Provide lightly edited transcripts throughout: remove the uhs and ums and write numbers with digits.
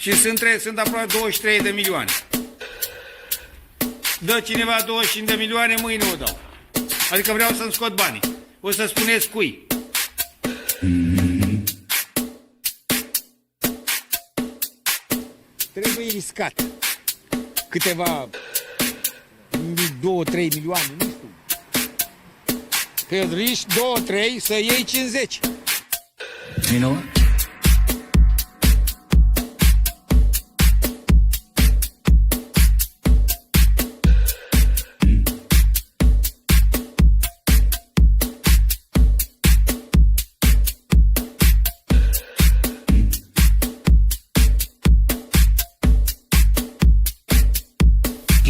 Și sunt aproape 23 de milioane. Dă cineva 25 de milioane, mâine o dau. Adică vreau să-mi scot banii. O să spuneți cui. Trebuie riscat. Câteva 2-3 milioane, nu știu. Că riști 2-3 să iei 50. You know what?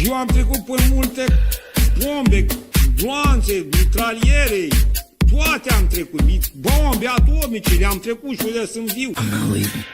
Eu am trecut pe multe bombe, gloanțe, mitraliere, toate am trecut, bombe atomice, le-am trecut și unde sunt viu. I'm not leaving.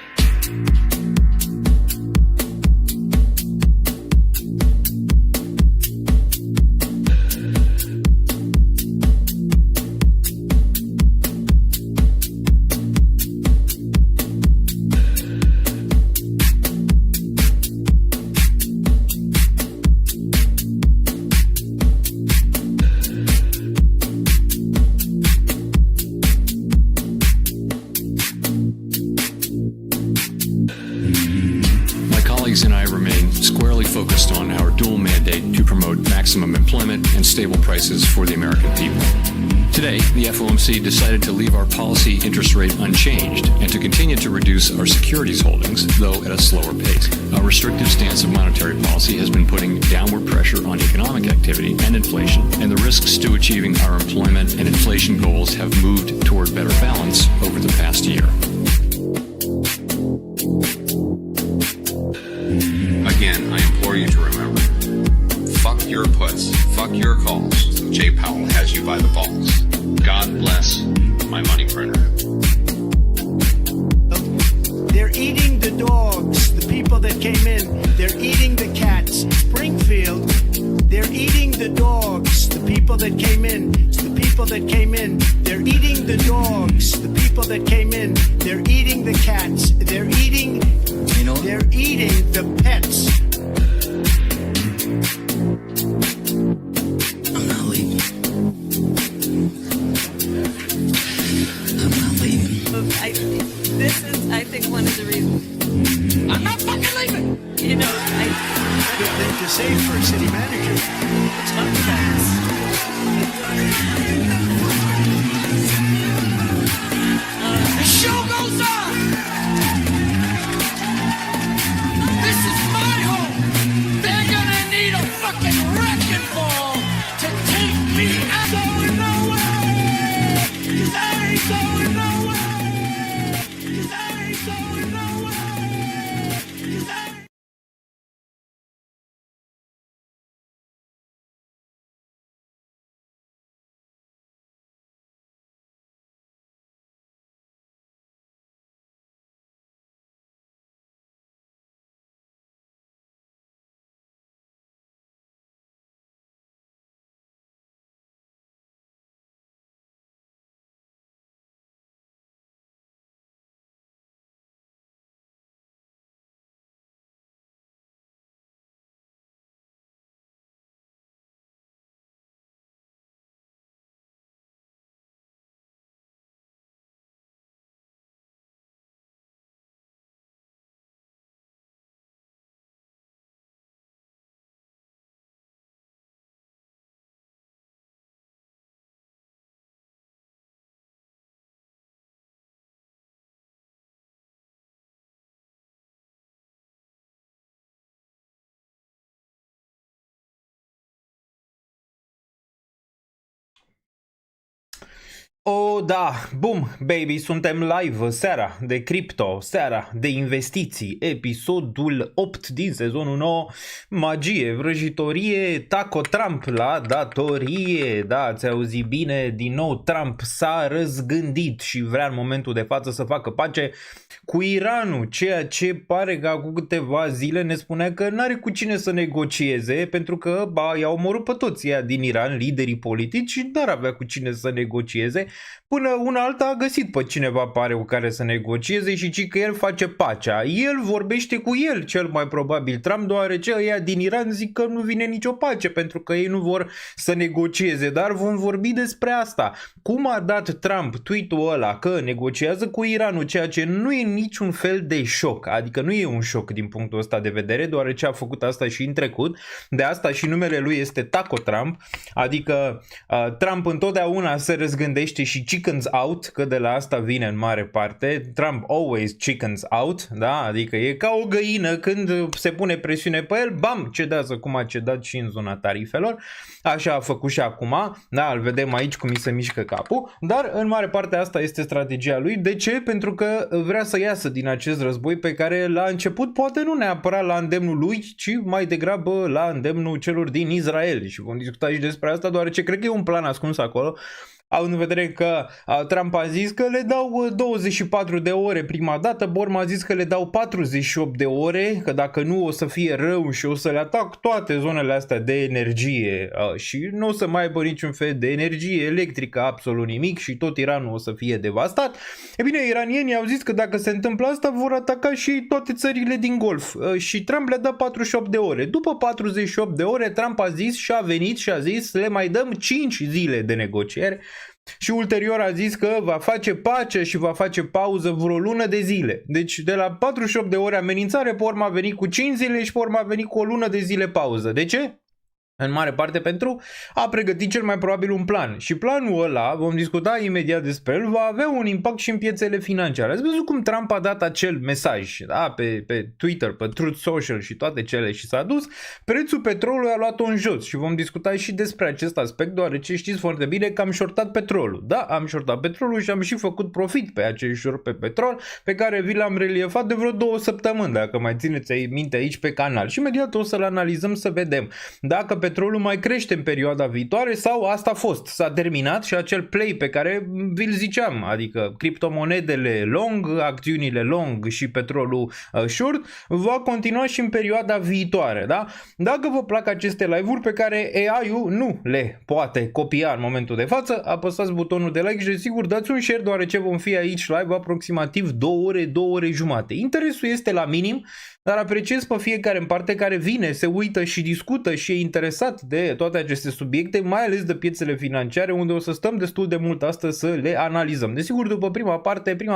And I remain squarely focused on our dual mandate to promote maximum employment and stable prices for the American people. Today, the FOMC decided to leave our policy interest rate unchanged and to continue to reduce our securities holdings, though at a slower pace. Our restrictive stance of monetary policy has been putting downward pressure on economic activity and inflation, and the risks to achieving our employment and inflation goals have moved toward better balance over the past year. Again, I implore you to remember, fuck your puts, fuck your calls. Jay Powell has you by the balls. God bless my money printer. They're eating the dogs, the people that came in. They're eating the cats. Springfield, they're eating the dogs, the people that came in. It's the people that came in. They're eating the dogs, the people that came in. They're eating the cats. They're eating, You know what? they're eating the pets. I'm not leaving. I'm not leaving. This is, I think, one of the reasons. I'm not fucking leaving. You know, Good thing to say for a city manager. It's not fast. The show goes on. This is my home. They're gonna need a fucking wrecking ball to take me out. Going nowhere. 'Cause I ain't going nowhere. 'Cause I ain't going nowhere. 'Cause I ain't. Oh, da, bum, baby, suntem live, seara de cripto, seara de investiții, episodul 8 din sezonul 9, magie, vrăjitorie, taco Trump la datorie, da, ați auzit bine, din nou Trump s-a răzgândit și vrea în momentul de față să facă pace cu Iranul, ceea ce pare că acum câteva zile ne spunea că n-are cu cine să negocieze, pentru că i-au omorât pe toți ăia din Iran, liderii politici, și n-ar avea cu cine să negocieze. până una alta a găsit pe cineva, pare, cu care să negocieze și ci că el face pacea. El vorbește cu el, cel mai probabil Trump, deoarece ăia din Iran zic că nu vine nicio pace, pentru că ei nu vor să negocieze, dar vom vorbi despre asta. Cum a dat Trump tweet-ul ăla că negociază cu Iranul, ceea ce nu e niciun fel de șoc, adică nu e un șoc din punctul ăsta de vedere, deoarece a făcut asta și în trecut, de asta și numele lui este Taco Trump, adică Trump întotdeauna se răzgândește și chickens out, că de la asta vine în mare parte, Trump always chickens out, da, adică e ca o găină când se pune presiune pe el, bam, cedează cum a cedat și în zona tarifelor, așa a făcut și acum, da, îl vedem aici cum îi se mișcă capul, dar în mare parte asta este strategia lui. De ce? Pentru că vrea să iasă din acest război pe care la început poate nu neapărat la îndemnul lui, ci mai degrabă la îndemnul celor din Israel și vom discuta și despre asta, deoarece cred că e un plan ascuns acolo, având în vedere că Trump a zis că le dau 24 de ore prima dată, Borm a zis că le dau 48 de ore, că dacă nu o să fie rău și o să le atac toate zonele astea de energie și nu o să mai aibă niciun fel de energie electrică, absolut nimic și tot Iranul o să fie devastat. E bine, iranienii au zis că dacă se întâmplă asta vor ataca și toate țările din Golf și Trump le dă 48 de ore. După 48 de ore Trump a zis și a venit și a zis le mai dăm 5 zile de negociere. Și ulterior a zis că va face pace și va face pauză vreo lună de zile. Deci de la 48 de ore amenințare, pe urmă a venit cu 5 zile și pe urmă a venit cu o lună de zile pauză. De ce? În mare parte pentru a pregăti cel mai probabil un plan. Și planul ăla, vom discuta imediat despre el, va avea un impact și în piețele financiare. Ați văzut cum Trump a dat acel mesaj, da? pe Twitter, pe Truth Social și toate cele și s-a dus, prețul petrolului a luat-o în jos și vom discuta și despre acest aspect, deoarece știți foarte bine că am shortat petrolul. Da, am shortat petrolul și am și făcut profit pe acest short pe petrol, pe care vi l-am reliefat de vreo 2 săptămâni, dacă mai țineți minte aici pe canal. Și imediat o să-l analizăm să vedem dacă petrolul mai crește în perioada viitoare sau asta a fost, s-a terminat și acel play pe care vi-l ziceam, adică criptomonedele long, acțiunile long și petrolul short, va continua și în perioada viitoare, da? Dacă vă plac aceste live-uri pe care AI-ul nu le poate copia în momentul de față, apăsați butonul de like și desigur dați un share, deoarece vom fi aici live aproximativ 2 ore, 2 ore jumate. Interesul este la minim, dar apreciez pe fiecare în parte care vine, se uită și discută și e interesat de toate aceste subiecte, mai ales de piețele financiare, unde o să stăm destul de mult astăzi să le analizăm. Desigur, după prima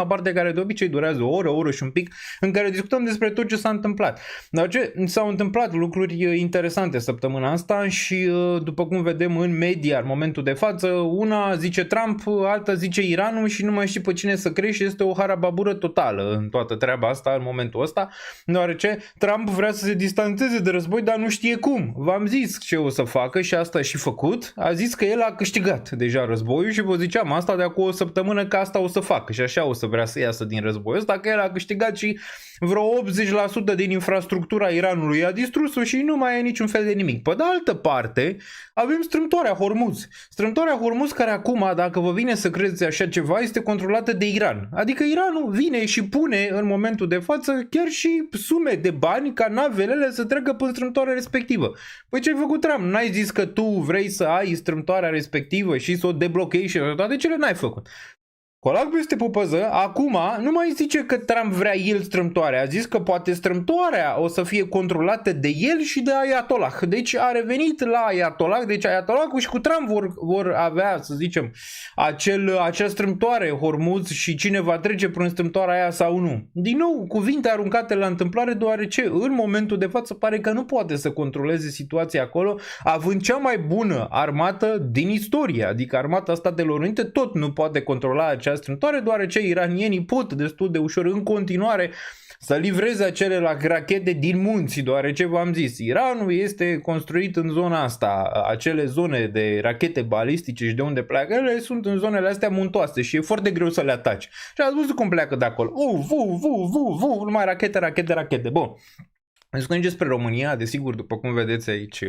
parte care de obicei durează o oră și un pic, în care discutăm despre tot ce s-a întâmplat. Dar ce s-au întâmplat lucruri interesante săptămâna asta și după cum vedem în media în momentul de față, una zice Trump, alta zice Iranul și nu mai știi pe cine să crezi și este o harababură totală în toată treaba asta în momentul ăsta, deoarece Trump vrea să se distanțeze de război, dar nu știe cum. V-am zis ce o să facă și asta a și făcut. A zis că el a câștigat deja războiul și vă ziceam asta de acum o săptămână că asta o să facă și așa o să vrea să iasă din războiul ăsta, că el a câștigat și vreo 80% din infrastructura Iranului a distrus-o și nu mai e niciun fel de nimic. Pe de altă parte, avem strâmtoarea Hormuz. Strâmtoarea Hormuz care acum, dacă vă vine să credeți așa ceva, este controlată de Iran. Adică Iranul vine și pune în momentul de față chiar și sume de bani ca navelele să treacă pe strâmtoarea respectivă. Păi ce ai făcut, Trump? N-ai zis că tu vrei să ai strâmtoarea respectivă și să o deblochezi și toate cele n-ai făcut. Colac peste pupăză, acum nu mai zice că Trump vrea el strâmtoarea, a zis că poate strâmtoarea o să fie controlată de el și de Ayatollah. Deci a revenit la Ayatollah, deci Ayatollahul și cu Trump vor avea, să zicem, acea strâmtoare Hormuz și cine va trece prin strâmtoarea aia sau nu. Din nou, cuvinte aruncate la întâmplare, deoarece în momentul de față pare că nu poate să controleze situația acolo, având cea mai bună armată din istorie, adică armata Statelor Unite tot nu poate controla acea strâmtoare, deoarece iranienii pot destul de ușor în continuare să livreze acele rachete din munți, deoarece v-am zis, Iranul este construit în zona asta, acele zone de rachete balistice și de unde pleacă, ele sunt în zonele astea muntoase și e foarte greu să le ataci. Și ați văzut cum pleacă de acolo, numai rachete, bun. Discutăm despre România, desigur, după cum vedeți aici,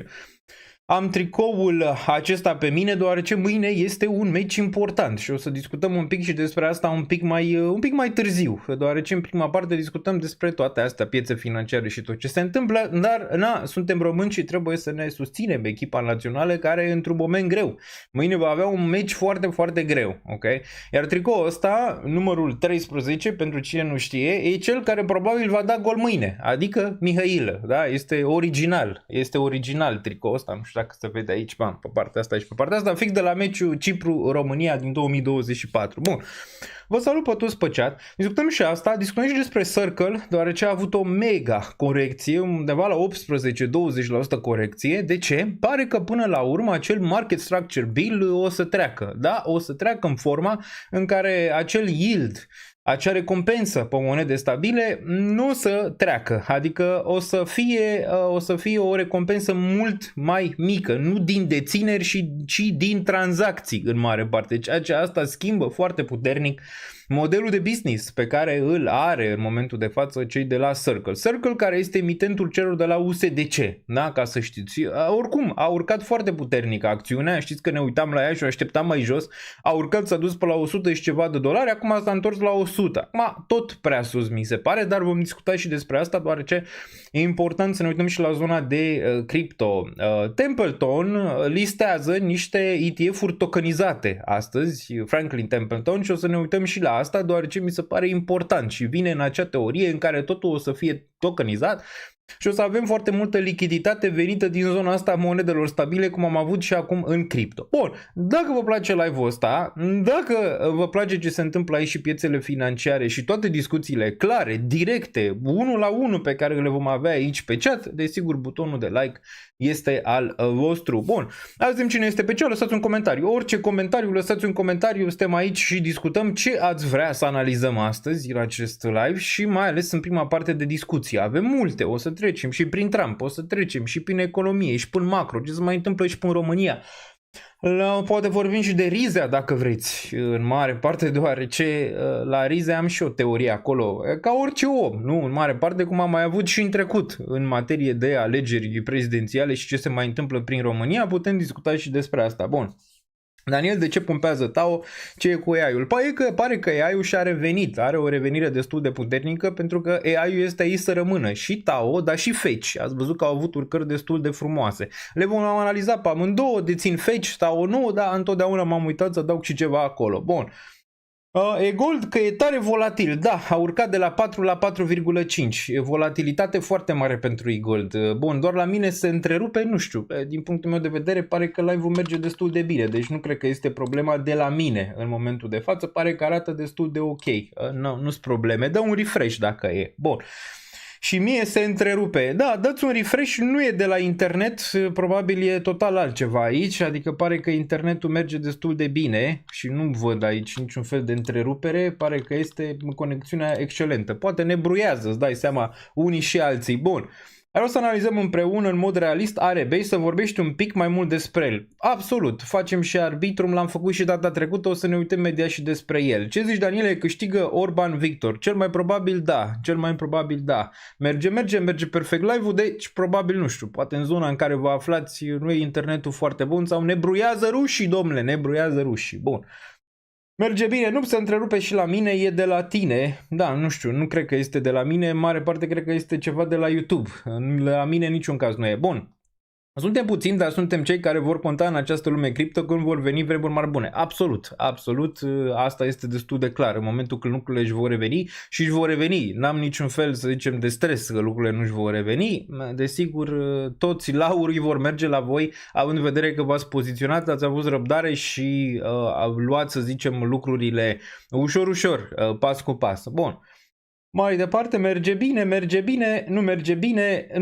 Am tricoul acesta pe mine deoarece mâine este un meci important și o să discutăm un pic și despre asta un pic mai târziu, deoarece în prima parte discutăm despre toate astea, piețe financiare și tot ce se întâmplă, dar suntem români și trebuie să ne susținem echipa națională care e într-un moment greu. Mâine va avea un meci foarte, foarte greu, ok? Iar tricoul ăsta, numărul 13, pentru cine nu știe, e cel care probabil va da gol mâine, adică Mihailă, da? Este original tricoul ăsta, nu știu dacă se vede aici, pe partea asta și pe partea asta, fix de la meciul Cipru-România din 2024. Bun, vă salut pe toți pe chat, discutăm și asta, discutăm și despre Circle, deoarece a avut o mega corecție, undeva la 18-20% corecție. De ce? Pare că până la urmă acel Market Structure Bill o să treacă, da? O să treacă în forma în care acel yield, acea recompensă pe monede stabile nu o să treacă, adică o să fie o recompensă mult mai mică, nu din dețineri, ci din tranzacții în mare parte. Ceea ce asta schimbă foarte puternic modelul de business pe care îl are în momentul de față cei de la Circle. Circle care este emitentul celor de la USDC, da? Ca să știți. Oricum, a urcat foarte puternic acțiunea, știți că ne uitam la ea și o așteptam mai jos, a urcat, s-a dus pe la 100 și ceva de dolari, acum s-a întors la 100. Acum tot prea sus mi se pare, dar vom discuta și despre asta, deoarece e important să ne uităm și la zona de cripto. Templeton listează niște ETF-uri tokenizate astăzi, Franklin Templeton, și o să ne uităm și la asta, deoarece mi se pare important și vine în acea teorie în care totul o să fie tokenizat și o să avem foarte multă lichiditate venită din zona asta a monedelor stabile, cum am avut și acum în cripto. Bun, dacă vă place live-ul ăsta, dacă vă place ce se întâmplă aici și piețele financiare și toate discuțiile clare, directe, 1 la 1 pe care le vom avea aici pe chat, desigur butonul de like este al vostru. Bun, azi cine este pe chat, lăsați un comentariu. Orice comentariu, lăsați un comentariu, suntem aici și discutăm ce ați vrea să analizăm astăzi în acest live și mai ales în prima parte de discuție. Avem multe, o să trecem și prin Trump, o să trecem și prin economie și prin macro, ce se mai întâmplă și prin România. Poate vorbim și de Rizea dacă vreți, în mare parte, deoarece la Rizea am și o teorie acolo, ca orice om, nu? În mare parte, cum am mai avut și în trecut în materie de alegeri prezidențiale și ce se mai întâmplă prin România, putem discuta și despre asta. Bun. Daniel, de ce pompează Tao? Ce e cu AI-ul? Pare că AI-ul și-a revenit, are o revenire destul de puternică pentru că AI-ul este aici să rămână. Și Tao, dar și Fetch. Ați văzut că au avut urcări destul de frumoase. Le vom analiza pe amândouă, dețin Fetch, Tao nu, dar întotdeauna m-am uitat să adaug și ceva acolo. Bun. E-gold că e tare volatil, da, a urcat de la 4 la 4,5, e volatilitate foarte mare pentru e-gold. Bun, doar la mine se întrerupe, nu știu, din punctul meu de vedere pare că live-ul merge destul de bine, deci nu cred că este problema de la mine în momentul de față, pare că arată destul de ok, nu-s probleme, dă un refresh dacă e, bun. Și mie se întrerupe. Da, dați un refresh, nu e de la internet, probabil e total altceva aici, adică pare că internetul merge destul de bine și nu văd aici niciun fel de întrerupere, pare că este conexiunea excelentă. Poate ne bruiază, îți dai seama, unii și alții. Bun. Vreau să analizăm împreună în mod realist ARB și să vorbești un pic mai mult despre el. Absolut, facem și Arbitrum, l-am făcut și data trecută, o să ne uităm imediat și despre el. Ce zici, Daniele, câștigă Orban Victor? Cel mai probabil da, merge perfect live-ul, deci probabil nu știu, poate în zona în care vă aflați nu e internetul foarte bun sau ne bruiază rușii, domnule, ne bruiază rușii. Bun. Merge bine, nu se întrerupe și la mine, e de la tine. Da, nu știu, nu cred că este de la mine, în mare parte cred că este ceva de la YouTube. La mine în niciun caz nu e. Bun. Suntem puțini, dar suntem cei care vor conta în această lume cripto când vor veni vremuri mai bune. Absolut, asta este destul de clar. În momentul când lucrurile își vor reveni și își vor reveni, n-am niciun fel, să zicem, de stres că lucrurile nu își vor reveni. Desigur, toți laurii vor merge la voi, având în vedere că v-ați poziționat, ați avut răbdare și luați, să zicem, lucrurile ușor, pas cu pas. Bun. Mai departe, merge bine, nu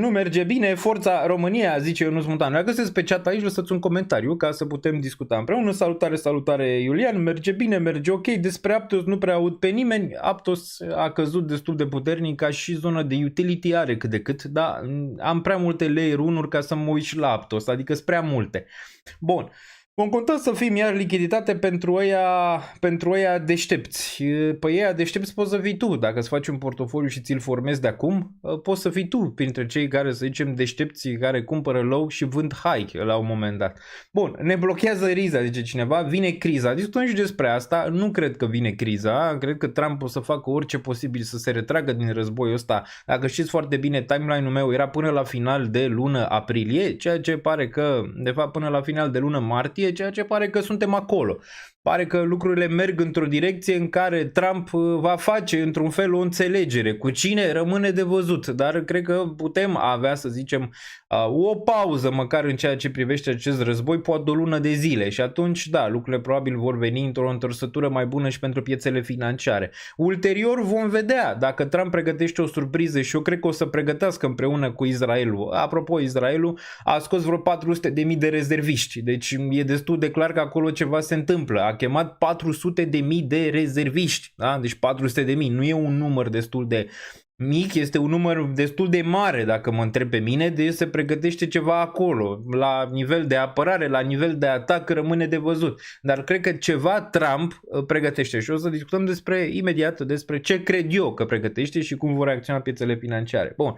merge bine, Forța România, zice Ionuț Munteanu. Dacă găsesc pe chat aici, lăsați un comentariu ca să putem discuta împreună. Salutare Iulian, merge bine, merge ok. Despre Aptos nu prea aud pe nimeni. Aptos a căzut destul de puternic, ca și zona de utility are cât de cât, dar am prea multe layer 1-uri ca să mă uit și la Aptos, adică sunt prea multe. Bun. Vom conta să fim iar lichiditate pentru ăia deștepți. Păi ăia deștepți poți să fii tu. Dacă îți faci un portofoliu și ți-l formezi de acum, poți să fii tu printre cei care, să zicem, deștepți care cumpără low și vând high la un moment dat. Bun, ne blochează riza, zice cineva, vine criza. Discutăm și despre asta, nu cred că vine criza, cred că Trump o să facă orice posibil să se retragă din războiul ăsta. Dacă știți foarte bine, timeline-ul meu era până la final de lună aprilie, ceea ce pare că, de fapt, până la final de lună martie, ceea ce pare că suntem acolo. Pare că lucrurile merg într-o direcție în care Trump va face într-un fel o înțelegere. Cu cine rămâne de văzut, dar cred că putem avea, să zicem, o pauză măcar în ceea ce privește acest război, poate o lună de zile și atunci, da, lucrurile probabil vor veni într-o întorsătură mai bună și pentru piețele financiare. Ulterior vom vedea dacă Trump pregătește o surpriză și eu cred că o să pregătească împreună cu Israelul. Apropo, Israelul a scos vreo 400.000 de rezerviști, deci e destul de clar că acolo ceva se întâmplă. A chemat 400.000 de rezerviști, da? Deci 400.000 nu e un număr destul de mic, este un număr destul de mare dacă mă întreb pe mine, deci se pregătește ceva acolo, la nivel de apărare, la nivel de atac rămâne de văzut, dar cred că ceva Trump pregătește și o să discutăm imediat despre ce cred eu că pregătește și cum vor reacționa piețele financiare. Bun.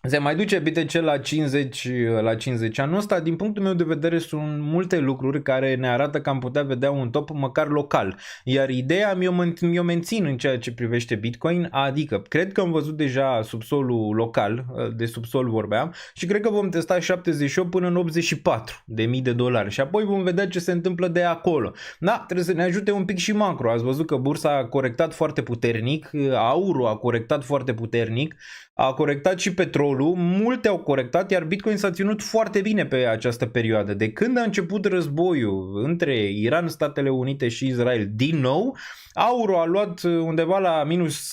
Se mai duce BTC la 50 anul ăsta. Din punctul meu de vedere sunt multe lucruri care ne arată că am putea vedea un top măcar local. Iar ideea mi-o mențin în ceea ce privește Bitcoin, adică cred că am văzut deja subsolul local, de subsol vorbeam, și cred că vom testa 78 până în 84 de mii de dolari și apoi vom vedea ce se întâmplă de acolo. Da, trebuie să ne ajute un pic și macro. Ați văzut că bursa a corectat foarte puternic, aurul a corectat foarte puternic, a corectat și petrolul, multe au corectat, iar Bitcoin s-a ținut foarte bine pe această perioadă. De când a început războiul între Iran, Statele Unite și Israel din nou, aurul a luat undeva la minus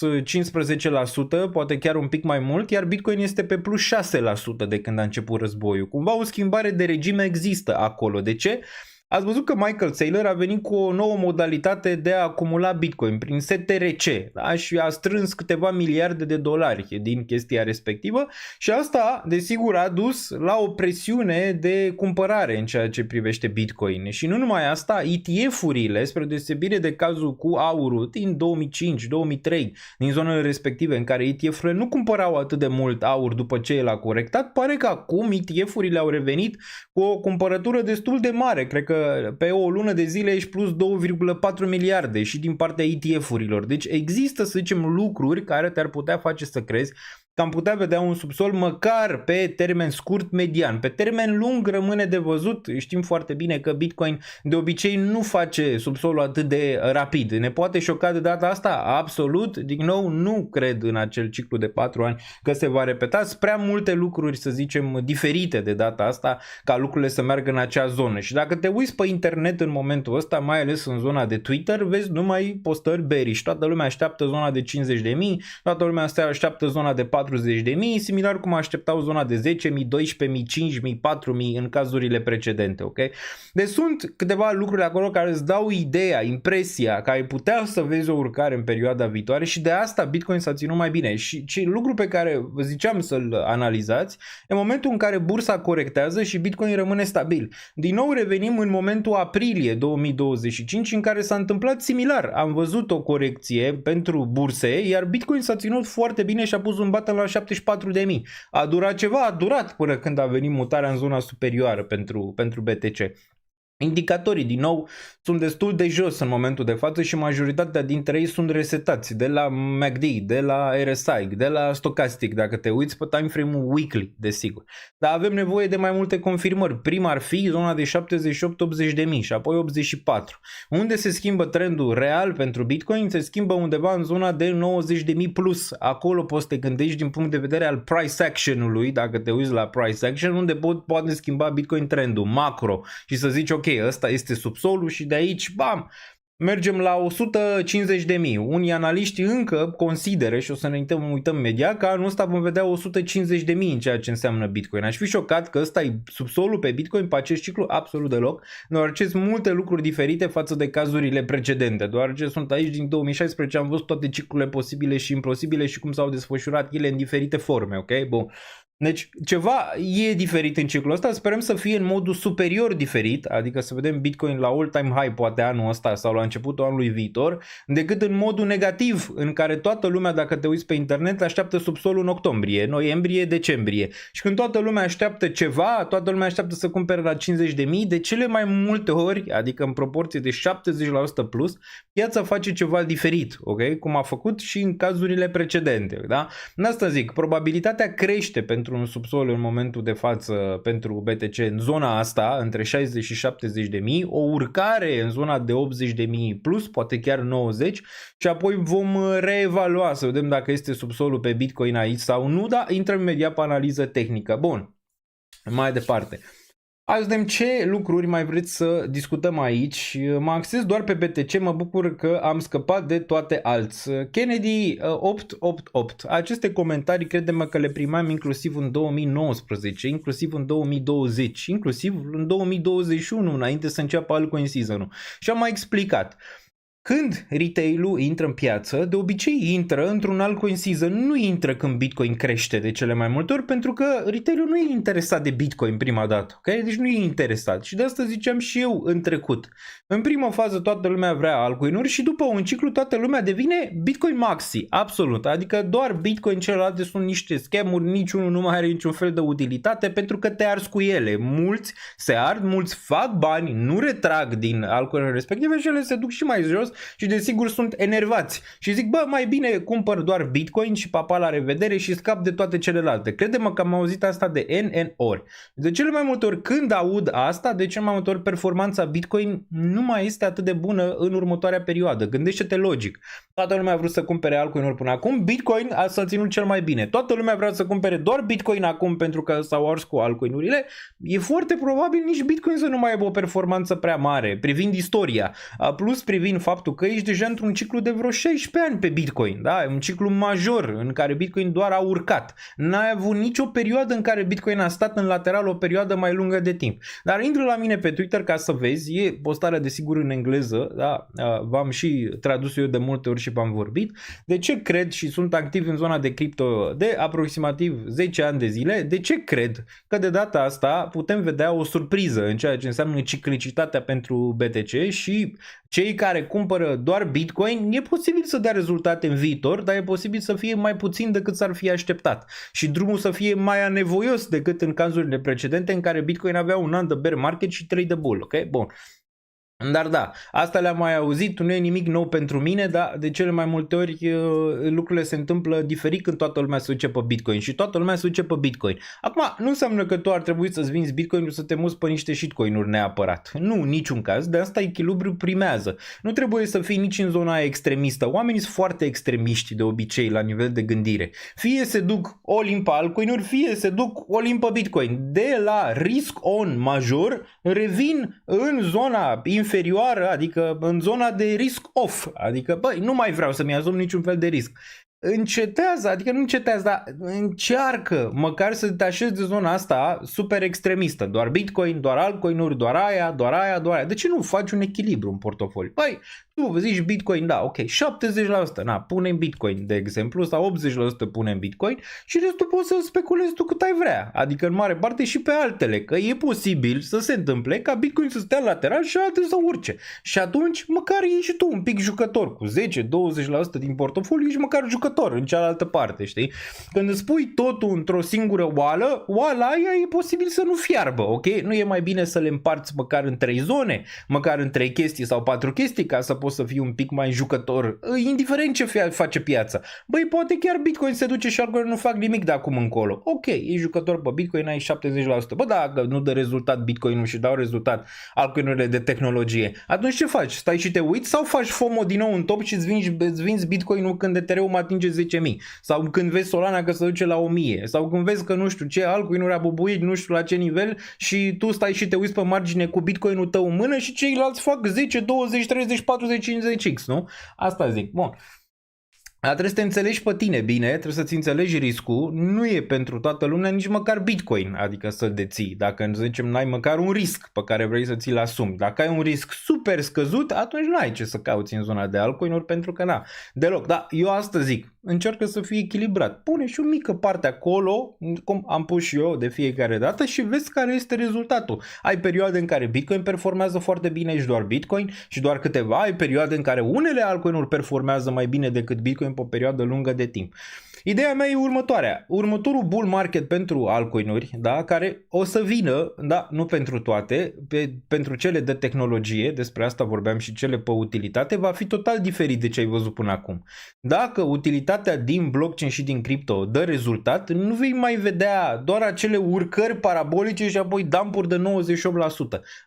15%, poate chiar un pic mai mult, iar Bitcoin este pe plus 6% de când a început războiul. Cumva o schimbare de regim există acolo. De ce? Ați văzut că Michael Saylor a venit cu o nouă modalitate de a acumula Bitcoin prin STRC, da? Și a strâns câteva miliarde de dolari din chestia respectivă și asta, desigur, a dus la o presiune de cumpărare în ceea ce privește Bitcoin. Și nu numai asta, ETF-urile, spre deosebire de cazul cu aurul din 2005-2003, din zonele respective în care ETF-urile nu cumpărau atât de mult aur după ce el a corectat, pare că acum ETF-urile au revenit cu o cumpărătură destul de mare. Cred că pe o lună de zile ești plus 2,4 miliarde și din partea ETF-urilor. Deci există, să zicem, lucruri care te-ar putea face să crezi că am putea vedea un subsol măcar pe termen scurt, median. Pe termen lung rămâne de văzut. Știm foarte bine că Bitcoin de obicei nu face subsolul atât de rapid. Ne poate șoca de data asta? Absolut. Din nou, nu cred în acel ciclu de 4 ani că se va repeta. Sunt prea multe lucruri, să zicem, diferite de data asta ca lucrurile să meargă în acea zonă. Și dacă te uiți pe internet în momentul ăsta, mai ales în zona de Twitter, vezi numai postări bearish. Toată lumea așteaptă zona de 50.000, toată lumea așteaptă zona de 40.000, similar cum așteptau zona de 10.000, 12.000, 5.000, 4.000 în cazurile precedente, ok? Deci sunt câteva lucruri acolo care îți dau ideea, impresia că ai putea să vezi o urcare în perioada viitoare și de asta Bitcoin s-a ținut mai bine. Și lucru pe care vă ziceam să-l analizați, în momentul în care bursa corectează și Bitcoin rămâne stabil. Din nou revenim în momentul aprilie 2025 în care s-a întâmplat similar. Am văzut o corecție pentru burse, iar Bitcoin s-a ținut foarte bine și a pus un button la 74.000. A durat ceva? A durat până când a venit mutarea în zona superioară pentru BTC. Indicatorii, din nou, sunt destul de jos în momentul de față și majoritatea dintre ei sunt resetați de la MACD, de la RSI, de la Stochastic, dacă te uiți pe time frame-ul weekly, desigur. Dar avem nevoie de mai multe confirmări. Prima ar fi zona de 78-80 de mii și apoi 84. Unde se schimbă trendul real pentru Bitcoin? Se schimbă undeva în zona de 90 de mii plus. Acolo poți să te gândești din punct de vedere al price action-ului, dacă te uiți la price action, unde poate schimba Bitcoin trendul macro și să zici ok, ăsta este subsolul și de aici, bam, mergem la 150 de mii. Unii analiști încă consideră, și o să ne uităm media, că anul ăsta vom vedea 150 de mii în ceea ce înseamnă Bitcoin. Aș fi șocat că ăsta e subsolul pe Bitcoin pe acest ciclu, absolut deloc, deoarece sunt multe lucruri diferite față de cazurile precedente, deoarece sunt aici din 2016, am văzut toate ciclurile posibile și imposibile și cum s-au desfășurat ele în diferite forme, ok? Bun. Deci ceva e diferit în ciclul ăsta, sperăm să fie în modul superior diferit, adică să vedem Bitcoin la all-time high poate anul ăsta sau la începutul anului viitor, decât în modul negativ în care toată lumea, dacă te uiți pe internet, așteaptă subsolul în octombrie, noiembrie, decembrie. Și când toată lumea așteaptă ceva, toată lumea așteaptă să cumpere la 50.000, de cele mai multe ori, adică în proporție de 70% plus, piața face ceva diferit, ok? Cum a făcut și în cazurile precedente, da? În asta zic, probabilitatea crește pentru un subsol în momentul de față pentru BTC în zona asta, între 60 și 70 de mii, o urcare în zona de 80 de mii plus, poate chiar 90, și apoi vom reevalua să vedem dacă este subsolul pe Bitcoin aici sau nu, dar intrăm imediat pe analiză tehnică. Bun, mai departe. Hai să vedem ce lucruri mai vreți să discutăm aici. Mă axez doar pe BTC, mă bucur că am scăpat de toate alți. Kennedy 888. Aceste comentarii credem că le primeam inclusiv în 2019, inclusiv în 2020, inclusiv în 2021, înainte să înceapă altcoin season-ul. Și am mai explicat. Când retail-ul intră în piață, de obicei intră într-un altcoin season, nu intră când Bitcoin crește de cele mai multe ori, pentru că retail-ul nu e interesat de Bitcoin prima dată, okay? Deci nu e interesat. Și de asta ziceam și eu în trecut. În prima fază toată lumea vrea altcoin-uri și după un ciclu toată lumea devine Bitcoin maxi, absolut. Adică doar Bitcoin, celelalte sunt niște scamuri, niciunul nu mai are niciun fel de utilitate pentru că te arzi cu ele. Mulți se ard, mulți fac bani, nu retrag din altcoin respective și ele se duc și mai jos și desigur sunt enervați și zic, bă, mai bine cumpăr doar Bitcoin și papa la revedere și scap de toate celelalte. Crede-mă că am auzit asta de N ori. De cele mai multe ori când aud asta, de cele mai multe ori performanța Bitcoin nu mai este atât de bună în următoarea perioadă. Gândește-te logic. Toată lumea a vrut să cumpere altcoin-uri până acum, Bitcoin s-a ținut cel mai bine. Toată lumea vrea să cumpere doar Bitcoin acum pentru că s-au ars cu altcoin-urile. E foarte probabil nici Bitcoin să nu mai aibă o performanță prea mare, privind istoria. Plus privind faptul că ești deja într-un ciclu de vreo 16 ani pe Bitcoin, da? Un ciclu major în care Bitcoin doar a urcat. N-ai avut nicio perioadă în care Bitcoin a stat în lateral o perioadă mai lungă de timp. Dar intră la mine pe Twitter ca să vezi, e postarea desigur în engleză, da? V-am și tradus eu de multe ori și v-am vorbit. De ce cred și sunt activ în zona de cripto de aproximativ 10 ani de zile, de ce cred că de data asta putem vedea o surpriză în ceea ce înseamnă ciclicitatea pentru BTC și cei care cumpără doar Bitcoin, e posibil să dea rezultate în viitor, dar e posibil să fie mai puțin decât s-ar fi așteptat și drumul să fie mai anevoios decât în cazurile precedente în care Bitcoin avea un an de bear market și 3 de bull, ok? Bun. Dar da, asta le-am mai auzit, nu e nimic nou pentru mine, dar de cele mai multe ori lucrurile se întâmplă diferit când toată lumea se duce pe Bitcoin și toată lumea se duce pe Bitcoin. Acum, nu înseamnă că tu ar trebui să-ți vinzi Bitcoin-ul să te muți pe niște shitcoin-uri neapărat. Nu, în niciun caz, de asta echilibru primează. Nu trebuie să fii nici în zona extremistă. Oamenii sunt foarte extremiști de obicei la nivel de gândire. Fie se duc all-in pe altcoin-uri, fie se duc all-in pe Bitcoin. De la risk on major, revin în zona inferioară, adică în zona de risk off, adică băi, nu mai vreau să-mi asum niciun fel de risc. Încetează, adică nu încetează, dar încearcă măcar să te așezi de zona asta super extremistă, doar Bitcoin, doar altcoin-uri, doar aia, doar aia, doar aia. De ce nu faci un echilibru în portofoliu? Băi, tu zici Bitcoin, da, ok, 70%, na, pune în Bitcoin, de exemplu, sau 80% pune în Bitcoin și restul poți să speculezi tu cât ai vrea, adică în mare parte și pe altele, că e posibil să se întâmple ca Bitcoin să stea lateral și altele să urce. Și atunci măcar ești și tu un pic jucător, cu 10-20% din portofoliu ești măcar jucător în cealaltă parte, știi? Când îți pui totul într-o singură oală, oala aia e posibil să nu fiarbă, ok? Nu e mai bine să le împarți măcar în 3 zone, măcar în 3 chestii sau 4 chestii ca să poți să fii un pic mai jucător, indiferent ce face piața. Băi, poate chiar Bitcoin se duce și altcoin nu fac nimic de acum încolo. Ok, ești jucător pe Bitcoin, ai 70%. Bă, dacă nu dă rezultat Bitcoinul și dau rezultat altcoinurile de tehnologie, atunci ce faci? Stai și te uiți sau faci FOMO din nou în top și îți vinzi Bitcoinul când Ethereum atinge 10.000? Sau când vezi Solana că se duce la 1.000? Sau când vezi că nu știu ce altcoinuri a bubuit, nu știu la ce nivel și tu stai și te uiți pe margine cu Bitcoinul tău în mână și ceilalți fac 10, 20, 30, 40, 50x, nu? Asta zic. Bun. Dar trebuie să te înțelegi pe tine bine, trebuie să-ți înțelegi riscul, nu e pentru toată lumea nici măcar Bitcoin, adică să-l deții, dacă să zicem n-ai măcar un risc pe care vrei să ți-l asumi. Dacă ai un risc super scăzut, atunci n-ai ce să cauți în zona de altcoin-uri pentru că na, deloc. Dar eu asta zic, încearcă să fie echilibrat. Pune și o mică parte acolo, cum am pus și eu de fiecare dată și vezi care este rezultatul. Ai perioade în care Bitcoin performează foarte bine și doar Bitcoin și doar câteva. Ai perioade în care unele altcoin-uri performează mai bine decât Bitcoin pe o perioadă lungă de timp. Ideea mea e următoarea. Următorul bull market pentru altcoin-uri, da, care o să vină, da, nu pentru toate, pentru cele de tehnologie, despre asta vorbeam, și cele pe utilitate, va fi total diferit de ce ai văzut până acum. Dacă utilitatea din blockchain și din cripto dă rezultat, nu vei mai vedea doar acele urcări parabolice și apoi dumpuri de 98%.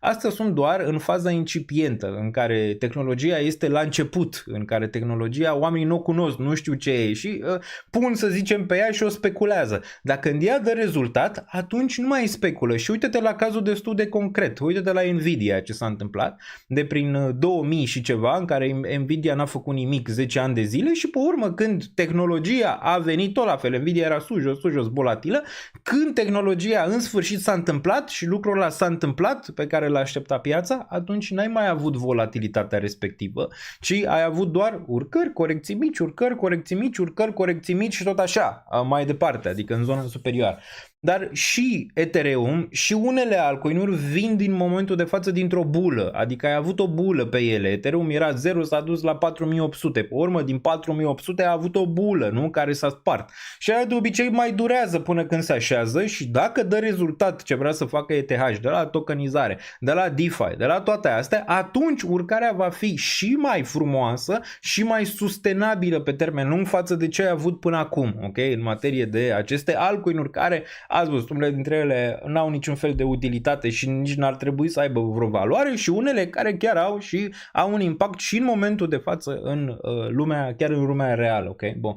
Astea sunt doar în faza incipientă, în care tehnologia este la început, în care tehnologia oamenii nu o cunosc, nu știu ce e și pun, să zicem, pe ea și o speculează. Dacă în ea dă rezultat, atunci nu mai speculă. Și uite-te la cazul destul de concret. Uite-te la Nvidia ce s-a întâmplat de prin 2000 și ceva, în care Nvidia n-a făcut nimic 10 ani de zile și pe urmă când tehnologia a venit tot la fel, Nvidia era sus, volatilă, când tehnologia în sfârșit s-a întâmplat și lucrul ăla s-a întâmplat pe care l-a așteptat piața, atunci n-ai mai avut volatilitatea respectivă, ci ai avut doar urcări, corecții mici, urcări, corecții mici, urcări, corecții mici și tot așa, mai departe, adică în zona superioară. Dar și Ethereum și unele altcoin-uri vin din momentul de față dintr-o bulă, adică ai avut o bulă pe ele. Ethereum era 0, s-a dus la 4800, pe urmă din 4800 a avut o bulă, nu, care s-a spart. Și aia de obicei mai durează până când se așează și dacă dă rezultat ce vrea să facă ETH, de la tokenizare, de la DeFi, de la toate astea, atunci urcarea va fi și mai frumoasă și mai sustenabilă pe termen lung față de ce ai avut până acum, ok? În materie de aceste altcoin-uri care, ați văzut, unele dintre ele n-au niciun fel de utilitate și nici n-ar trebui să aibă vreo valoare și unele care chiar au și au un impact și în momentul de față în lumea, chiar în lumea reală, ok? Bun.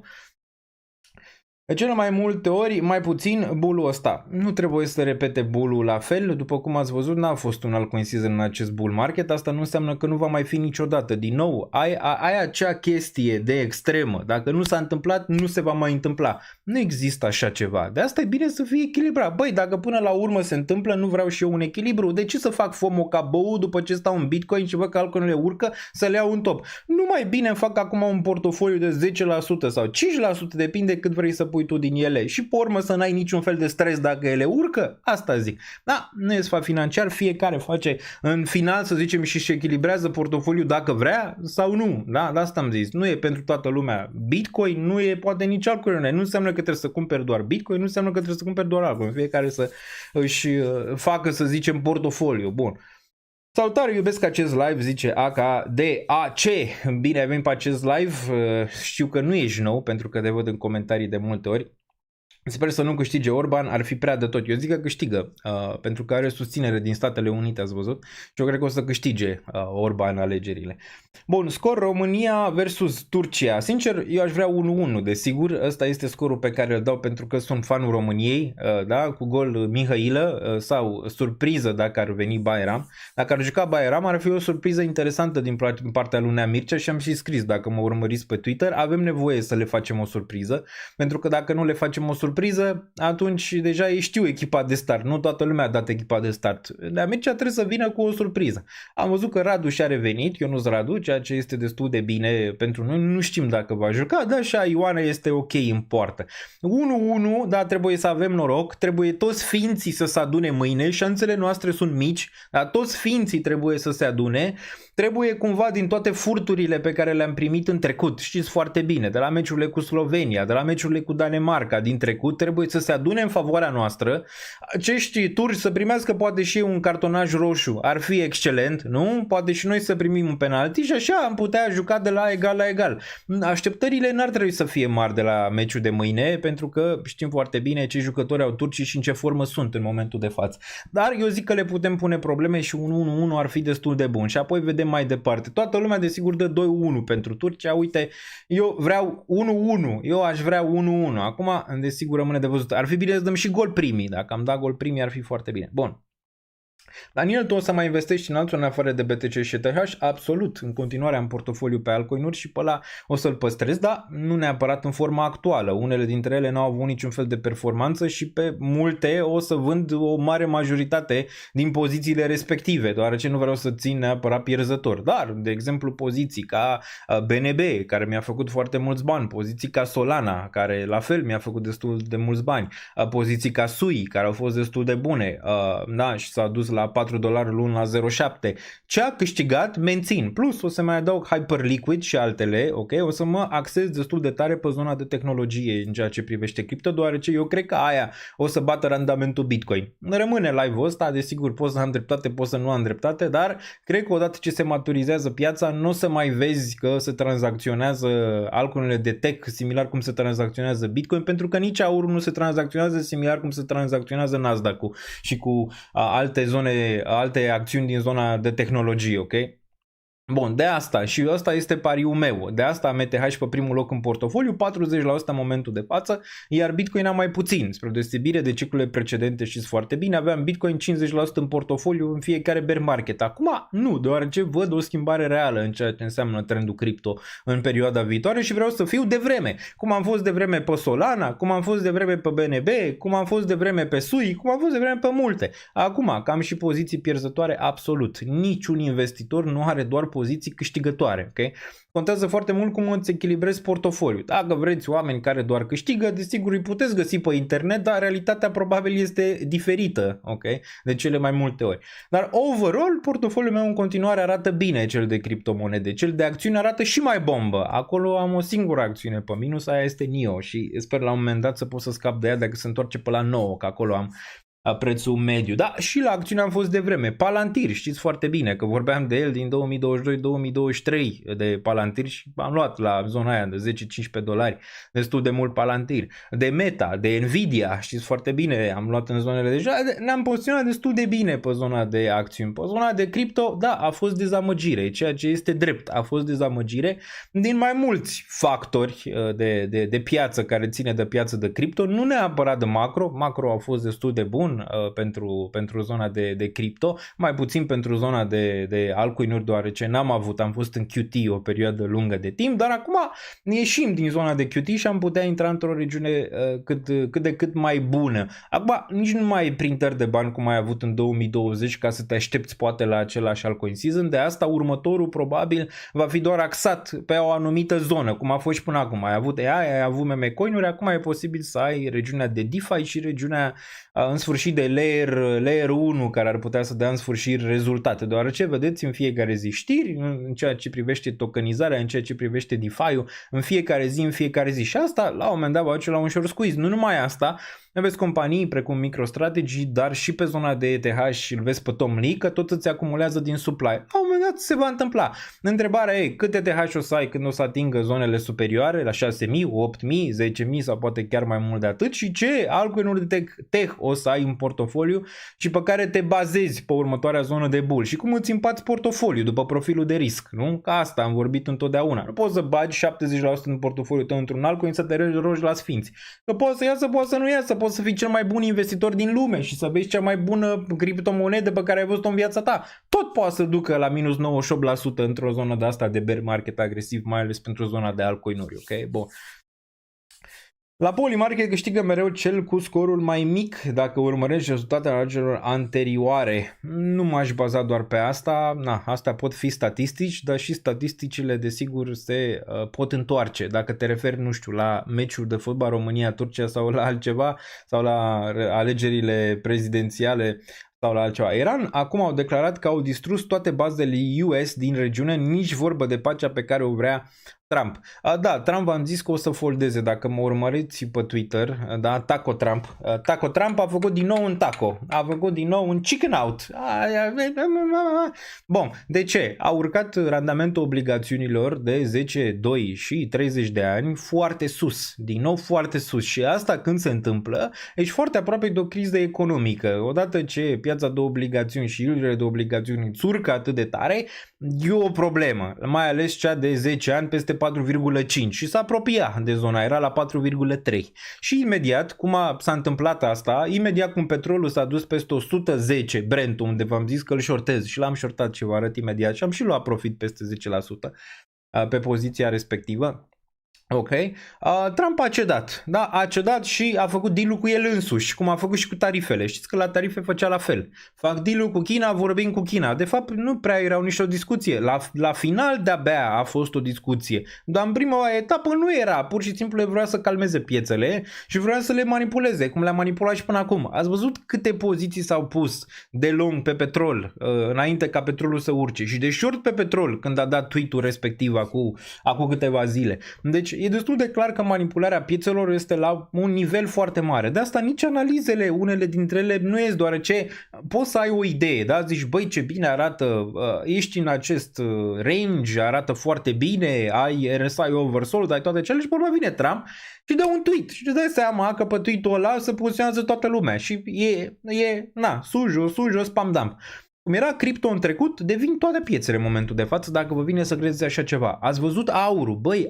De cele mai multe ori, mai puțin bull-ul ăsta. Nu trebuie să repete bull-ul la fel, după cum ați văzut, n-a fost un altcoin season în acest bull market, asta nu înseamnă că nu va mai fi niciodată. Din nou, ai acea chestie de extremă, dacă nu s-a întâmplat, nu se va mai întâmpla. Nu există așa ceva, de asta e bine să fie echilibrat. Băi, dacă până la urmă se întâmplă, nu vreau și eu un echilibru, de ce să fac FOMO ca bău după ce stau în Bitcoin și văd că altcoinurile urcă să le iau în top? Nu mai bine îmi fac acum un portofoliu de 10% sau 5%, depinde cât vrei să pui tu din ele și pe urmă să n-ai niciun fel de stres dacă ele urcă, asta zic. Da, nu e sfat financiar, fiecare face în final, să zicem, și echilibrează portofoliul dacă vrea sau nu, da, de asta am zis, nu e pentru toată lumea Bitcoin, nu e poate nici altcoin, nu înseamnă că trebuie să cumperi doar Bitcoin, nu înseamnă că trebuie să cumperi doar altcoin, fiecare să își facă, să zicem, portofoliu, bun. Salutare, iubesc acest live, zice AKDAC. Bine ai venit pe acest live. Știu că nu ești nou, pentru că te văd în comentarii de multe ori. Sper să nu câștige Orban, ar fi prea de tot. Eu zic că câștigă, pentru că are susținere din Statele Unite, ați văzut? Și eu cred că o să câștige Orban alegerile. Bun, scor România versus Turcia. Sincer, eu aș vrea 1-1, desigur. Ăsta este scorul pe care îl dau pentru că sunt fanul României, da? Cu gol Mihailă sau surpriză dacă ar veni Bayram. Dacă ar juca Bayram, ar fi o surpriză interesantă din partea lui Nea Mircea și am și scris, dacă mă urmăriți pe Twitter, avem nevoie să le facem o surpriză, pentru că dacă nu le facem o surpriză, atunci deja ei știu echipa de start, nu toată lumea a dat echipa de start. Nea Mircea trebuie să vină cu o surpriză. Am văzut că Radu și-a revenit, Ionuț Radu, ceea ce este destul de bine pentru noi, nu știm dacă va juca, dar și Ioana este ok în poartă. 1-1, dar trebuie să avem noroc, trebuie toți ființii să se adune mâine, șansele noastre sunt mici, dar toți ființii trebuie să se adune, trebuie cumva din toate furturile pe care le-am primit în trecut, știți foarte bine, de la meciurile cu Slovenia, de la meciurile cu Danemarca din trecut, trebuie să se adune în favoarea noastră, acești turci să primească poate și un cartonaj roșu, ar fi excelent, nu? Poate și noi să primim un penalti și așa am putea juca de la egal la egal. Așteptările n-ar trebui să fie mari de la meciul de mâine, pentru că știm foarte bine ce jucători au turcii și în ce formă sunt în momentul de față. Dar eu zic că le putem pune probleme și un 1-1 ar fi destul de bun și apoi vedem mai departe. Toată lumea desigur dă 2-1 pentru Turcia, uite, eu vreau 1-1, eu aș vrea 1-1, acum desigur rămâne de văzut. Ar fi bine să dăm și gol primii, dacă am dat gol primii ar fi foarte bine. Bun. Daniel, tu o să mai investești în altul în afară de BTC și ETH? Absolut, în continuare am portofoliu pe altcoin-uri și pe ăla o să-l păstrez, dar nu neapărat în forma actuală. Unele dintre ele n-au avut niciun fel de performanță și pe multe o să vând o mare majoritate din pozițiile respective, deoarece nu vreau să țin neapărat pierzător. Dar, de exemplu, poziții ca BNB, care mi-a făcut foarte mulți bani, poziții ca Solana, care la fel mi-a făcut destul de mulți bani, poziții ca SUI, care au fost destul de bune, da, și s-a dus la $4 luni la 0,7. Ce a câștigat, mențin. Plus o să mai adaug Hyperliquid și altele, ok? O să mă axez destul de tare pe zona de tehnologie în ceea ce privește cripto, deoarece eu cred că aia o să bată randamentul Bitcoin. Rămâne live-ul ăsta, desigur pot să am dreptate, pot să nu am dreptate, dar cred că odată ce se maturizează piața, nu o să mai vezi că se tranzacționează altcoin-urile de tech similar cum se tranzacționează Bitcoin, pentru că nici aurul nu se tranzacționează similar cum se tranzacționează Nasdaq-ul și cu alte zone, alte acțiuni din zona de tehnologie, ok? Bun, de asta și ăsta este pariul meu. De asta am ETH pe primul loc în portofoliu, 40% în momentul de față, iar Bitcoin am mai puțin. Spre deosebire de ciclurile precedente, știți foarte bine, aveam Bitcoin 50% în portofoliu în fiecare bear market. Acum nu, deoarece văd o schimbare reală în ceea ce înseamnă trendul cripto în perioada viitoare și vreau să fiu de vreme. Cum am fost de vreme pe Solana, cum am fost de vreme pe BNB, cum am fost de vreme pe SUI, cum am fost de vreme pe multe. Acum, că am și poziții pierzătoare, absolut. Niciun investitor nu are doar poziții câștigătoare, ok? Contează foarte mult cum îți echilibrezi portofoliul. Dacă vreți oameni care doar câștigă, desigur îi puteți găsi pe internet, dar realitatea probabil este diferită, ok? De cele mai multe ori. Dar overall, portofoliul meu în continuare arată bine, cel de criptomonede. Cel de acțiuni arată și mai bombă. Acolo am o singură acțiune pe minus, aia este NIO și sper la un moment dat să pot să scap de ea dacă se întoarce pe la 9, că acolo am prețul mediu. Da, și la acțiune am fost de vreme. Palantir, știți foarte bine că vorbeam de el din 2022-2023 de Palantir și am luat la zona aia de $10-15, destul de mult Palantir. De Meta, de Nvidia, știți foarte bine, am luat în zonele deja, ne-am poziționat destul de bine pe zona de acțiuni. Pe zona de cripto, da, a fost dezamăgire, ceea ce este drept, a fost dezamăgire din mai mulți factori de piață care ține de piață de cripto, nu neapărat de macro, macro a fost destul de bun pentru zona de cripto, mai puțin pentru zona de altcoin-uri, deoarece am fost în QT o perioadă lungă de timp, dar acum ieșim din zona de QT și am putea intra într-o regiune cât de cât mai bună. Acum nici nu mai ai printări de bani cum ai avut în 2020 ca să te aștepți poate la același altcoin season, de asta următorul probabil va fi doar axat pe o anumită zonă, cum a fost și până acum. Ai avut AI, ai avut meme coin-uri, acum e posibil să ai regiunea de DeFi și regiunea în sfârșit de layer 1 care ar putea să dea în sfârșit rezultate, deoarece vedeți în fiecare zi știri în ceea ce privește tokenizarea, în ceea ce privește DeFi-ul, în fiecare zi și asta la un moment dat va duce la un short squeeze. Nu numai asta, aveți companii precum MicroStrategy, dar și pe zona de ETH și îl vezi pe Tom Lee că tot îți acumulează din supply. La un moment dat se va întâmpla. Întrebarea e cât ETH o să ai când o să atingă zonele superioare la 6.000, 8.000, 10.000 sau poate chiar mai mult de atât și ce altcoin-uri de tech o să ai în portofoliu și pe care te bazezi pe următoarea zonă de bull și cum îți împați portofoliu după profilul de risc, nu? Ca asta am vorbit întotdeauna. Nu poți să bagi 70% în portofoliu tău într-un altcoin să te rogi la sfinți. Că poți să iasă, poți să nu iasă, poți să fii cel mai bun investitor din lume și să vezi cea mai bună criptomonedă pe care ai văzut-o în viața ta. Tot poate să ducă la minus 98% într-o zonă de asta de bear market agresiv, mai ales pentru zona de altcoin-uri, ok? Bun. La Polymarket câștigă mereu cel cu scorul mai mic dacă urmărești rezultatele alegerilor anterioare. Nu m-aș baza doar pe asta, astea pot fi statistici, dar și statisticile desigur se pot întoarce. Dacă te referi, nu știu, la meciul de fotbal România-Turcia sau la altceva, sau la alegerile prezidențiale sau la altceva. Iran acum au declarat că au distrus toate bazele US din regiune, nici vorbă de pacea pe care o vrea Trump. Da, Trump v-am zis că o să foldeze, dacă mă urmăriți pe Twitter, da, Taco Trump. Taco Trump a făcut din nou un taco, a făcut din nou un chicken out. Bun, de ce? A urcat randamentul obligațiunilor de 10, 2 și 30 de ani foarte sus, din nou foarte sus și asta când se întâmplă, ești foarte aproape de o criză economică. Odată ce piața de obligațiuni și yield-urile de obligațiuni îți urcă atât de tare, e o problemă, mai ales cea de 10 ani peste 4,5 și s-a apropiat de zona, era la 4,3. Și imediat, s-a întâmplat asta, imediat cum petrolul s-a dus peste 110, Brent-ul, unde v-am zis că îl shortez și l-am shortat și vă arăt imediat și am și luat profit peste 10% pe poziția respectivă. Ok, Trump a cedat, da, a cedat și a făcut deal-ul cu el însuși, cum a făcut și cu tarifele. Știți că la tarife făcea la fel. Fac deal-ul cu China, vorbim cu China. De fapt, nu prea erau nici o discuție. La final de-abia a fost o discuție. Dar în prima etapă nu era. Pur și simplu vrea să calmeze piețele și vrea să le manipuleze, cum le-a manipulat și până acum. Ați văzut câte poziții s-au pus de long pe petrol înainte ca petrolul să urce și de short pe petrol când a dat tweet-ul respectiv acum câteva zile. Deci e destul de clar că manipularea piețelor este la un nivel foarte mare. De asta nici analizele, unele dintre ele nu ies, deoarece poți să ai o idee, da? Zici, băi, ce bine arată, ești în acest range, arată foarte bine, ai RSI oversold, ai toate cele și până vine Trump și dă un tweet și îți dai seama că pe tweet-ul ăla se poziționează toată lumea și sus jos, spam dump. Cum era cripto în trecut, devin toate piețele în momentul de față dacă vă vine să credeți așa ceva. Ați văzut aurul, băi,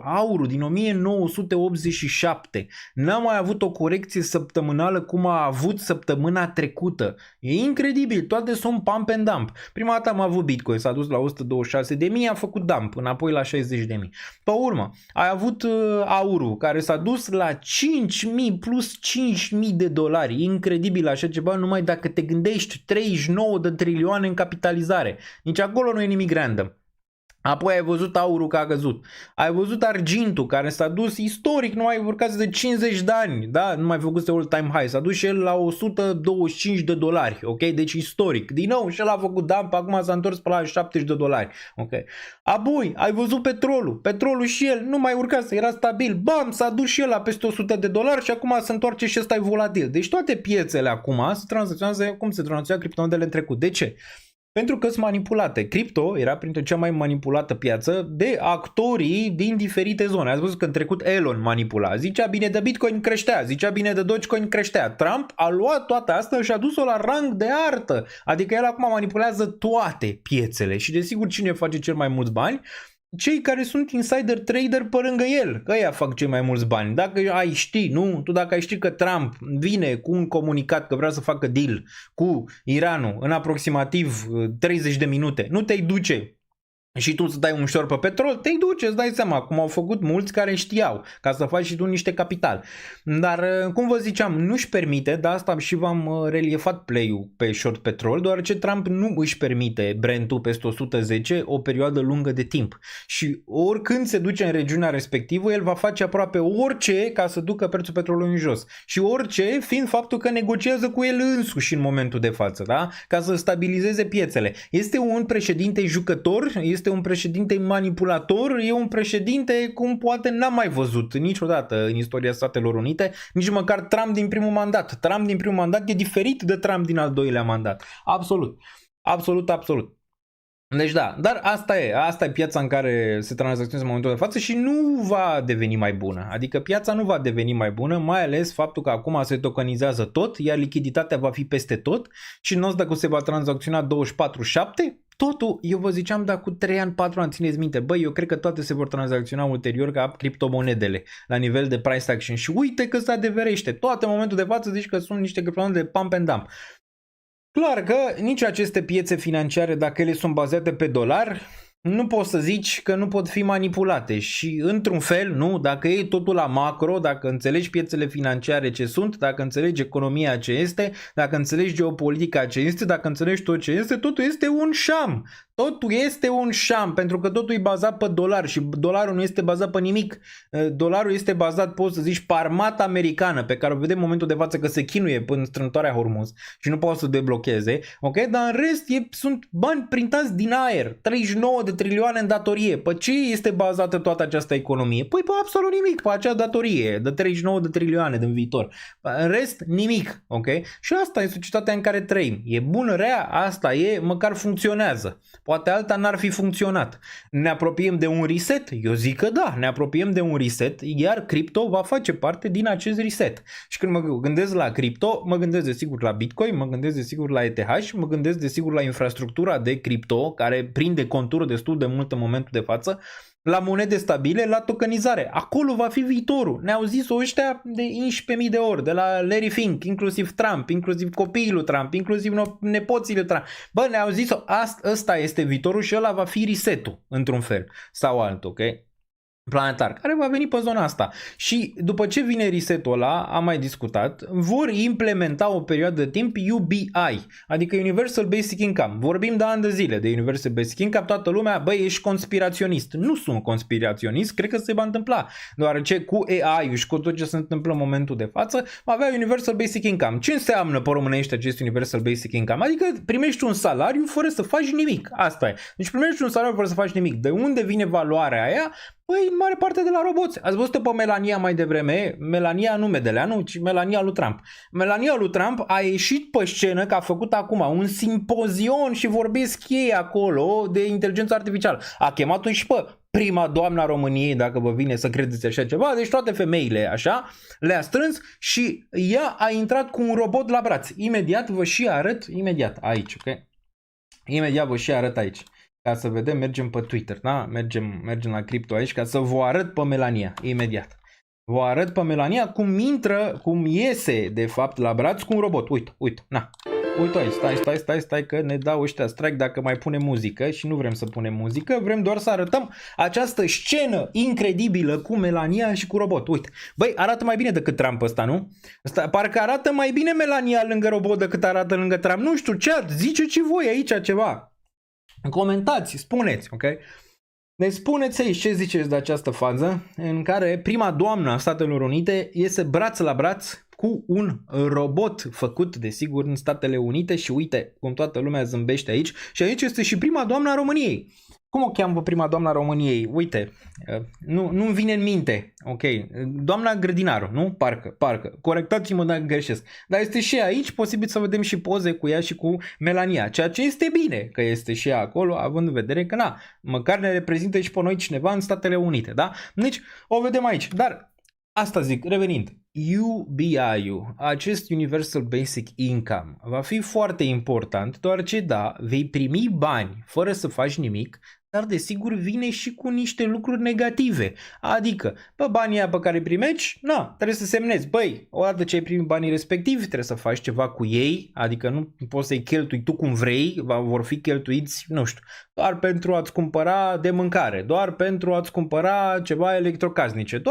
aurul din 1987 n-a mai avut o corecție săptămânală cum a avut săptămâna trecută. E incredibil, toate sunt pump and dump. Prima dată am avut Bitcoin, s-a dus la 126.000, a făcut dump, înapoi la 60.000. Pe urmă, ai avut aurul care s-a dus la 5.000 plus 5.000 de dolari. Incredibil așa ceva, numai dacă te gândești 39 de trilioane în capitalizare. Nici acolo nu e nimic random. Apoi ai văzut aurul că a căzut. Ai văzut argintul care s-a dus istoric, nu mai urcat de 50 de ani, da? Nu mai făcuse all-time high. S-a dus și el la 125 de dolari, ok? Deci istoric. Din nou, și el a făcut dump, acum s-a întors pe la 70 de dolari, ok? Apoi ai văzut petrolul și el nu mai urcase, era stabil. Bam, s-a dus și el la peste 100 de dolari și acum se întoarce și ăsta e volatil. Deci toate piețele acum se tranzacționează cum se tranzacționa criptomonedele în trecut. De ce? Pentru că sunt manipulate. Cripto era printre cea mai manipulată piață de actorii din diferite zone. Ați văzut că în trecut Elon manipula. Zicea bine de Bitcoin, creștea. Zicea bine de Dogecoin, creștea. Trump a luat toată asta și a dus-o la rang de artă. Adică el acum manipulează toate piețele. Și desigur cine face cel mai mulți bani? Cei care sunt insider trader pe lângă el, că ăia fac cei mai mulți bani. Dacă ai ști, nu? Tu dacă ai ști că Trump vine cu un comunicat că vrea să facă deal cu Iranul în aproximativ 30 de minute, nu te-ai duce și tu să dai un short pe petrol, te-i duce, îți dai seama, cum au făcut mulți care știau, ca să faci și tu niște capital. Dar, cum vă ziceam, nu-și permite, de asta și v-am reliefat play-ul pe short petrol, deoarece Trump nu își permite Brent-ul peste 110 o perioadă lungă de timp. Și oricând se duce în regiunea respectivă, el va face aproape orice ca să ducă prețul petrolului în jos. Și orice, fiind faptul că negociază cu el însuși în momentul de față, da? Ca să stabilizeze piețele. Este un președinte jucător, este un președinte manipulator, e un președinte cum poate n-am mai văzut niciodată în istoria Statelor Unite, nici măcar Trump din primul mandat. Trump din primul mandat e diferit de Trump din al doilea mandat. Absolut. Absolut. Deci da, dar asta e piața în care se tranzacționează în momentul de față și nu va deveni mai bună. Adică piața nu va deveni mai bună, mai ales faptul că acum se tokenizează tot, iar lichiditatea va fi peste tot și Nasdaq-ul se va tranzacționa 24/7. Totul, eu vă ziceam, dar cu 3 ani, 4 ani, țineți minte, băi, eu cred că toate se vor tranzacționa ulterior ca criptomonedele, la nivel de price action și uite că se adeverește, toate în momentul de față zici că sunt niște criptomonede de pump and dump. Clar că nici aceste piețe financiare, dacă ele sunt bazate pe dolar, nu poți să zici că nu pot fi manipulate și într-un fel, nu, dacă e totul la macro, dacă înțelegi piețele financiare ce sunt, dacă înțelegi economia ce este, dacă înțelegi geopolitica ce este, dacă înțelegi tot ce este, totul este un șam. Totul este un șam, pentru că totul e bazat pe dolar și dolarul nu este bazat pe nimic. Dolarul este bazat, poți să zici, pe armata americană, pe care o vedem în momentul de față că se chinuie până strâmtoarea Hormuz și nu poate să deblocheze, ok? Dar în rest sunt bani printați din aer, 39 de trilioane în datorie. Pe ce este bazată toată această economie? Păi pe absolut nimic, pe acea datorie de 39 de trilioane din viitor. În rest, nimic, ok? Și asta e societatea în care trăim. E bună, rea, asta e, măcar funcționează. Poate alta n-ar fi funcționat. Ne apropiem de un reset? Eu zic că da, ne apropiem de un reset, iar cripto va face parte din acest reset. Și când mă gândesc la cripto, mă gândesc desigur la Bitcoin, mă gândesc desigur la ETH, mă gândesc desigur la infrastructura de cripto care prinde contură de destul de mult în momentul de față, la monede stabile, la tokenizare. Acolo va fi viitorul. Ne-au zis ăștia de 11.000 de ori, de la Larry Fink, inclusiv Trump, inclusiv copiii lui Trump, inclusiv nepoții lui Trump. Bă, ne-au zis ăsta este viitorul și ăla va fi reset-ul, într-un fel sau altul, ok? Planetar, care va veni pe zona asta. Și după ce vine reset-ul ăla, am mai discutat, vor implementa o perioadă de timp UBI, adică Universal Basic Income. Vorbim de ani de zile de Universal Basic Income, toată lumea, băi, ești conspiraționist. Nu sunt conspiraționist, cred că se va întâmpla, deoarece cu AI-ul și cu tot ce se întâmplă în momentul de față, va avea Universal Basic Income. Ce înseamnă pe românește acest Universal Basic Income? Adică primești un salariu fără să faci nimic. Asta e. Deci primești un salariu fără să faci nimic. De unde vine valoarea aia? Păi, în mare parte de la roboți. Ați văzut-o pe Melania mai devreme, Melania nu Medeleanu, ci Melania lui Trump. Melania lui Trump a ieșit pe scenă, că a făcut acum un simpozion și vorbesc ei acolo de inteligență artificială. A chemat-o și pe prima doamna României, dacă vă vine să credeți așa ceva, deci toate femeile așa, le-a strâns și ea a intrat cu un robot la braț. Imediat vă și arăt, imediat aici, ok? Imediat vă și arăt aici. Ca să vedem, mergem pe Twitter, da? Mergem la cripto aici ca să vă arăt pe Melania, imediat. Vă arăt pe Melania cum iese de fapt la braț cu un robot. Uite, na. Uite aici, stai că ne dau ăștia strike dacă mai punem muzică și nu vrem să punem muzică, vrem doar să arătăm această scenă incredibilă cu Melania și cu robot. Uite, băi, arată mai bine decât Trump ăsta, nu? Parcă arată mai bine Melania lângă robot decât arată lângă Trump. Nu știu, ziceți voi aici ceva. Comentați, spuneți, ok? Deci spuneți aici ce ziceți de această fază în care prima doamnă a Statelor Unite iese braț la braț cu un robot făcut, desigur, în Statele Unite și uite cum toată lumea zâmbește aici. Și aici este și prima doamnă a României. Cum o cheamă prima doamna României? Uite, nu-mi vine în minte, ok, doamna Grădinaru, nu? Parcă, corectați-mă dacă greșesc. Dar este și aici, posibil să vedem și poze cu ea și cu Melania, ceea ce este bine că este și ea acolo, având în vedere că, măcar ne reprezintă și pe noi cineva în Statele Unite, da? Deci, o vedem aici, dar asta zic, revenind, UBI-ul, acest Universal Basic Income, va fi foarte important, deoarece, da, vei primi bani fără să faci nimic, dar desigur vine și cu niște lucruri negative. Adică, banii aia pe care îi primești, trebuie să semnezi. Băi, odată ce ai primit banii respectivi, trebuie să faci ceva cu ei, adică nu poți să-i cheltui tu cum vrei, vor fi cheltuiți, nu știu, doar pentru a-ți cumpăra de mâncare, doar pentru a-ți cumpăra ceva electrocasnice,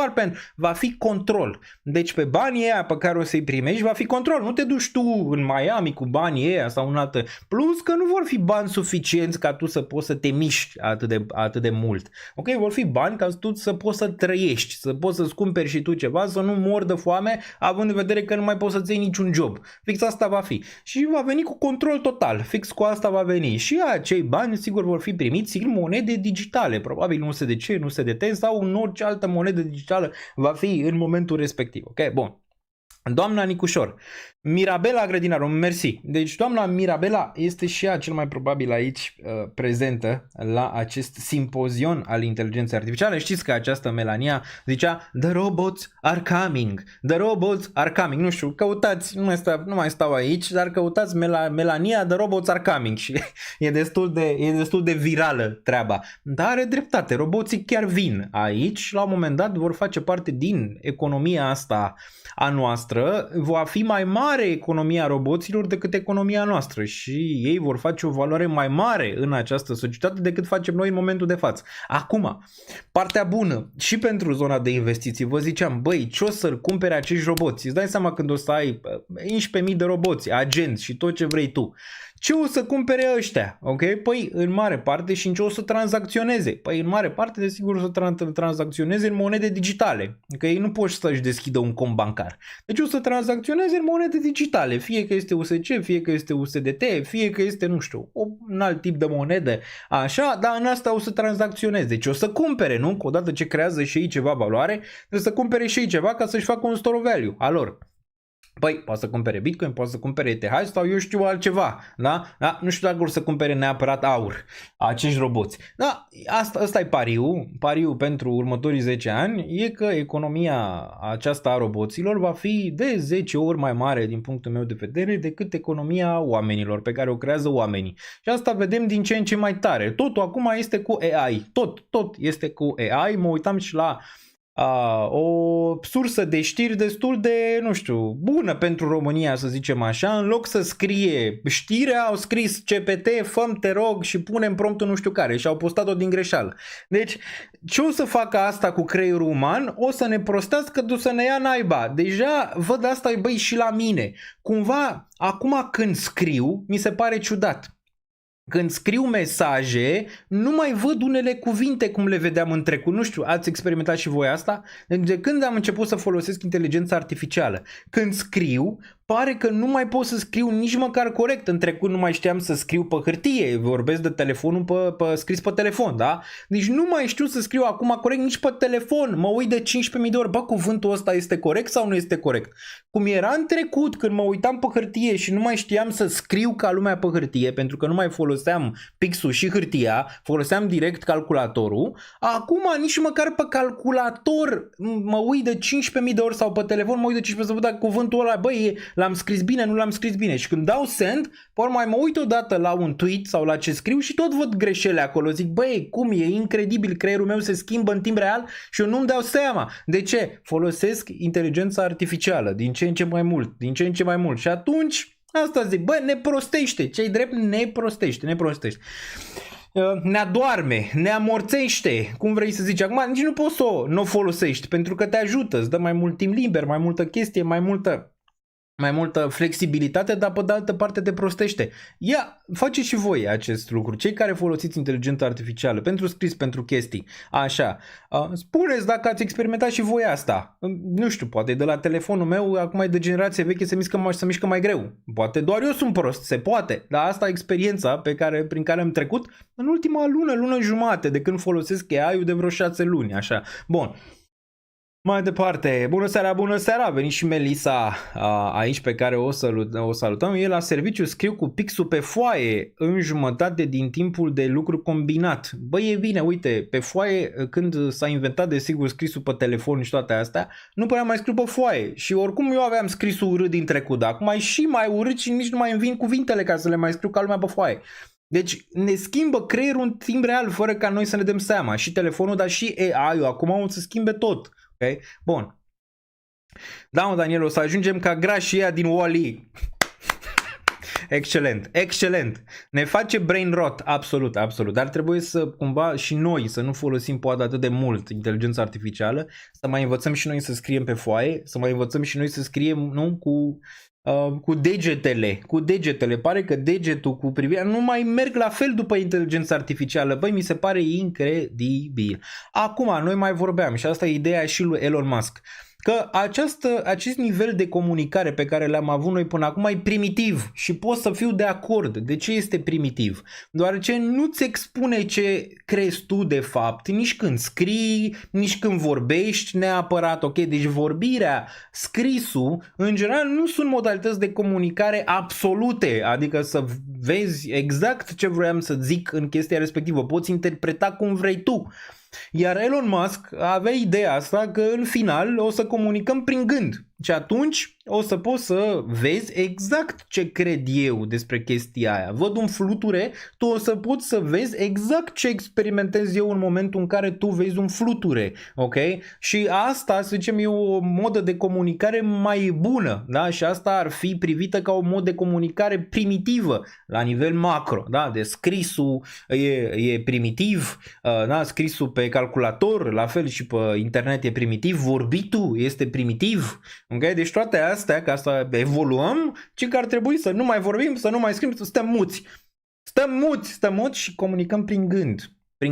va fi control. Deci pe banii aia pe care o să-i primești va fi control. Nu te duci tu în Miami cu banii aia sau în altă. Plus că nu vor fi bani suficienți ca tu să poți să te miști atât de mult. Ok? Vor fi bani ca tu să poți să trăiești, să poți să-ți cumperi și tu ceva, să nu mori de foame, având în vedere că nu mai poți să-ți iei niciun job. Fix asta va fi. Și va veni cu control total. Fix cu asta va veni. Și acei bani, sigur, vor fi primiți în monede digitale. Probabil nu USDC, nu USDT sau în orice altă monedă digitală va fi în momentul respectiv. Ok? Bun. Doamna Nicușor, Mirabela Grădinaru, mersi. Deci doamna Mirabela este și ea cel mai probabil aici prezentă la acest simpozion al inteligenței artificiale. Știți că această Melania zicea The robots are coming, the robots are coming. Nu știu, căutați, nu mai stau aici, dar căutați Melania The robots are coming și e destul de virală treaba. Dar are dreptate, roboții chiar vin aici și la un moment dat vor face parte din economia asta a noastră. Va fi mai mare economia roboților decât economia noastră și ei vor face o valoare mai mare în această societate decât facem noi în momentul de față. Acum, partea bună și pentru zona de investiții, vă ziceam, băi, ce o să cumpere acești roboți? Îți dai seama când o să ai 11.000 de roboți, agenți și tot ce vrei tu. Ce o să cumpere ăștia? Ok? Păi în mare parte și în ce o să tranzacționeze? Păi în mare parte desigur o să tranzacționeze în monede digitale. Că ei nu pot să-și deschidă un cont bancar. Deci o să tranzacționeze în monede digitale. Fie că este USC, fie că este USDT, fie că este, nu știu, un alt tip de monedă. Așa, dar în asta o să tranzacționeze. Deci o să cumpere, nu? Că odată ce creează și ei ceva valoare, trebuie să cumpere și ei ceva ca să-și facă un store of value a lor. Păi, poate să cumpere Bitcoin, poate să cumpere ETH sau eu știu altceva, da? Nu știu dacă vor să cumpere neapărat aur, acești roboți. Da, asta e pariul pentru următorii 10 ani, e că economia aceasta a roboților va fi de 10 ori mai mare din punctul meu de vedere decât economia oamenilor pe care o creează oamenii. Și asta vedem din ce în ce mai tare. Totul acum este cu AI, tot este cu AI, mă uitam și la o sursă de știri destul de, nu știu, bună pentru România, să zicem așa. În loc să scrie știrea, au scris CPT, fă-mi te rog și punem promptul nu știu care și au postat-o din greșeală. Deci, ce o să facă asta cu creierul uman? O să ne prostească, să ne ia naiba. Deja văd asta, băi, și la mine. Cumva, acum când scriu, mi se pare ciudat. Când scriu mesaje, nu mai văd unele cuvinte cum le vedeam în trecut. Nu știu, ați experimentat și voi asta? De când am început să folosesc inteligența artificială? Când scriu, pare că nu mai pot să scriu nici măcar corect. În trecut nu mai știam să scriu pe hârtie, vorbesc de telefonul scris pe telefon, da? Deci nu mai știu să scriu acum corect nici pe telefon. Mă uit de 15.000 de ori, bă, cuvântul ăsta este corect sau nu este corect? Cum era în trecut, când mă uitam pe hârtie și nu mai știam să scriu ca lumea pe hârtie, pentru că nu mai foloseam pixul și hârtia, foloseam direct calculatorul, acum nici măcar pe calculator mă uit de 15.000 de ori sau pe telefon mă uit de 15.000 să văd dacă cuvântul ăla, băi, l-am scris bine, nu l-am scris bine. Și când dau send, pe mai mă uit odată la un tweet sau la ce scriu și tot văd greșeli acolo. Zic, băi, cum e incredibil, creierul meu se schimbă în timp real și eu nu-mi dau seama. De ce? Folosesc inteligența artificială din ce în ce mai mult, Și atunci, asta zic, bă, ne prostește. Ce-i drept? Ne prostește. Ne adorme, ne amorțește, cum vrei să zici. Acum nici nu poți să nu o folosești, pentru că te ajută, îți dă mai mult timp liber, mai multă chestie, mai multă flexibilitate, dar pe de altă parte te prostește. Ia, faceți și voi acest lucru. Cei care folosiți inteligența artificială pentru scris, pentru chestii, așa, spuneți dacă ați experimentat și voi asta. Nu știu, poate de la telefonul meu, acum e de generație veche, se mișcă mai greu. Poate doar eu sunt prost, se poate. Dar asta e experiența prin care am trecut în ultima lună jumate, de când folosesc AI-ul de vreo 6 luni, așa. Bun. Mai departe, bună seara, a venit și Melisa aici pe care o salutăm. E la serviciu, scriu cu pixul pe foaie în jumătate din timpul de lucru combinat. Băi, e bine, uite, pe foaie, când s-a inventat desigur scrisul pe telefon și toate astea, nu prea mai scriu pe foaie. Și oricum eu aveam scrisul urât din trecut, dar acum e și mai urât și nici nu mai îmi vin cuvintele ca să le mai scriu ca lumea pe foaie. Deci ne schimbă creierul în timp real fără ca noi să ne dăm seama. Și telefonul, dar și AI-ul acum o să schimbe tot. Ok? Bun. Da, mă, Daniel, o să ajungem ca grașii ăia din Wall-E. Excelent. Ne face brain rot, absolut. Dar trebuie să cumva și noi să nu folosim poate atât de mult inteligența artificială, să mai învățăm și noi să scriem pe foaie, să mai învățăm și noi să scriem, nu, cu degetele. Pare că degetul cu privirea nu mai merg la fel după inteligența artificială. Băi, mi se pare incredibil. Acum, noi mai vorbeam și asta e ideea și lui Elon Musk, că acest nivel de comunicare pe care le-am avut noi până acum e primitiv și pot să fiu de acord. De ce este primitiv? Deoarece nu-ți expune ce crezi tu de fapt, nici când scrii, nici când vorbești neapărat, ok? Deci vorbirea, scrisul, în general nu sunt modalități de comunicare absolute, adică să vezi exact ce vroiam să zic în chestia respectivă, poți interpreta cum vrei tu. Iar Elon Musk avea ideea asta că în final o să comunicăm prin gând și atunci o să poți să vezi exact ce cred eu despre chestia aia. Văd un fluture, tu o să poți să vezi exact ce experimentez eu în momentul în care tu vezi un fluture, ok? Și asta, să zicem, e o modă de comunicare mai bună, da? Și asta ar fi privită ca o modă de comunicare primitivă la nivel macro, da? De scrisul e primitiv, da? Scrisul pe calculator, la fel și pe internet e primitiv, vorbitul este primitiv, ok? Deci toate astea, ca să evoluăm, ci că ar trebui să nu mai vorbim, să nu mai scriem, să stăm muți. Stăm muți și comunicăm prin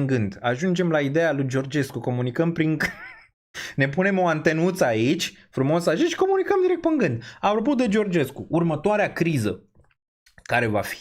gând. Ajungem la ideea lui Georgescu, comunicăm prin gând. Ne punem o antenuță aici, frumos așa, și comunicăm direct prin gând. Apropo de Georgescu, următoarea criză care va fi?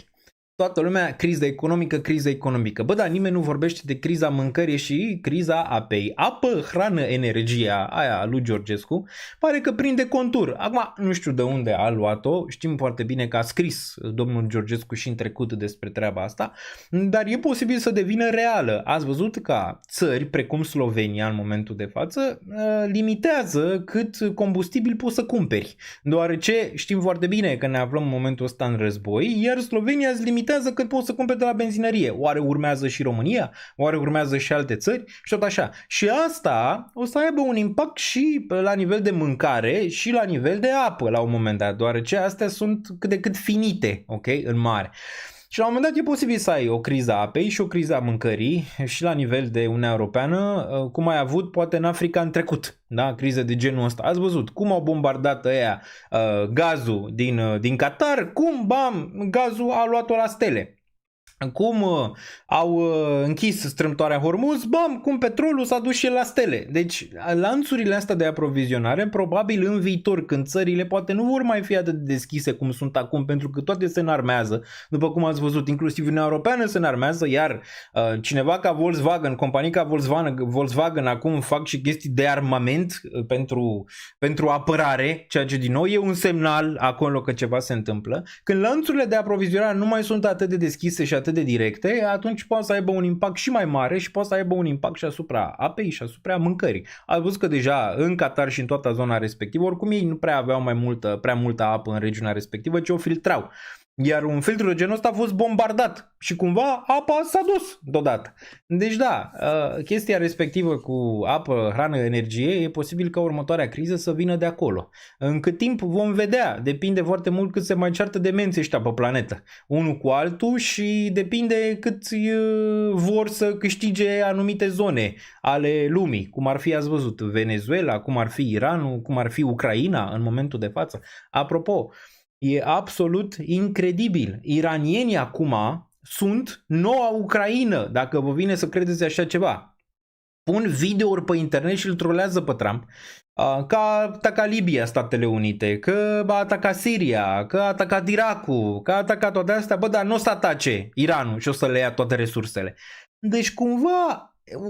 Toată lumea, criză economică, criză economică. Bă, da, nimeni nu vorbește de criza mâncării și criza apei. Apă, hrană, energia, aia lui Georgescu, pare că prinde contur. Acum, nu știu de unde a luat-o, știm foarte bine că a scris domnul Georgescu și în trecut despre treaba asta, dar e posibil să devină reală. Ați văzut că țări, precum Slovenia în momentul de față, limitează cât combustibil poți să cumperi, deoarece știm foarte bine că ne aflăm în momentul ăsta în război, iar Slovenia îți limitează cât poți să cumperi de la benzinărie. Oare urmează și România? Oare urmează și alte țări? Și tot așa. Și asta o să aibă un impact și la nivel de mâncare și la nivel de apă la un moment dat, deoarece astea sunt cât de cât finite, ok, în mare. Și la un moment dat e posibil să ai o criză a apei și o criză a mâncării și la nivel de Uniunea Europeană, cum ai avut poate în Africa în trecut, da? Crize de genul ăsta. Ați văzut cum au bombardat ăia gazul din Qatar, cum, bam, gazul a luat-o la stele. Cum au închis strâmtoarea Hormuz, bam, cum petrolul s-a dus și el la stele. Deci lanțurile astea de aprovizionare, probabil în viitor, când țările poate nu vor mai fi atât de deschise cum sunt acum, pentru că toate se înarmează, după cum ați văzut, inclusiv Uniunea Europeană se înarmează, iar cineva ca Volkswagen, companii ca Volkswagen acum fac și chestii de armament pentru apărare, ceea ce din nou e un semnal acolo că ceva se întâmplă. Când lanțurile de aprovizionare nu mai sunt atât de deschise și atât de directe, atunci poate să aibă un impact și mai mare și poate să aibă un impact și asupra apei și asupra mâncării. Ați văzut că deja în Qatar și în toată zona respectivă, oricum ei nu prea aveau prea multă apă în regiunea respectivă, ci o filtrau. Iar un filtru de genul ăsta a fost bombardat și cumva apa s-a dus deodată. Deci da, chestia respectivă cu apă, hrană, energie, e posibil ca următoarea criză să vină de acolo. În cât timp vom vedea, depinde foarte mult cât se mai ceartă demenții ăștia pe planetă, unul cu altul, și depinde cât vor să câștige anumite zone ale lumii, cum ar fi, ați văzut, Venezuela, cum ar fi Iranul, cum ar fi Ucraina în momentul de față. Apropo, e absolut incredibil. Iranienii acum sunt noua Ucraină, dacă vă vine să credeți așa ceva. Pun videouri pe internet și îl trolează pe Trump, că a atacat Libia, Statele Unite, că a atacat Siria, că a atacat Irakul, că a atacat toate astea. Bă, dar nu o să atace Iranul și o să le ia toate resursele. Deci cumva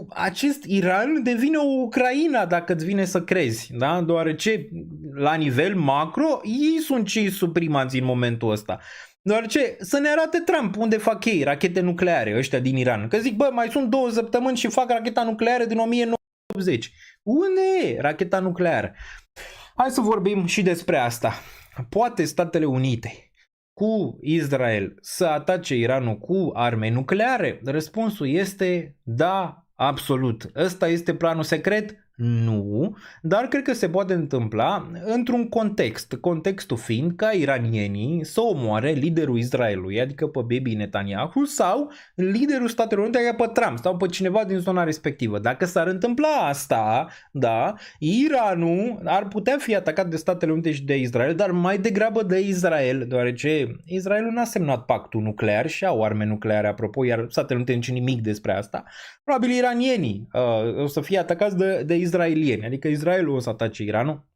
acest Iran devine o Ucraina, dacă îți vine să crezi, da? Deoarece la nivel macro ei sunt cei suprimați în momentul ăsta. Deoarece să ne arate Trump unde fac ei rachete nucleare, ăștia din Iran. Că zic, bă, mai sunt 2 săptămâni și fac racheta nucleară din 1980. Unde e racheta nucleară? Hai să vorbim și despre asta. Poate Statele Unite cu Israel să atace Iranul cu arme nucleare? Răspunsul este da, absolut. Ăsta este planul secret? Nu, dar cred că se poate întâmpla într-un context. Contextul fiind ca iranienii să omoare liderul Israelului, adică pe Bibi Netanyahu, sau liderul Statelor Unite, adică pe Trump, sau pe cineva din zona respectivă. Dacă s-ar întâmpla asta, da, Iranul ar putea fi atacat de Statele Unite și de Israel, dar mai degrabă de Israel, deoarece Israelul n-a semnat pactul nuclear și au arme nucleare, apropo, iar Statele Unite nu zice nimic despre asta. Probabil iranienii o să fie atacați de izraelieni, adică Israelul o să atace Iranul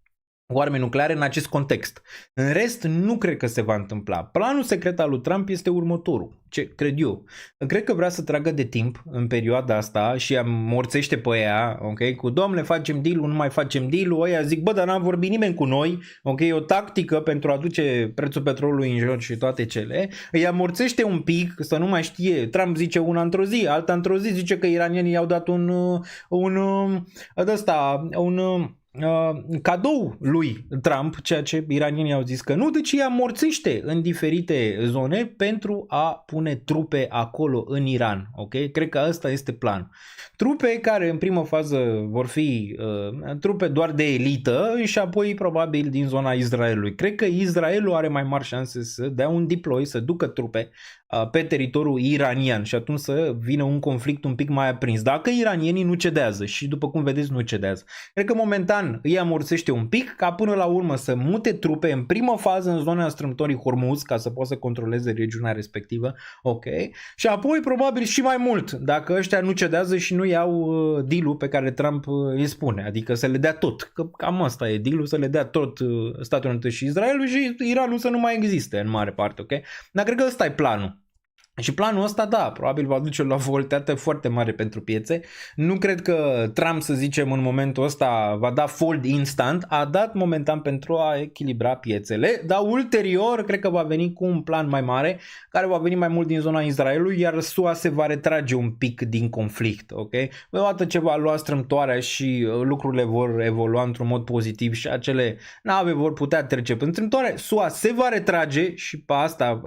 cu arme nucleare în acest context. În rest, nu cred că se va întâmpla. Planul secret al lui Trump este următorul. Ce cred eu? Cred că vrea să tragă de timp în perioada asta și amorțește pe ea, ok? Cu domnule, facem deal-ul, nu mai facem deal-ul, ăia zic, bă, dar n-a vorbit nimeni cu noi, ok? E o tactică pentru a aduce prețul petrolului în jos și toate cele. Îi amorțește un pic, să nu mai știe. Trump zice una într-o zi, alta într-o zi zice că iranienii i-au dat un cadou lui Trump, ceea ce iranienii au zis că nu, deci îi amorțește în diferite zone pentru a pune trupe acolo în Iran, ok? Cred că ăsta este planul. Trupe care în primă fază vor fi trupe doar de elită și apoi probabil din zona Israelului. Cred că Israelul are mai mari șanse să dea un deploy, să ducă trupe pe teritoriul iranian și atunci să vină un conflict un pic mai aprins. Dacă iranienii nu cedează și după cum vedeți nu cedează, cred că momentan îi amorțește un pic ca până la urmă să mute trupe în primă fază în zona strâmtorii Hormuz ca să poată să controleze regiunea respectivă, ok? Și apoi probabil și mai mult dacă ăștia nu cedează și nu iau deal-ul pe care Trump îi spune, adică să le dea tot, că cam asta e deal-ul, să le dea tot Statele Unite și Israelul și Iranul să nu mai existe în mare parte, ok? Dar cred că ăsta e planul. Și planul ăsta, da, probabil va duce la o volteată foarte mare pentru piețe. Nu cred că Trump, să zicem, în momentul ăsta va da fold instant. A dat momentan pentru a echilibra piețele, dar ulterior cred că va veni cu un plan mai mare, care va veni mai mult din zona Israelului, iar SUA se va retrage un pic din conflict, ok? Odată ce va lua strâmtoarea și lucrurile vor evolua într-un mod pozitiv și acele nave vor putea trece prin strâmtoare, SUA se va retrage și pe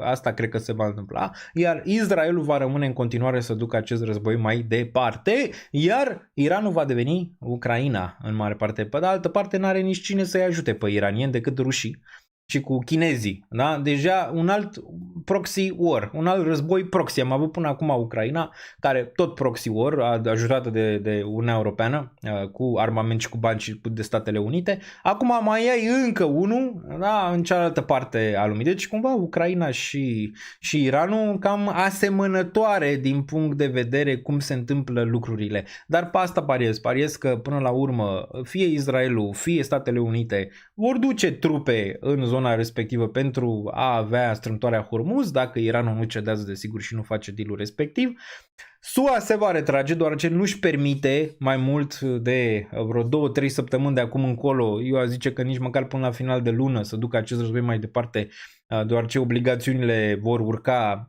asta cred că se va întâmpla, iar Israelul va rămâne în continuare să ducă acest război mai departe, iar Iranul va deveni Ucraina în mare parte. Pe de altă parte n-are nici cine să-i ajute pe iranieni decât rușii și cu chinezii. Da? Deja un alt proxy war, un alt război proxy. Am avut până acum Ucraina, care tot proxy war, ajutată de Uniunea Europeană cu armament și cu bani și de Statele Unite. Acum mai ai încă unul, da, în cealaltă parte a lumii. Deci cumva Ucraina și Iranul cam asemănătoare din punct de vedere cum se întâmplă lucrurile. Dar pe asta pariez că până la urmă fie Israelul, fie Statele Unite vor duce trupe în zona respectivă pentru a avea strâmtoarea Hormuz, dacă Iranul nu cedează desigur și nu face deal-ul respectiv. SUA se va retrage, deoarece nu-și permite mai mult de vreo 2-3 săptămâni de acum încolo, eu aș zice că nici măcar până la final de lună, să ducă acest război mai departe, deoarece obligațiunile vor urca,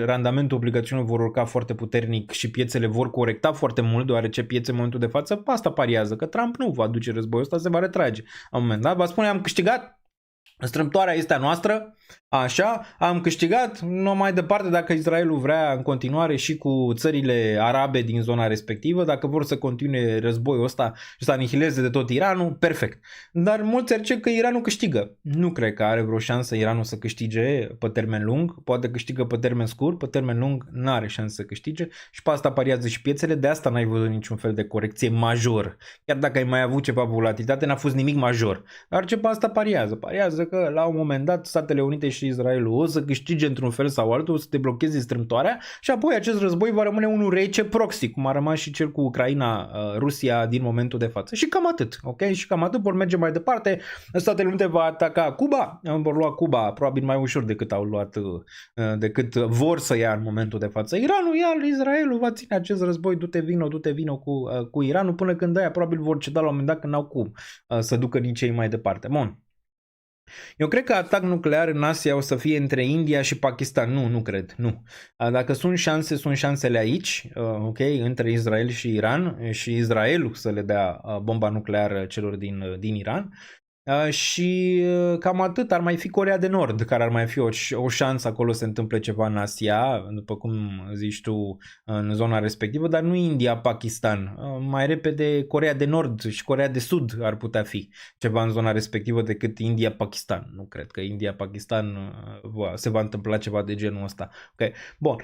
randamentul obligațiunilor vor urca foarte puternic și piețele vor corecta foarte mult, deoarece piețe în momentul de față pe asta pariază, că Trump nu va duce războiul ăsta, se va retrage. La un moment dat va spune am câștigat, strâmtoarea este a noastră, așa, am câștigat, nu mai departe dacă Israelul vrea în continuare și cu țările arabe din zona respectivă, dacă vor să continue războiul ăsta și să anihileze de tot Iranul, perfect. Dar mulți zice că Iranul câștigă. Nu cred că are vreo șansă Iranul să câștige pe termen lung, poate câștigă pe termen scurt, pe termen lung n-are șansă să câștige și pe asta pariază și piețele, de asta n-ai văzut niciun fel de corecție major. Chiar dacă ai mai avut ceva volatilitate, n-a fost nimic major. Dar ce pe asta pariază că la un moment dat Statele Unite și Israelul o să câștige într-un fel sau altul, o să te blocheze strâmtoarea și apoi acest război va rămâne unul rece proxy, cum a rămas și cel cu Ucraina, Rusia din momentul de față. Și cam atât, ok? Și cam atât, vor merge mai departe. Statele Unite va ataca Cuba, vor lua Cuba probabil mai ușor decât vor să ia în momentul de față Iranul, iar Israelul va ține acest război, du-te vino cu Iranul, până când aia probabil vor ceda la un moment dat când n-au cum să ducă nici ei mai departe. Bun. Eu cred că atac nuclear în Asia o să fie între India și Pakistan. Nu cred, nu. Dacă sunt șanse, sunt șansele aici, ok, între Israel și Iran și Israelul să le dea bomba nucleară celor din Iran. Și cam atât, ar mai fi Coreea de Nord, care ar mai fi o șansă acolo să se întâmple ceva în Asia, după cum zici tu, în zona respectivă, dar nu India, Pakistan. Mai repede Coreea de Nord și Coreea de Sud ar putea fi ceva în zona respectivă decât India, Pakistan. Nu cred că India, Pakistan se va întâmpla ceva de genul ăsta. Ok, bun.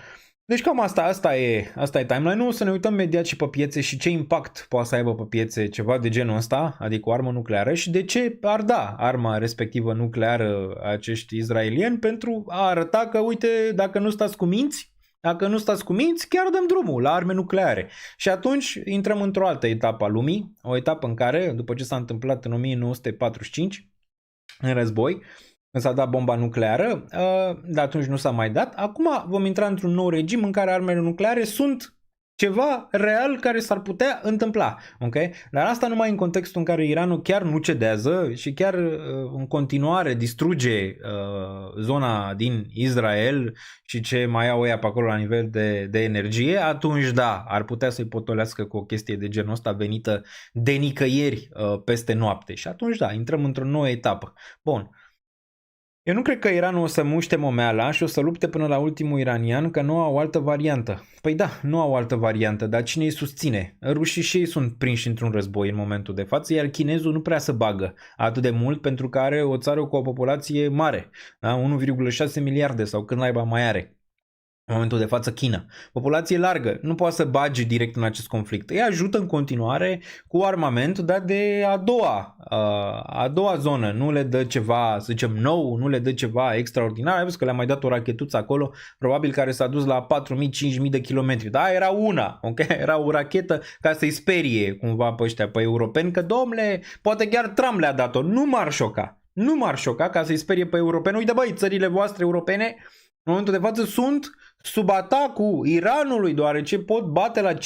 Deci cam asta e timeline-ul, să ne uităm imediat și pe piețe și ce impact poate să aibă pe piețe ceva de genul ăsta, adică o armă nucleară și de ce ar da arma respectivă nucleară acești izraelieni pentru a arăta că, uite, dacă nu stați cu minți, chiar dăm drumul la arme nucleare. Și atunci intrăm într-o altă etapă a lumii, o etapă în care, după ce s-a întâmplat în 1945, în război, când s-a dat bomba nucleară, dar atunci nu s-a mai dat. Acum vom intra într-un nou regim în care armele nucleare sunt ceva real care s-ar putea întâmpla. Okay? Dar asta numai în contextul în care Iranul chiar nu cedează și chiar în continuare distruge zona din Israel și ce mai au ea pe acolo la nivel de energie, atunci da, ar putea să-i potolească cu o chestie de genul ăsta venită de nicăieri peste noapte. Și atunci da, intrăm într-o nouă etapă. Bun. Eu nu cred că Iranul o să muște momeala și o să lupte până la ultimul iranian, că nu au o altă variantă. Păi da, nu au o altă variantă, dar cine îi susține? Rușii și ei sunt prinși într-un război în momentul de față, iar chinezul nu prea se bagă atât de mult pentru că are o țară cu o populație mare, da? 1,6 miliarde sau cât naiba mai are. În momentul de față China. Populație largă, nu poate să bage direct în acest conflict. Îi ajută în continuare cu armament, dar de a doua zonă. Nu le dă ceva, să zicem, nou, nu le dă ceva extraordinar. Ai văzut că le-a mai dat o rachetuță acolo, probabil care s-a dus la 4.000-5.000 de kilometri. Da, era una, ok? Era o rachetă ca să-i sperie cumva pe ăștia, pe europeni, că domnule, poate chiar Trump le-a dat-o. Nu m-ar șoca ca să-i sperie pe europeni. Uite băi, țările voastre europene în momentul de față sunt sub atacul Iranului, deoarece pot bate la 5.000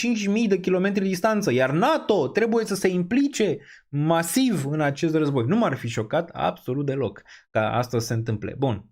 de kilometri distanță, iar NATO trebuie să se implice masiv în acest război. Nu m-ar fi șocat absolut deloc ca asta să se întâmple. Bun.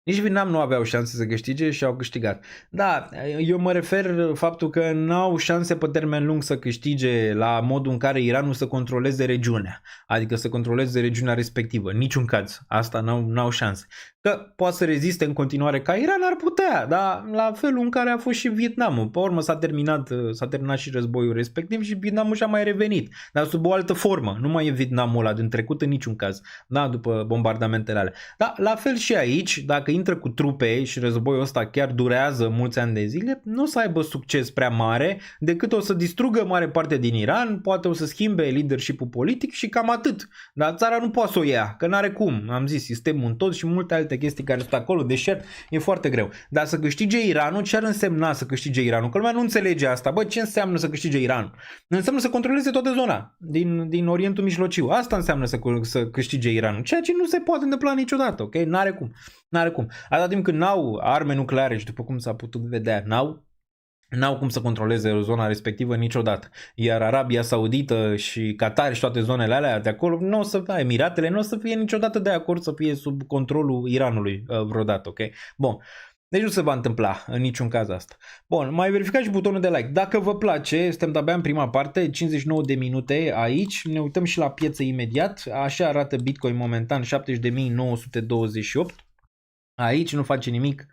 Nici Vietnam nu aveau șanse să câștige și au câștigat. Da, eu mă refer faptul că n-au șanse pe termen lung să câștige la modul în care Iranul să controleze regiunea. Adică să controleze regiunea respectivă. Niciun caz. Asta n-au șanse. Că poate să reziste în continuare ca Iran, ar putea, dar la felul în care a fost și Vietnamul. Pe urmă s-a terminat și războiul respectiv și Vietnamul și-a mai revenit. Dar sub o altă formă. Nu mai e Vietnamul ăla din trecut în niciun caz. Da, după bombardamentele alea. Dar la fel și aici, dacă intră cu trupe și războiul ăsta chiar durează mulți ani de zile, nu o să aibă succes prea mare, decât o să distrugă mare parte din Iran, poate o să schimbe leadership-ul politic și cam atât. Dar țara nu poate să o ia, că n-are cum. Am zis, sistemul în tot și multe alte chestii care sunt acolo, deșert, e foarte greu. Dar să câștige Iranul, ce ar însemna să câștige Iranul? Că lumea nu înțelege asta. Bă, ce înseamnă să câștige Iranul? Înseamnă să controleze toată zona din Orientul Mijlociu. Asta înseamnă să câștige Iranul, ceea ce nu se poate întâmpla niciodată, ok? N-are cum. Atâta timp când n-au arme nucleare și după cum s-a putut vedea, n-au cum să controleze zona respectivă niciodată. Iar Arabia Saudită și Qatar și toate zonele alea de acolo, Emiratele, nu o să fie niciodată de acord să fie sub controlul Iranului vreodată, ok? Bun. Deci nu se va întâmpla în niciun caz asta. Bun, mai verificați și butonul de like. Dacă vă place, suntem de-abia în prima parte, 59 de minute aici. Ne uităm și la pieță imediat. Așa arată Bitcoin momentan, 70.928. Aici nu face nimic.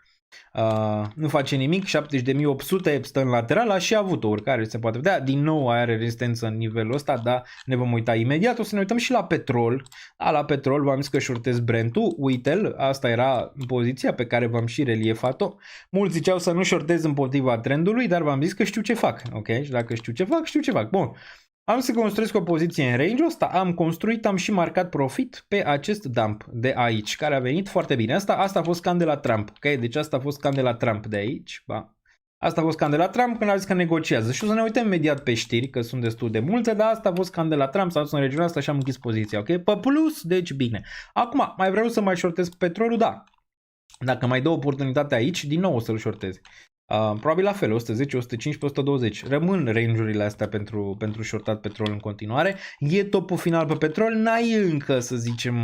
70.800 stă în lateral, a și avut o urcare, se poate vedea, din nou are rezistență în nivelul ăsta, dar ne vom uita imediat. O să ne uităm și la petrol. La petrol v-am zis că shortez Brent-ul, uite-l, asta era poziția pe care v-am și reliefat-o. Mulți ziceau să nu shortez împotriva trendului, dar v-am zis că știu ce fac, ok? Și dacă știu ce fac. Bun. Am să construiesc o poziție în range-ul ăsta, am și marcat profit pe acest dump de aici, care a venit foarte bine. Asta a fost candela Trump, ok? Deci asta a fost candela Trump de aici, Asta a fost candela Trump când a zis că negociază. Și o să ne uităm imediat pe știri, că sunt destul de multe, dar asta a fost candela Trump, s-a dus în regiunea asta și am închis poziția, ok? Pe plus, deci bine. Acum, mai vreau să mai shortez petrolul, da. Dacă mai dă oportunitatea aici, din nou o să-l shortez. Probabil la fel, 110, 115, 120. Rămân range-urile astea pentru shortat petrol în continuare. E topul final pe petrol, n-ai încă să zicem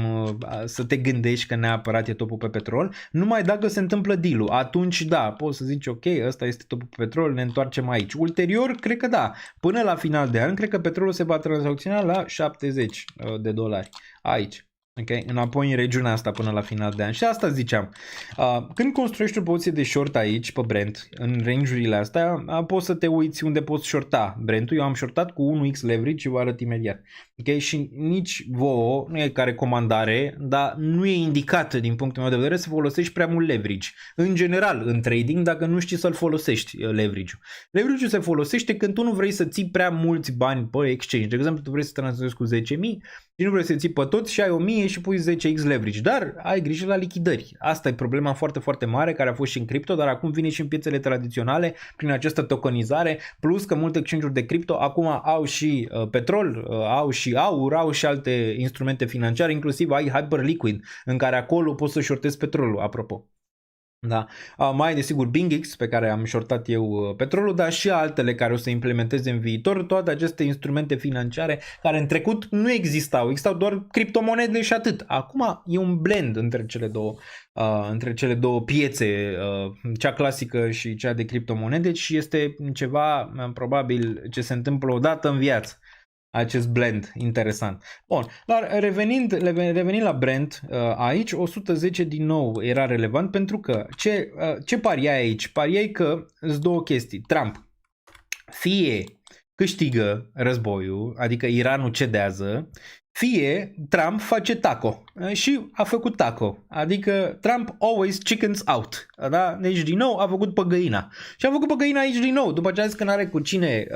să te gândești că neapărat e topul pe petrol. Numai dacă se întâmplă deal-ul, atunci da, poți să zici ok, ăsta este topul pe petrol, ne întoarcem aici. Ulterior, cred că da, până la final de an, cred că petrolul se va tranzacționa la $70 aici. Okay? Înapoi în regiunea asta până la final de an. Și asta ziceam. Când construiești o poziție de short aici pe Brent, în range-urile astea, poți să te uiți unde poți shorta Brent-ul. Eu am shortat cu 1x leverage și vă arăt imediat. Okay? Și nici vouă, nu e ca recomandare, dar nu e indicat din punctul meu de vedere să folosești prea mult leverage. În general, în trading, dacă nu știi să-l folosești leverage-ul. Leverage-ul se folosește când tu nu vrei să ții prea mulți bani pe exchange. De exemplu, tu vrei să tranzacționezi cu 10.000 și nu vrei să ții pe toți și ai 1000 și pui 10x leverage, dar ai grijă la lichidări. Asta e problema foarte, foarte mare care a fost și în cripto, dar acum vine și în piețele tradiționale prin această tokenizare, plus că multe exchange-uri de cripto acum au și petrol, au și aur, au și alte instrumente financiare, inclusiv ai Hyperliquid, în care acolo poți să shortezi petrolul, apropo. Da. Mai desigur BingX pe care am shortat eu petrolul, dar și altele care o să implementeze în viitor, toate aceste instrumente financiare care în trecut nu existau doar criptomonede și atât. Acum e un blend între cele două piețe, cea clasică și cea de criptomonede, și este ceva probabil ce se întâmplă odată în viață. Acest blend interesant. Bun, dar revenind la Brent, aici 110 din nou era relevant pentru că ce pariai aici? Pariai că îți două chestii. Trump fie câștigă războiul, adică Iranul cedează, fie Trump face taco. Și a făcut taco. Adică Trump always chickens out. Da? Deci din nou a făcut păgăina. Și a făcut păgăina aici din nou. După ce a zis că n-are cu cine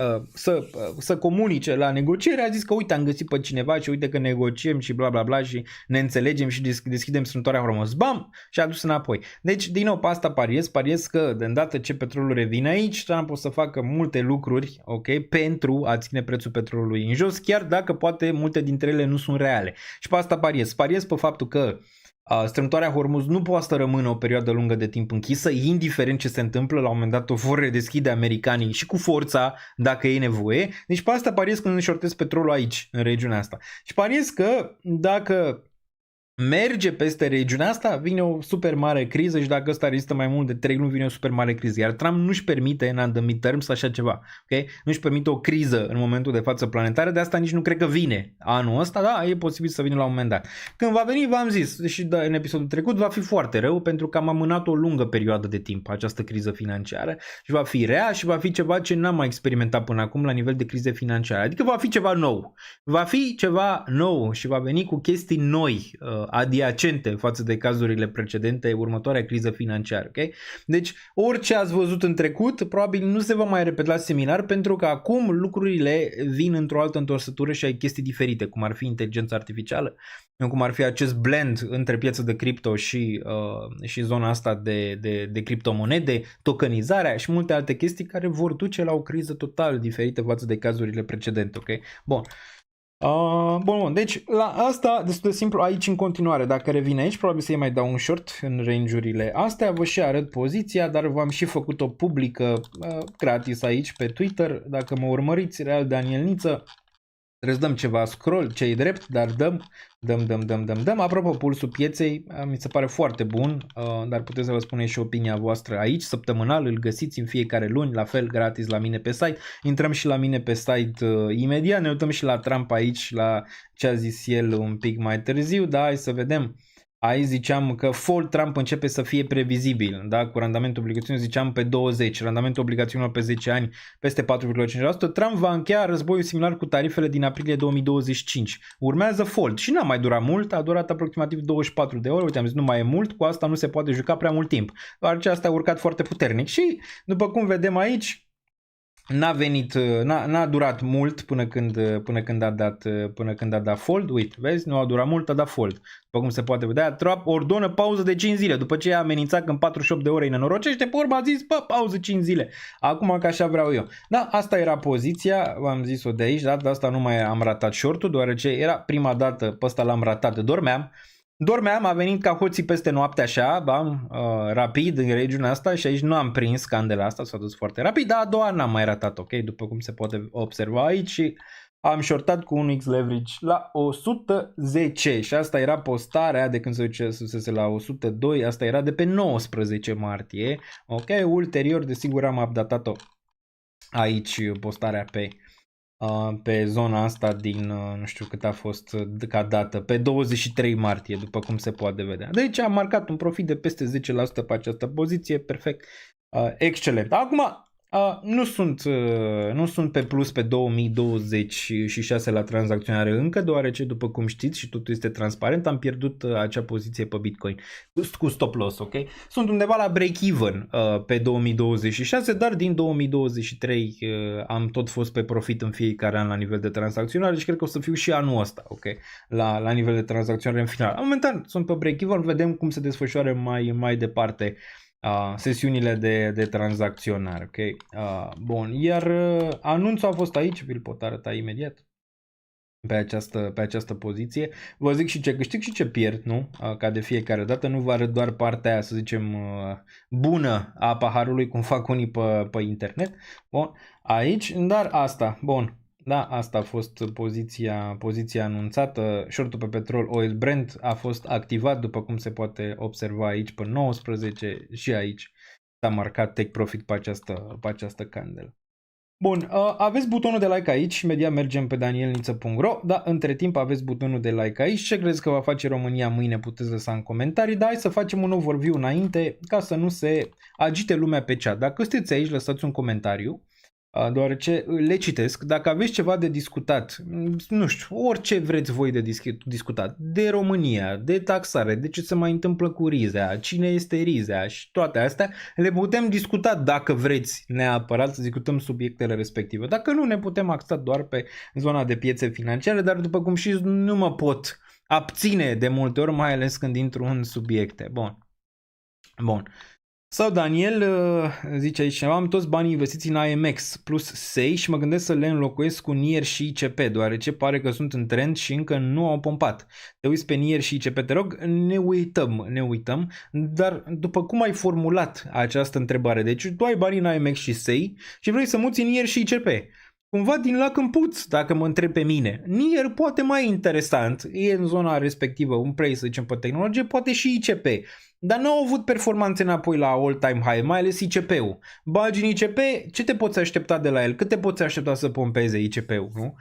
să comunice la negociere, a zis că uite, am găsit pe cineva și uite că negociem și bla bla bla și ne înțelegem și deschidem strâmtoarea frumos. Bam! Și a dus înapoi. Deci din nou pe asta pariez că de îndată ce petrolul revine aici, Trump o să facă multe lucruri, ok, pentru a ține prețul petrolului în jos, chiar dacă poate multe dintre ele nu sunt reale. Și pe asta pariez pe faptul că Strâmtoarea Hormuz nu poate să rămână o perioadă lungă de timp închisă, indiferent ce se întâmplă, la un moment dat o vor redeschide americanii și cu forța, dacă e nevoie. Deci pe asta pariez că nu șortez petrolul aici, în regiunea asta. Și pariez că dacă merge peste regiunea asta, vine o super mare criză și dacă ăsta rezistă mai mult de 3 luni, vine o super mare criză. Iar Trump nu-și permite în the midterms așa ceva. Okay? Nu-și permite o criză în momentul de față planetară, de asta nici nu cred că vine anul ăsta, da, e posibil să vină la un moment dat. Când va veni, v-am zis, și în episodul trecut, va fi foarte rău pentru că am amânat o lungă perioadă de timp această criză financiară și va fi rea și va fi ceva ce n-am mai experimentat până acum la nivel de crize financiare. Adică va fi ceva nou. Va fi ceva nou și va veni cu chestii noi, adiacente față de cazurile precedente, următoarea criză financiară. Okay? Deci orice ați văzut în trecut probabil nu se va mai repeta similar pentru că acum lucrurile vin într-o altă întorsătură și ai chestii diferite, cum ar fi inteligența artificială, cum ar fi acest blend între piața de cripto și zona asta de criptomonede, tokenizarea și multe alte chestii care vor duce la o criză total diferită față de cazurile precedente. Okay? Bun. Bun, deci la asta destul de simplu aici în continuare, dacă revin aici probabil să-i mai dau un short în range-urile astea, vă și arăt poziția, dar v-am și făcut-o publică gratis aici pe Twitter, dacă mă urmăriți, Real Daniel Niță, trebuie să dăm ceva scroll, ce-i drept, dar dăm. Apropo, pulsul pieței mi se pare foarte bun, dar puteți să vă spuneți și opinia voastră aici, săptămânal, îl găsiți în fiecare luni, la fel, gratis la mine pe site. Intrăm și la mine pe site imediat, ne uităm și la Trump aici, la ce a zis el un pic mai târziu, da, hai să vedem. Aici ziceam că fall Trump începe să fie previzibil, da? Cu randamentul obligațiunilor ziceam pe 20, randamentul obligațiunilor pe 10 ani peste 4,5%, Trump va încheia războiul similar cu tarifele din aprilie 2025. Urmează fall și n-a mai durat mult, a durat aproximativ 24 de ore, uite am zis nu mai e mult, cu asta nu se poate juca prea mult timp, doar ce asta a urcat foarte puternic și după cum vedem aici, n-a durat mult până când a dat fold. Uite, vezi, nu a durat mult, a dat fold. După cum se poate vedea, Trump ordonă pauză de 5 zile. După ce a amenințat că în 48 de ore îi nenorocește, pe urmă a zis, pauză 5 zile. Acum că așa vreau eu. Da, asta era poziția, v-am zis-o de aici, da, de asta nu mai am ratat short-ul, deoarece era prima dată, pe ăsta l-am ratat, Dormeam, a venit ca hoții peste noapte așa, rapid în regiunea asta și aici nu am prins candela asta, s-a dus foarte rapid, dar a doua n-am mai ratat, ok? După cum se poate observa aici și am shortat cu un X leverage la 110 și asta era postarea de când se duce susese la 102, asta era de pe 19 martie, ok? Ulterior, desigur, am updatat-o aici postarea pe zona asta din, nu știu cât a fost ca dată, pe 23 martie, după cum se poate vedea. Deci am marcat un profit de peste 10% pe această poziție, perfect, excelent. Acum, nu sunt pe plus pe 2026 la tranzacționare încă, deoarece, după cum știți și totul este transparent, am pierdut acea poziție pe Bitcoin cu stop loss, ok? Sunt undeva la break-even pe 2026, dar din 2023 am tot fost pe profit în fiecare an la nivel de tranzacționare și cred că o să fiu și anul ăsta, ok? La nivel de tranzacționare în final. Momentan sunt pe break-even, vedem cum se desfășoară mai departe sesiunile de tranzacționare, ok? Bun, iar anunțul a fost aici, vi-l pot arăta imediat pe această poziție. Vă zic și ce câștig și ce pierd, nu? Ca de fiecare dată, nu vă arăt doar partea aia, să zicem, bună a paharului, cum fac unii pe internet. Bun, aici, dar asta, bun. Da, asta a fost poziția anunțată. Shortul pe petrol Oil Brent a fost activat, după cum se poate observa aici pe 19 și aici s-a marcat take profit pe această candelă. Bun, aveți butonul de like aici, imediat mergem pe danielniță.ro, da, între timp aveți butonul de like aici. Ce crezi că va face România mâine? Puteți lăsa în comentarii, dar hai să facem un overview înainte ca să nu se agite lumea pe chat. Dacă sunteți aici, lăsați un comentariu, deoarece le citesc. Dacă aveți ceva de discutat, nu știu, orice vreți voi de discutat, de România, de taxare, de ce se mai întâmplă cu Rizea, cine este Rizea și toate astea, le putem discuta dacă vreți neapărat să discutăm subiectele respective. Dacă nu, ne putem axa doar pe zona de piețe financiare, dar după cum știți, nu mă pot abține de multe ori, mai ales când intru în subiecte. Bun. Sau Daniel zice aici, am toți banii investiți în AMX plus SEI și mă gândesc să le înlocuiesc cu NIR și ICP, deoarece pare că sunt în trend și încă nu au pompat. Te uiți pe NIR și ICP, te rog, ne uităm, dar după cum ai formulat această întrebare, deci tu ai banii în AMX și SEI și vrei să muți în NIR și ICP. Cumva din lac în puț, dacă mă întreb pe mine. NIR poate mai interesant, e în zona respectivă un preț, să zicem, pe tehnologie, poate și ICP. Dar nu au avut performanțe înapoi la all-time high, mai ales ICP-ul. Bagi în ICP, ce te poți aștepta de la el? Cât te poți aștepta să pompeze ICP-ul, nu?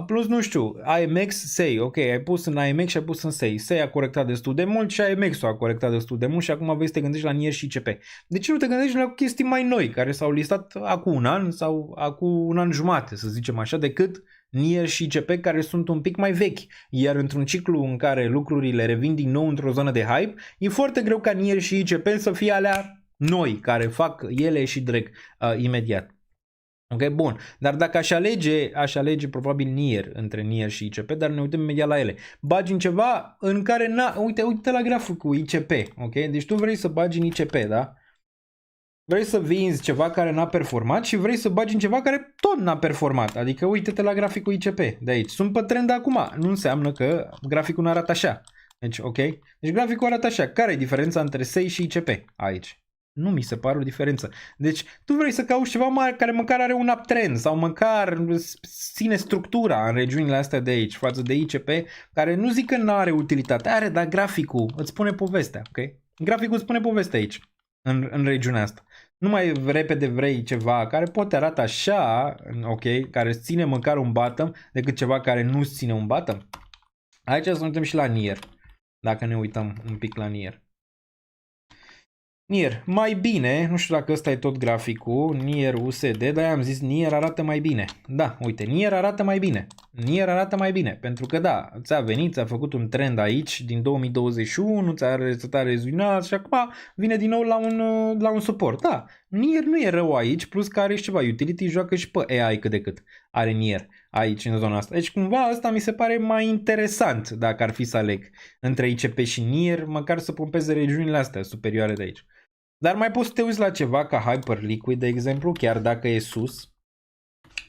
Plus, nu știu, AMX, SEI, ok, ai pus în AMX și ai pus în SEI. SEI a corectat destul de mult și AMX-ul a corectat destul de mult și acum vrei să te gândești la NIR și ICP. De ce nu te gândești la chestii mai noi, care s-au listat acum un an sau acum un an jumate, să zicem așa, decât NIR și ICP, care sunt un pic mai vechi, iar într-un ciclu în care lucrurile revin din nou într-o zonă de hype, e foarte greu ca NIR și ICP să fie alea noi, care fac ele și direct imediat. Ok, bun, dar dacă aș alege probabil NIR între NIR și ICP, dar ne uităm imediat la ele. Bagi în ceva în care, uite la graficul ICP, ok? Deci tu vrei să bagi în ICP, da? Vrei să vinzi ceva care n-a performat și vrei să bagi în ceva care tot n-a performat. Adică uite-te la graficul ICP de aici. Sunt pe trend acum. Nu înseamnă că graficul nu arată așa. Deci, ok? Deci graficul arată așa. Care e diferența între SEI și ICP aici? Nu mi se pare o diferență. Deci tu vrei să cauți ceva mare care măcar are un uptrend sau măcar ține structura în regiunile astea de aici față de ICP, care nu zic că nu are utilitate. Are, dar graficul îți spune povestea, ok? Graficul îți spune povestea aici, în regiunea asta. Nu mai repede vrei ceva care poate arată așa, ok, care îți ține măcar un bottom, decât ceva care nu îți ține un bottom. Aici să ne uităm și la NIR, dacă ne uităm un pic la NIR. NIR, mai bine, nu știu dacă ăsta e tot graficul, NIR USD, dar am zis NIR arată mai bine. Da, uite, NIR arată mai bine. NIR arată mai bine, pentru că da, ți-a venit, ți-a făcut un trend aici din 2021, ți-a rezonat și acum vine din nou la un suport. Da, NIR nu e rău aici, plus că are și ceva utility, joacă și pe AI cât de cât. Are NIR aici în zona asta. Deci cumva asta mi se pare mai interesant dacă ar fi să aleg între ICP și NIR, măcar să pompeze regiunile astea superioare de aici. Dar mai poți să te uiți la ceva ca Hyperliquid, de exemplu, chiar dacă e sus.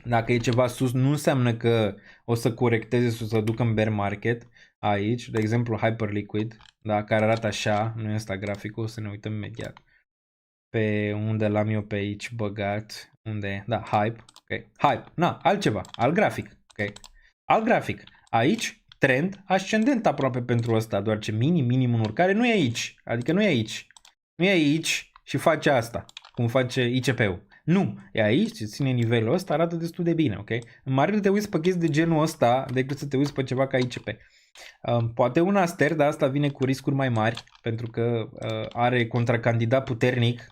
Dacă e ceva sus, nu înseamnă că o să corecteze sau să ducă în bear market aici. De exemplu, Hyperliquid, da, care arată așa, nu este ăsta graficul, o să ne uităm imediat. Pe unde l-am eu pe aici băgat, unde e? Da, Hype, ok. Hype, na, altceva, alt grafic, ok. Alt grafic, aici, trend ascendent aproape pentru ăsta, doar ce minim în urcare nu e aici, adică nu e aici. Nu e aici și face asta, cum face ICP-ul. Nu, e aici, ține nivelul ăsta, arată destul de bine, ok? În mare te uiți pe chestii de genul ăsta decât să te uiți pe ceva ca ICP. Poate un aster, dar asta vine cu riscuri mai mari, pentru că are contracandidat puternic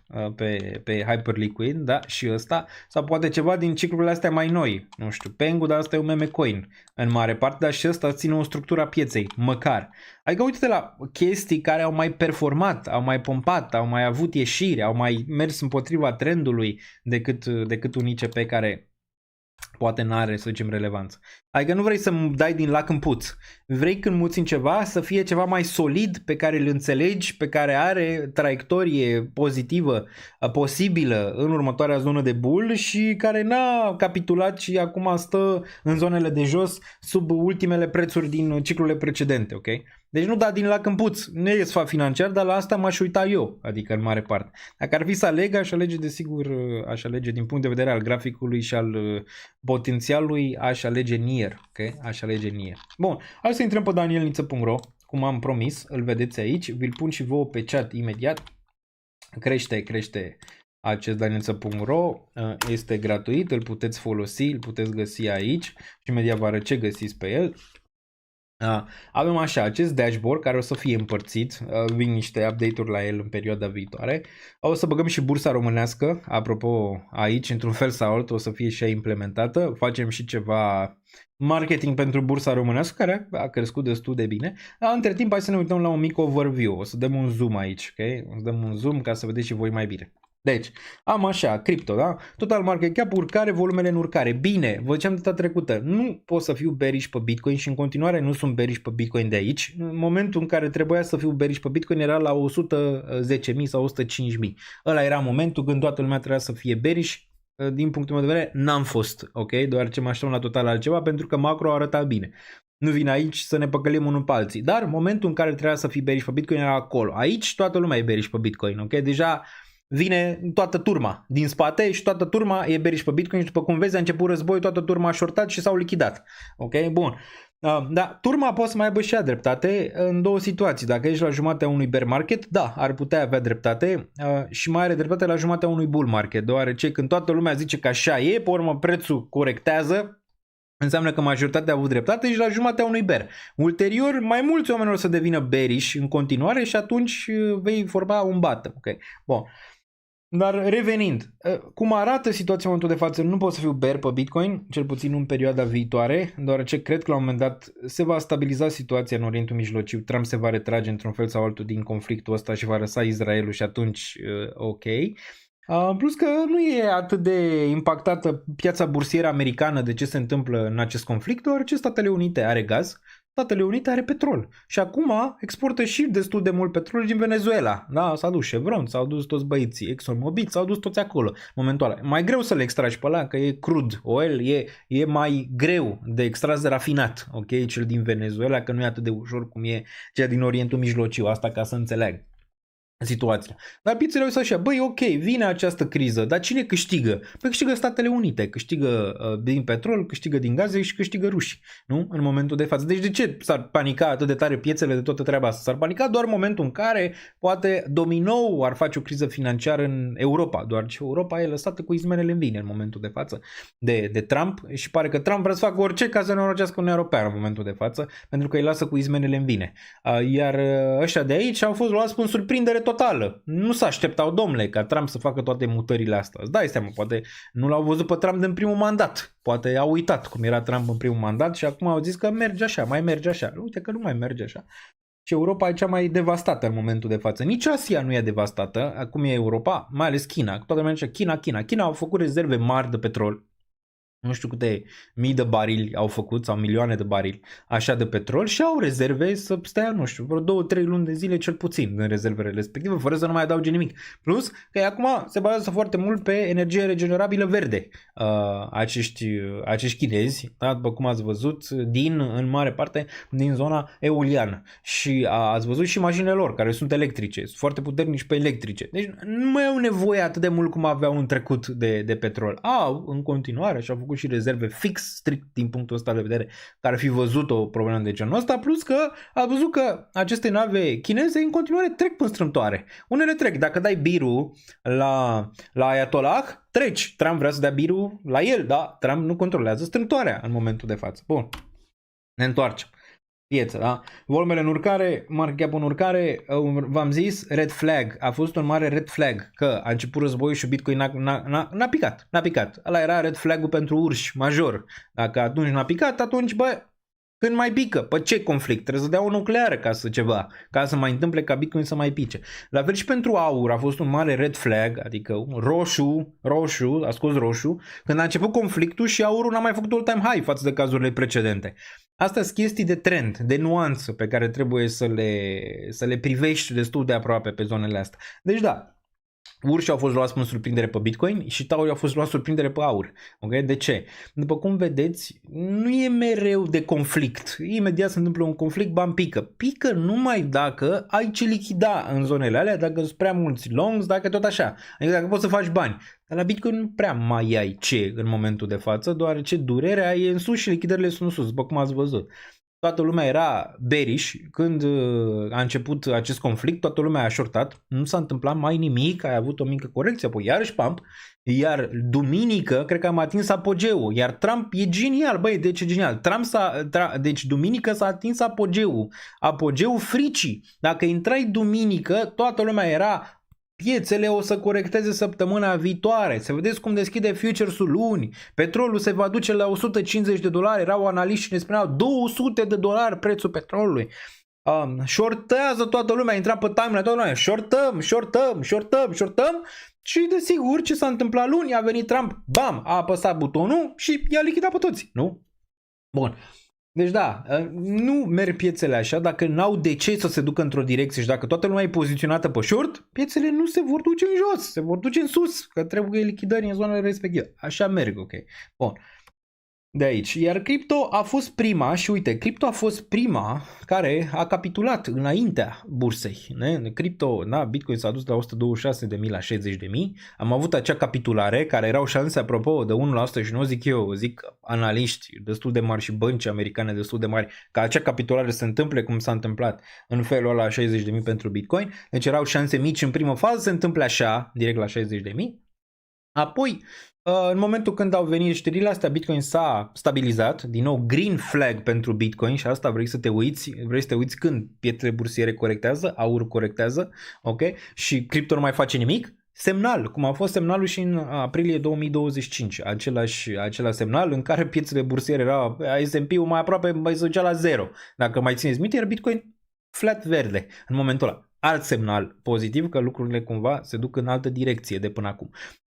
pe Hyperliquid, da, și ăsta, sau poate ceva din ciclurile astea mai noi, nu știu, Pengu, dar asta e un meme coin în mare parte, dar și ăsta ține o structură a pieței, măcar. Adică uite-te la chestii care au mai performat, au mai pompat, au mai avut ieșiri, au mai mers împotriva trendului decât un ICP care poate n-are, să zicem, relevanță. Adică nu vrei să dai din lac în puț. Vrei când muți în ceva să fie ceva mai solid, pe care îl înțelegi, pe care are traiectorie pozitivă, posibilă în următoarea zonă de bull și care n-a capitulat și acum stă în zonele de jos sub ultimele prețuri din ciclurile precedente, ok? Deci nu da din lac în puț. Nu e sfat financiar, dar la asta m-aș uita eu, adică în mare parte. Dacă ar fi să aleg, aș alege desigur, aș alege din punct de vedere al graficului și al potențialului, aș alege NIR, ok? Aș alege NIR. Bun, hai să intrăm pe danielniță.ro, cum am promis, îl vedeți aici, vi-l pun și vouă pe chat imediat. Crește acest danielniță.ro, este gratuit, îl puteți folosi, îl puteți găsi aici și imediat vă arăt ce găsiți pe el. Avem așa, acest dashboard care o să fie împărțit, vin niște update-uri la el în perioada viitoare. O să băgăm și bursa românească, apropo aici, într-un fel sau altul o să fie și ea implementată. Facem și ceva marketing pentru bursa românească care a crescut destul de bine. Între timp hai să ne uităm la un mic overview, o să dăm un zoom aici, ok? O să dăm un zoom ca să vedeți și voi mai bine. Deci, am așa, cripto, da? Total market cap, urcare, volumele în urcare. Bine, vă ziceam data trecută, nu pot să fiu bearish pe Bitcoin și în continuare nu sunt bearish pe Bitcoin de aici. În momentul în care trebuia să fiu bearish pe Bitcoin era la 110.000 sau 105.000. Ăla era momentul când toată lumea trebuia să fie bearish. Din punctul meu de vedere, n-am fost, ok? Deoarece mă așteptam la total altceva pentru că macro arăta bine. Nu vin aici să ne păcălim unul pe alții. Dar momentul în care trebuia să fii bearish pe Bitcoin era acolo. Aici toată lumea e bearish pe Bitcoin, ok? Deja vine toată turma din spate și toată turma e bearish pe Bitcoin și după cum vezi a început război, toată turma a shortat și s-au lichidat. Ok? Bun. Da, turma poate să mai aibă și ea dreptate în două situații. Dacă ești la jumatea unui bear market, da, ar putea avea dreptate și mai are dreptate la jumatea unui bull market, deoarece când toată lumea zice că așa e, pe urmă prețul corectează, înseamnă că majoritatea a avut dreptate și la jumatea unui bear. Ulterior, mai mulți oameni o să devină bearish în continuare și atunci vei forma un bottom. Okay? Bun. Dar revenind, cum arată situația în momentul de față, nu pot să fiu bear pe Bitcoin, cel puțin în perioada viitoare, deoarece cred că la un moment dat se va stabiliza situația în Orientul Mijlociu, Trump se va retrage într-un fel sau altul din conflictul ăsta și va lăsa Israelul și atunci ok. Plus că nu e atât de impactată piața bursieră americană de ce se întâmplă în acest conflict, deoarece Statele Unite are gaz, Statele Unite are petrol și acum exportă și destul de mult petrol din Venezuela. Da, s-a dus Chevron, s-au dus toți băieții ExxonMobil, s-au dus toți acolo. Momentual. Mai greu să le extragi pe ăla, că e crude oil, e mai greu de extras de rafinat, ok, cel din Venezuela, că nu e atât de ușor cum e cel din Orientul Mijlociu, asta ca să înțeleg situația. Dar piețele au zis așa, băi, ok, vine această criză, dar cine câștigă? Păi câștigă Statele Unite, câștigă din petrol, câștigă din gaze și câștigă rușii, nu? În momentul de față. Deci de ce s-ar panica atât de tare piețele de toată treaba asta? S-ar panica doar în momentul în care poate dominou ar face o criză financiară în Europa, doar ce Europa e lăsată cu izmenele în vine în momentul de față de Trump și pare că Trump vrea să facă orice ca să ne norocească Uniunea Europeană în momentul de față, pentru că îi lasă cu izmenele în vine. Iar ăștia de aici au fost luați în surprindere totală. Nu se așteptau, domnule, ca Trump să facă toate mutările astea. Îți dai seama, poate nu l-au văzut pe Trump din primul mandat. Poate au uitat cum era Trump în primul mandat și acum au zis că merge așa, mai merge așa. Uite că nu mai merge așa. Și Europa e cea mai devastată în momentul de față. Nici Asia nu e devastată, acum e Europa, mai ales China. Toată lumea zice China au făcut rezerve mari de petrol. Nu știu câte mii de barili au făcut sau milioane de barili așa de petrol și au rezerve să stea, nu știu, vreo 2-3 luni de zile cel puțin în rezervele respective, fără să nu mai adauge nimic. Plus că acum se bazează foarte mult pe energie regenerabilă verde. Acești chinezi, da, după cum ați văzut, în mare parte din zona eoliană. Și ați văzut și mașinile lor, care sunt electrice, sunt foarte puternici pe electrice. Deci nu mai au nevoie atât de mult cum aveau în trecut de petrol. Au în continuare și au făcut și rezerve fix, strict din punctul ăsta de vedere, care ar fi văzut o problemă de genul ăsta, plus că a văzut că aceste nave chineze în continuare trec prin strâmtoare. Unele trec, dacă dai birul la Ayatollah, treci. Trump vrea să dea birul la el, da? Trump nu controlează strâmtoarea în momentul de față. Bun, ne întoarcem. Pieță, da? Volumele în urcare, market cap în urcare, v-am zis, red flag, a fost un mare red flag, că a început războiul și Bitcoin n-a picat. Ăla era red flag-ul pentru urși, major. Dacă atunci n-a picat, atunci, bă, când mai pică? Pe ce conflict? Trebuie să dea o nucleară ca să mai întâmple ca Bitcoin să mai pice. La fel și pentru aur a fost un mare red flag, adică un roșu, a scos roșu, când a început conflictul și aurul n-a mai făcut all-time high față de cazurile precedente. Astea sunt chestii de trend, de nuanță pe care trebuie să le privești destul de aproape pe zonele astea. Deci da, urși au fost luați în surprindere pe Bitcoin și taurii au fost luați surprindere pe aur. Okay? De ce? După cum vedeți, nu e mereu de conflict. Imediat se întâmplă un conflict, bam, pică. Pică numai dacă ai ce lichida în zonele alea, dacă sunt prea mulți longs, dacă tot așa. Adică dacă poți să faci bani. Dar la Bitcoin nu prea mai ai ce în momentul de față, deoarece durerea e în sus și lichidările sunt în sus, după cum ați văzut. Toată lumea era bearish când a început acest conflict, toată lumea a shortat, nu s-a întâmplat mai nimic, a avut o mică corecție, apoi iarăși pump, iar duminică cred că am atins apogeul, iar Trump e genial, băi, deci e genial, deci duminică s-a atins apogeul fricii, dacă intrai duminică, toată lumea era... Piețele o să corecteze săptămâna viitoare. Să vedeți cum deschide futures-ul luni. Petrolul se va duce la $150. Erau analiști și ne spuneau $200 prețul petrolului. Shortează toată lumea, a intrat pe timeline, toată lumea, shortăm. Și desigur, ce s-a întâmplat luni? A venit Trump, bam, a apăsat butonul și i-a lichidat pe toți, nu? Bun. Deci da, nu merg piețele așa dacă n-au de ce să se ducă într-o direcție și dacă toată lumea e poziționată pe short, piețele nu se vor duce în jos, se vor duce în sus, că trebuie lichidări în zonele respective. Așa merg, ok. Bun. De aici. Iar cripto a fost prima și uite, cripto a fost prima care a capitulat înaintea bursei. Cripto, da, Bitcoin s-a dus de la 126.000 la 60.000. Am avut acea capitulare care erau șanse apropo de 1% și nu zic eu, zic analiști destul de mari și bănci americane destul de mari ca acea capitulare se întâmple cum s-a întâmplat în felul ăla 60.000 pentru Bitcoin. Deci erau șanse mici în prima fază, se întâmplă așa, direct la 60.000. Apoi, în momentul când au venit știrile astea, Bitcoin s-a stabilizat, din nou green flag pentru Bitcoin și asta vrei să te uiți când pietrele bursiere corectează, aurul corectează, ok? Și cripto nu mai face nimic, semnal, cum a fost semnalul și în aprilie 2025, același semnal în care piețele bursiere erau, S&P-ul mai aproape mai se ducea la zero, dacă mai țineți minte, iar Bitcoin flat verde în momentul ăla. Alt semnal pozitiv că lucrurile cumva se duc în altă direcție de până acum.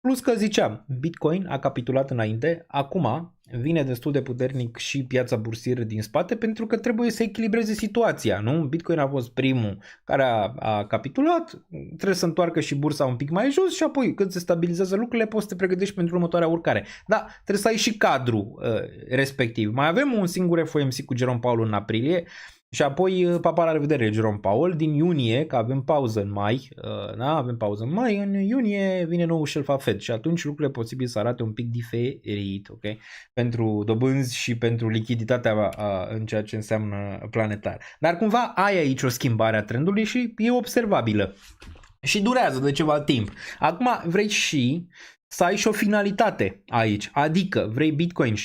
Plus că ziceam, Bitcoin a capitulat înainte, acum vine destul de puternic și piața bursieră din spate pentru că trebuie să echilibreze situația, nu? Bitcoin a fost primul care a capitulat, trebuie să întoarcă și bursa un pic mai jos și apoi când se stabilizează lucrurile poți să te pregătești pentru următoarea urcare. Da, trebuie să ai și cadrul respectiv. Mai avem un singur FOMC cu Jerome Powell în aprilie. Și apoi, la revedere, Jerome Powell, din iunie, că avem pauză în mai, da, avem pauză în mai, în iunie vine nou șef a Fed și atunci lucrurile posibil să arate un pic diferit, ok? Pentru dobânzi și pentru lichiditatea în ceea ce înseamnă planetar. Dar cumva ai aici o schimbare a trendului și e observabilă. Și durează de ceva timp. Acum vrei și să ai și o finalitate aici, adică vrei Bitcoin 70-80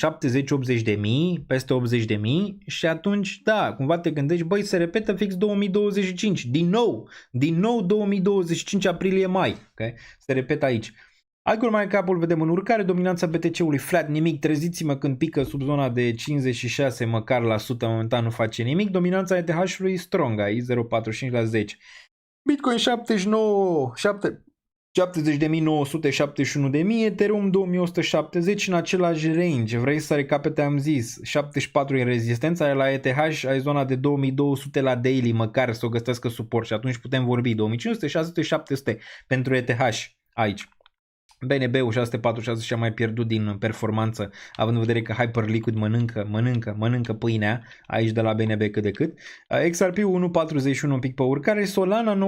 de mii, peste 80 de mii și atunci, da, cumva te gândești, băi, se repetă fix 2025, din nou 2025 aprilie-mai, okay? Se repetă aici. Altul mai capul vedem în urcare, dominanța BTC-ului flat, nimic, treziți-mă când pică sub zona de 56 măcar la 100, momentan nu face nimic, dominanța ETH-ului strong, aici 0,45 la 10. Bitcoin 70.971.000, Ethereum 2170 în același range, vrei să recapete, am zis, 74 în rezistență, ai la ETH, ai zona de 2200 la daily măcar să o găsească suport și atunci putem vorbi 2500, 600, 700 pentru ETH aici. BNB-ul 646 și-a mai pierdut din performanță, având în vedere că Hyperliquid mănâncă pâinea aici de la BNB cât de cât. XRP-ul 1.41 un pic pe urcare, Solana 91.339,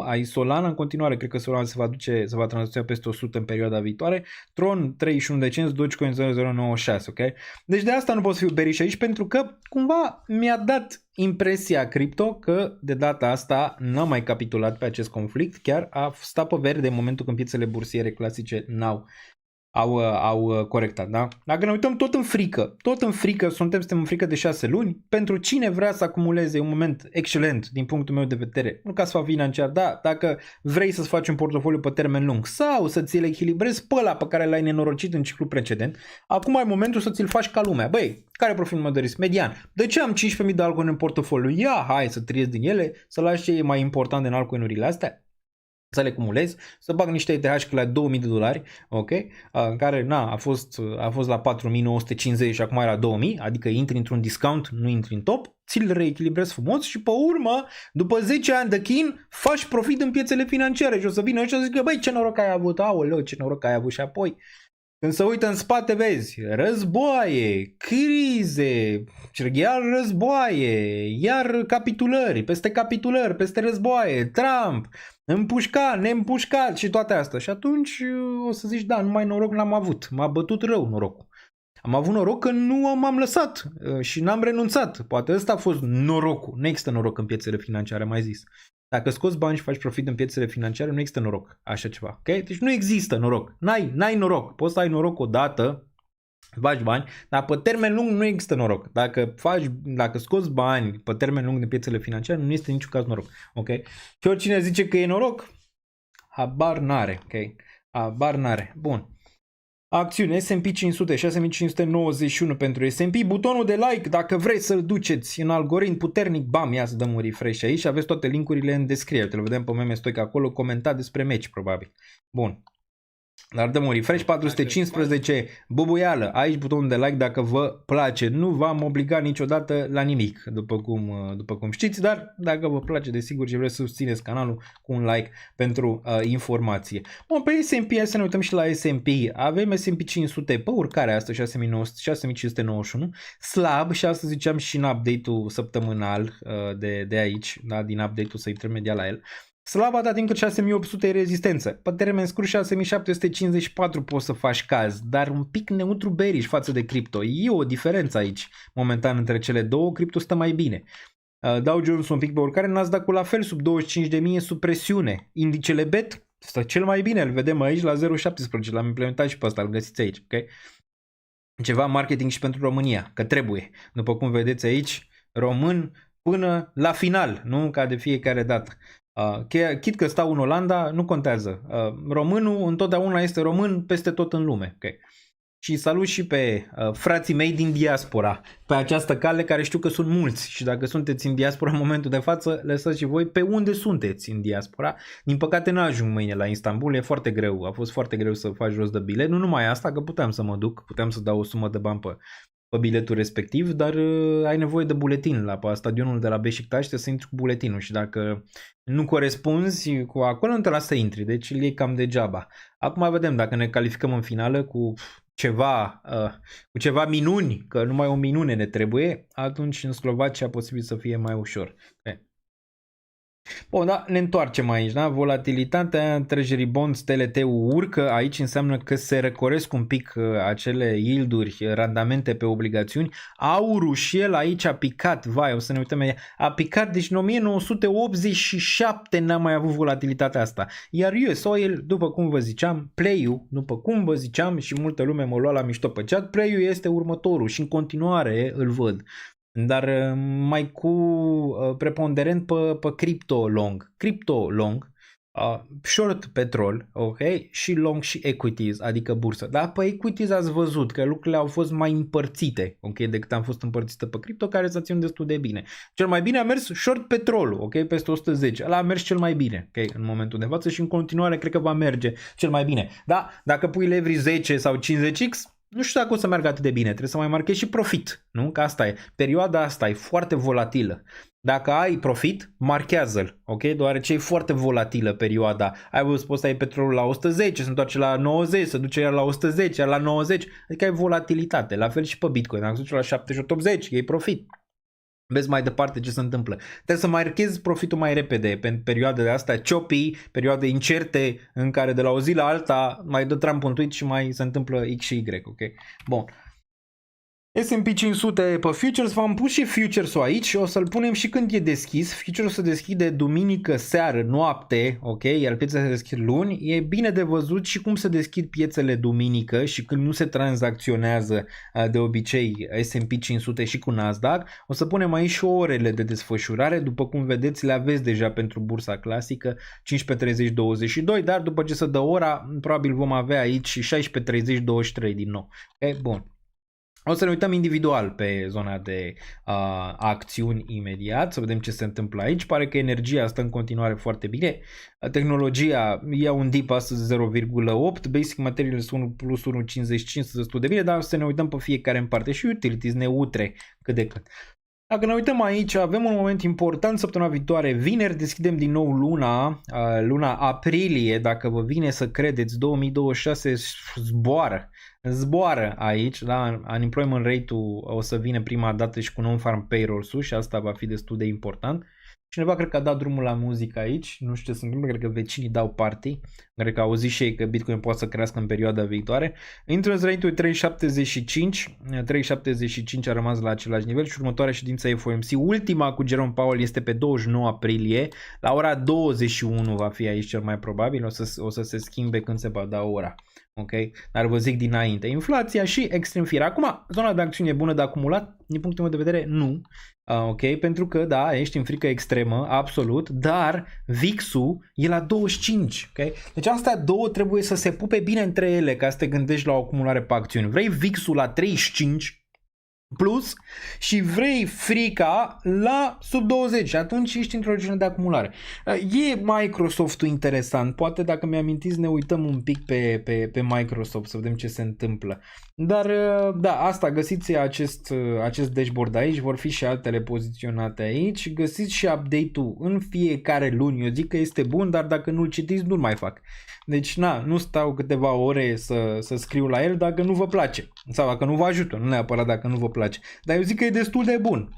aici Solana în continuare, cred că Solana se va tranzacționa peste 100 în perioada viitoare, Tron 31 de cenți, Dogecoin 0096, ok? Deci de asta nu pot să fiu bearish aici pentru că cumva mi-a dat impresia cripto că de data asta n-a mai capitulat pe acest conflict, chiar a stat pe verde în momentul când piețele bursiere clasice au corectat, da? Dacă ne uităm tot în frică, suntem în frică de 6 luni, pentru cine vrea să acumuleze un moment excelent din punctul meu de vedere, nu ca să fac financiar, da, dacă vrei să-ți faci un portofoliu pe termen lung sau să ți-l echilibrezi pe ăla pe care l-ai nenorocit în ciclul precedent, acum ai momentul să ți-l faci ca lumea. Băi, care e profilul meu de risc? Median. De ce am 15.000 de altcoin în portofoliu? Ia, hai să triezi din ele, să lași ce e mai important din altcoin-urile astea, să le cumulezi, să bag niște ETH la $2.000, ok? Care a fost la 4.950 și acum e la 2.000, adică intri într-un discount, nu intri în top, ți-l reechilibrezi frumos și pe urmă, după 10 ani de chin, faci profit în piețele financiare și o să vină ăștia să zică, băi, ce noroc ai avut, aoleu, ce noroc ai avut și apoi când se uită în spate, vezi, războaie, crize, iar războaie, iar capitulări, peste războaie, Trump, împușcat, neîmpușcat și toate astea. Și atunci o să zici, da, numai noroc n-am avut, m-a bătut rău norocul. Am avut noroc că nu m-am lăsat și n-am renunțat. Poate ăsta a fost norocul. Nu există noroc în piețele financiare, am mai zis. Dacă scoți bani și faci profit în piețele financiare, nu există noroc, așa ceva, ok? Deci nu există noroc, n-ai noroc, poți să ai noroc odată, faci bani, dar pe termen lung nu există noroc. Dacă scoți bani pe termen lung din piețele financiare, nu este niciun caz noroc, ok? Și oricine zice că e noroc, habar n-are, ok? Habar n-are. Bun. Acțiune S&P 500, 6591 pentru S&P. Butonul de like dacă vreți să-l duceți în algoritm puternic. Bam, ia să dăm un refresh aici. Aveți toate linkurile în descriere. Te-l vedem pe Meme Stoica acolo, comentat despre meci probabil. Bun. Dar dăm un refresh, 415, bubuială, aici butonul de like dacă vă place, nu v-am obligat niciodată la nimic, după cum știți, dar dacă vă place desigur și vreți să susțineți canalul cu un like pentru informație. Bun, pe S&P, să ne uităm și la S&P, avem S&P 500 pe urcare astăzi, 6591, slab și asta ziceam și în update-ul săptămânal de aici, da, din update-ul să intrăm imediat la el. Slab atât timp cât 6800 e rezistență. Pe termen scurt 6754 poți să faci caz, dar un pic neutru bearish față de cripto. E o diferență aici momentan între cele două, cripto stă mai bine. Dow Jones un pic pe urcare, Nasdaq-ul la fel, sub 25.000 sub presiune. Indicele BET stă cel mai bine, îl vedem aici la 0.17, l-am implementat și pe ăsta, îl găsiți aici. Okay? Ceva marketing și pentru România, că trebuie. După cum vedeți aici, român până la final, nu ca de fiecare dată. Chit că stau în Olanda, nu contează. Românul întotdeauna este român peste tot în lume. Okay. Și salut și pe frații mei din diaspora pe această cale, care știu că sunt mulți și dacă sunteți în diaspora în momentul de față, lăsați și voi pe unde sunteți în diaspora. Din păcate n-ajung mâine la Istanbul, e foarte greu, a fost foarte greu să faci rost de bilet, nu numai asta, că puteam să mă duc, puteam să dau o sumă de bani pe biletul respectiv, dar ai nevoie de buletin la stadionul de la Beşiktaş, să intri cu buletinul și dacă nu corespunzi cu acolo, nu te lasă să intri, deci îl iei cam degeaba. Acum vedem dacă ne calificăm în finală cu ceva minuni, că numai o minune ne trebuie, atunci în Slovacia posibil să fie mai ușor. Okay. Bun, da, ne întoarcem aici, da? Volatilitatea, Treasury Bonds, TLT-ul urcă, aici înseamnă că se răcoresc un pic acele yield-uri, randamente pe obligațiuni. Aurul și el aici a picat, vai, o să ne uităm, a picat, deci în 1987 n-a mai avut volatilitatea asta. Iar US Oil, după cum vă ziceam, play-ul, după cum vă ziceam și multă lume mă lua la mișto pe chat, play-ul este următorul și în continuare îl văd. Dar mai cu preponderent pe crypto long. Crypto long, short petrol, ok, și long și equities, adică bursă. Dar pe equities ați văzut că lucrurile au fost mai împărțite, ok, decât am fost împărțite pe cripto, care s-a ținut destul de bine. Cel mai bine a mers short petrol, ok, peste 110. Ăla a mers cel mai bine, ok, în momentul de față și în continuare cred că va merge cel mai bine. Da, dacă pui leverage 10 sau 50x, nu știu dacă o să meargă atât de bine, trebuie să mai marchezi și profit, nu? Că asta e, perioada asta e foarte volatilă. Dacă ai profit, marchează-l, ok? Deoarece e foarte volatilă perioada. Ai văzut, poți să ai petrolul la 110, se întoarce la 90, se duce iar la 110, iar la 90, adică ai volatilitate. La fel și pe Bitcoin, dacă se duce la 78-80, e profit. Vezi mai departe ce se întâmplă. Trebuie să marchezi profitul mai repede pentru perioadele astea choppy, perioade incerte în care de la o zi la alta mai dă Trump un tweet și mai se întâmplă X și Y, ok? Bun. S&P 500 pe futures, v-am pus și futures-ul aici, o să-l punem și când e deschis. Futures-ul se deschide duminică seară, noapte, ok, iar piețele se deschid luni. E bine de văzut și cum se deschid piețele duminică și când nu se tranzacționează de obicei S&P 500 și cu Nasdaq. O să punem aici și orele de desfășurare, după cum vedeți le aveți deja pentru bursa clasică, 15:30-22, dar după ce se dă ora, probabil vom avea aici 16:30-23 din nou. Ok, bun. O să ne uităm individual pe zona de acțiuni imediat, să vedem ce se întâmplă aici. Pare că energia stă în continuare foarte bine. Tehnologia ia un dip astăzi 0,8, Basic Materials 1 plus 1,55 destul de bine, dar o să ne uităm pe fiecare în parte și utilities neutre cât de cât. Dacă ne uităm aici, avem un moment important, săptămâna viitoare, vineri, deschidem din nou luna aprilie, dacă vă vine să credeți, 2026 zboară aici, da? Unemployment rate-ul o să vină prima dată și cu non-farm payrolls-ul și asta va fi destul de important. Cineva cred că a dat drumul la muzică aici, nu știu ce se întâmplă, cred că vecinii dau party, cred că au zis și ei că Bitcoin poate să crească în perioada viitoare. Interest rate-ul 3,75 a rămas la același nivel și următoarea ședință FOMC, ultima cu Jerome Powell, este pe 29 aprilie, la ora 21 va fi aici cel mai probabil, o să se schimbe când se va da ora. Ok? Dar vă zic dinainte, inflația și extrem fear. Acum, zona de acțiune bună de acumulat, din punctul meu de vedere, nu. Ok? Pentru că, da, ești în frică extremă, absolut, dar VIX-ul e la 25. Ok? Deci astea două trebuie să se pupe bine între ele ca să te gândești la o acumulare pe acțiuni. Vrei VIX-ul la 35 plus și vrei frica la sub 20 și atunci ești într-o regiune de acumulare. E Microsoft-ul interesant, poate dacă mi-amintiți ne uităm un pic pe Microsoft să vedem ce se întâmplă. Dar da, asta, găsiți acest dashboard aici, vor fi și altele poziționate aici, găsiți și update-ul în fiecare luni, eu zic că este bun, dar dacă nu-l citiți nu-l mai fac. Deci nu stau câteva ore să scriu la el dacă nu vă place sau dacă nu vă ajută, nu neapărat dacă nu vă place, dar eu zic că e destul de bun.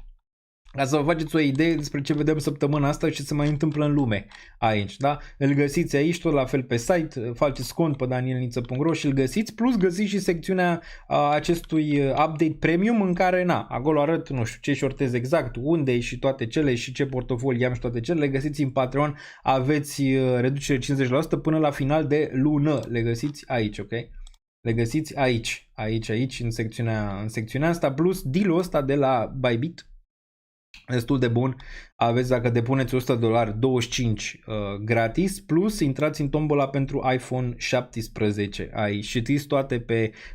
Ca să vă faceți o idee despre ce vedem săptămâna asta și ce se mai întâmplă în lume aici, da? Îl găsiți aici tot la fel pe site, faceți cont pe danielniță.ro și îl găsiți, plus găsiți și secțiunea acestui update premium în care, acolo arăt, nu știu, ce shortez exact, unde și toate cele și ce portofolii am și toate cele, le găsiți în Patreon, aveți reducere 50% până la final de lună, le găsiți aici, ok? Le găsiți aici, în secțiunea asta, plus deal-ul ăsta de la Bybit, destul de bun, aveți dacă depuneți $100 25 gratis, plus intrați în tombola pentru iPhone 17 aici. Citiți toate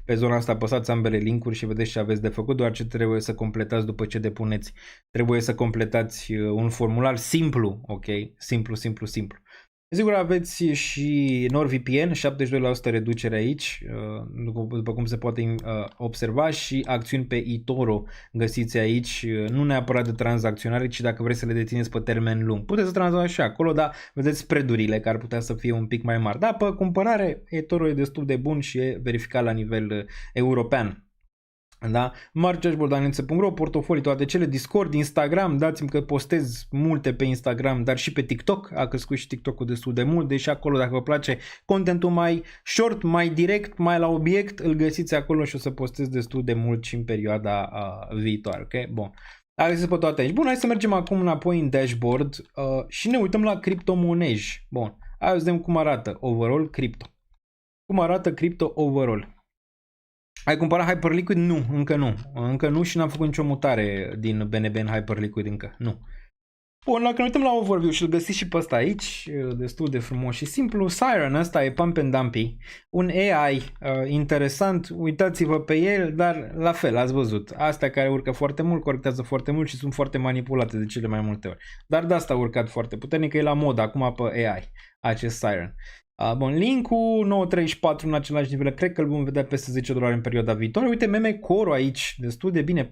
pe zona asta, apăsați ambele linkuri și vedeți ce aveți de făcut, doar ce trebuie să completați după ce depuneți. Trebuie să completați un formular simplu, ok? Simplu. Sigur aveți și NordVPN, 72% reducere aici, după cum se poate observa, și acțiuni pe eToro găsiți aici, nu neapărat de tranzacționare, ci dacă vreți să le dețineți pe termen lung. Puteți să tranzacționați și acolo, dar vedeți spreadurile care ar putea să fie un pic mai mari. Dar pe cumpărare, eToro e destul de bun și e verificat la nivel european. Da? Danielniță.ro, portofolii, toate cele, Discord, Instagram, dați-mi că postez multe pe Instagram, dar și pe TikTok, a crescut și TikTok-ul destul de mult, deși acolo dacă vă place contentul mai short, mai direct, mai la obiect, îl găsiți acolo și o să postez destul de mult și în perioada viitoare, ok? Bun. Aveți pe toate aici. Bun, hai să mergem acum înapoi în dashboard și ne uităm la criptomonezi. Bun, hai să vedem cum arată overall cripto. Cum arată cripto overall. Ai cumpărat Hyperliquid? Nu, încă nu și n-am făcut nicio mutare din BNB în Hyperliquid încă, nu. Bun, dacă ne uităm la overview și îl găsiți și pe ăsta aici, destul de frumos și simplu, Siren, ăsta e Pump and Dumpy, un AI interesant, uitați-vă pe el, dar la fel, ați văzut, astea care urcă foarte mult, corectează foarte mult și sunt foarte manipulate de cele mai multe ori. Dar de asta a urcat foarte puternic, că e la mod acum pe AI, acest Siren. Bun, link-ul 934 în același nivel, cred că îl vom vedea peste $10 în perioada viitoare. Uite, meme core aici, destul de bine, 42%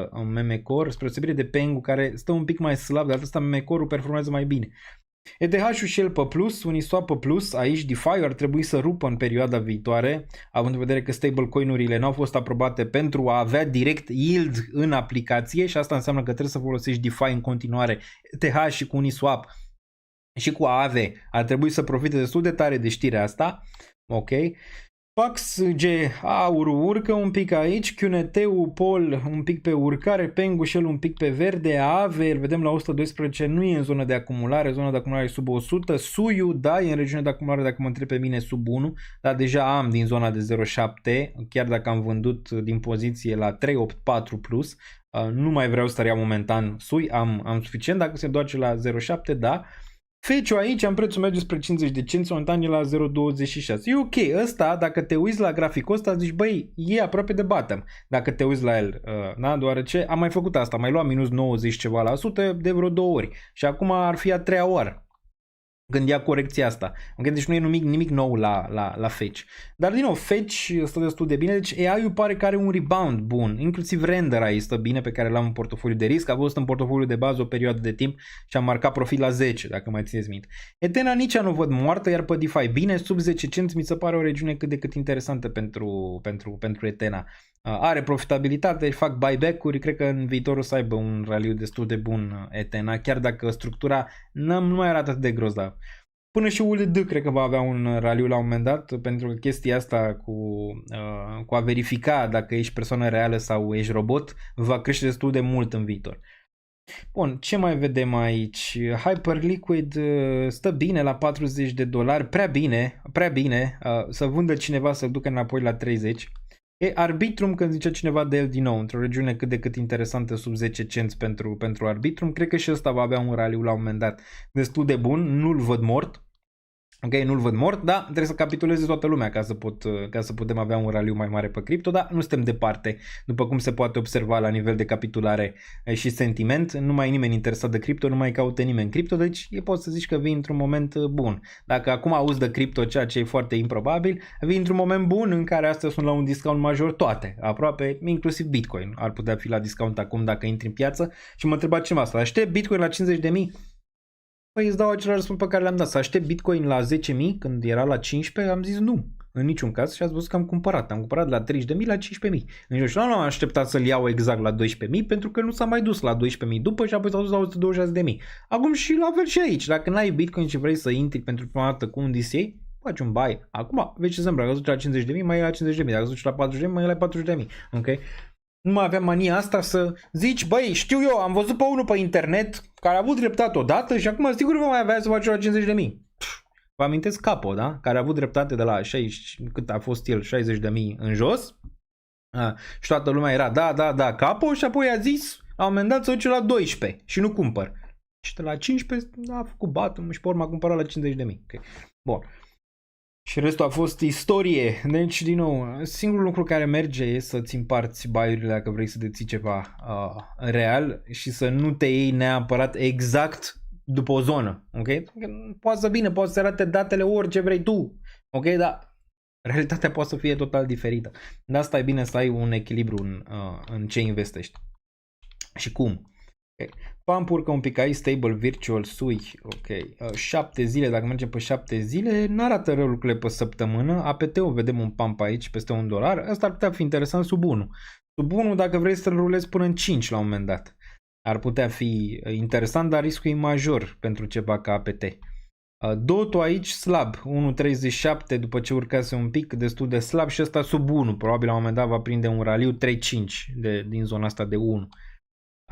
în meme core, spre deosebire de Pengu care stă un pic mai slab, de atâta meme core-ul performează mai bine. ETH-ul și el pe plus, Uniswap pe plus, aici DeFi ar trebui să rupă în perioada viitoare, având în vedere că stablecoin-urile n-au fost aprobate pentru a avea direct yield în aplicație și asta înseamnă că trebuie să folosești DeFi în continuare, ETH și cu Uniswap. Și cu AAVE ar trebui să profite destul de tare de știrea asta. Ok. PAXG aurul urcă un pic aici, QNT-ul Pol un pic pe urcare, Pengu și el un pic pe verde, AAVE îl vedem la 112, nu e în zonă de acumulare, zona de acumulare e sub 100, Suiu, da, e în regiune de acumulare dacă mă întreb pe mine sub 1, dar deja am din zona de 0,7, chiar dacă am vândut din poziție la 384 plus, nu mai vreau să reiau momentan Sui, am suficient, dacă se întoarce la 0,7, da. Feciu aici am prețul merge spre 50 de cenți, momentan e la 0,26. E ok, ăsta, dacă te uiți la graficul ăsta, zici, băi, e aproape de bottom, dacă te uiți la el, da? Deoarece am mai făcut asta, am mai luat minus 90 ceva la sută de vreo 2 ori și acum ar fi a 3-a oară când ia corecția asta. Okay? Deci nu e nimic nou la Fetch. Dar din nou, Fetch stă destul de bine, deci AI-ul pare că are un rebound bun, inclusiv Render aici stă bine, pe care l-am în portofoliu de risc, a fost în portofoliu de bază o perioadă de timp și am marcat profit la 10, dacă mai țineți minte. Etena nici nu văd moartă, iar pe DeFi bine, sub 10 cenți mi se pare o regiune cât de cât interesantă pentru Etena. Are profitabilitate, fac buyback-uri, cred că în viitor o să aibă un raliu destul de bun Etena, chiar dacă structura nu mai arată atât de grozavă. Până și ULD cred că va avea un raliu la un moment dat, pentru că chestia asta cu a verifica dacă ești persoană reală sau ești robot va crește destul de mult în viitor. Bun, ce mai vedem aici? Hyperliquid stă bine la $40, prea bine, să vândă cineva să-l ducă înapoi la 30. Arbitrum, când zice cineva de el din nou, într-o regiune cât de cât interesantă, sub 10 cenți pentru Arbitrum, cred că și ăsta va avea un raliu la un moment dat destul de bun, nu-l văd mort. Ok, nu-l văd mort, dar trebuie să capituleze toată lumea ca să putem avea un raliu mai mare pe cripto, dar nu suntem departe, după cum se poate observa la nivel de capitulare și sentiment, nu mai e nimeni interesat de cripto, nu mai caută nimeni cripto, deci poți să zici că vii într-un moment bun. Dacă acum auzi de cripto, ceea ce e foarte improbabil, vii într-un moment bun în care astea sunt la un discount major toate, aproape, inclusiv Bitcoin ar putea fi la discount acum dacă intri în piață și mă întreba cineva asta, aștept Bitcoin la 50.000? Păi îți dau același răspuns pe care le-am dat. Să aștept Bitcoin la 10.000 când era la 15, am zis nu, în niciun caz și ați văzut că am cumpărat. Am cumpărat de la 30.000 la 15.000. În jur și nu am așteptat să-l iau exact la 12.000 pentru că nu s-a mai dus la 12.000 după și apoi s-a dus la 126.000. Acum și la fel și aici. Dacă n-ai Bitcoin și vrei să intri pentru prima dată cu un DCA, faci un buy. Acum, vezi ce se îmbracă. Dacă duci la 50.000, mai e la 50.000. Dacă duci la 40.000, mai e la 40.000. Ok? Nu mai avea mania asta să zici, băi, știu eu, am văzut pe unul pe internet care a avut dreptate odată și acum sigur va mai avea să faci la 50.000. Vă amintesc Capo, da? Care a avut dreptate de la 60, cât a fost el, 60.000 în jos. Și toată lumea era, da, Capo și apoi a zis, la un moment dat să duce la 12 și nu cumpăr. Și de la 15 a făcut batul și pe urmă a cumpărat la 50.000. Okay. Bun. Și restul a fost istorie. Deci, din nou, singurul lucru care merge e să-ți împarți buy-urile dacă vrei să deții ceva real și să nu te iei neapărat exact după o zonă. Ok? Poate să bine, poate să arate datele orice vrei tu. Ok? Dar realitatea poate să fie total diferită. De asta e bine să ai un echilibru în ce investești. Și cum? Okay. Pump urcă un pic aici, Stable Virtual SUI, ok, 7 zile, dacă mergem pe 7 zile, n-arată rău lucrurile pe săptămână, APT-ul vedem un pump aici peste $1, ăsta ar putea fi interesant sub 1. Sub 1 dacă vrei să-l rulezi până în 5 la un moment dat, ar putea fi interesant, dar riscul e major pentru ceva ca APT. Dotul aici slab, 1.37 după ce urcase un pic, destul de slab și ăsta sub 1, probabil la un moment dat va prinde un raliu 3.5 din zona asta de 1.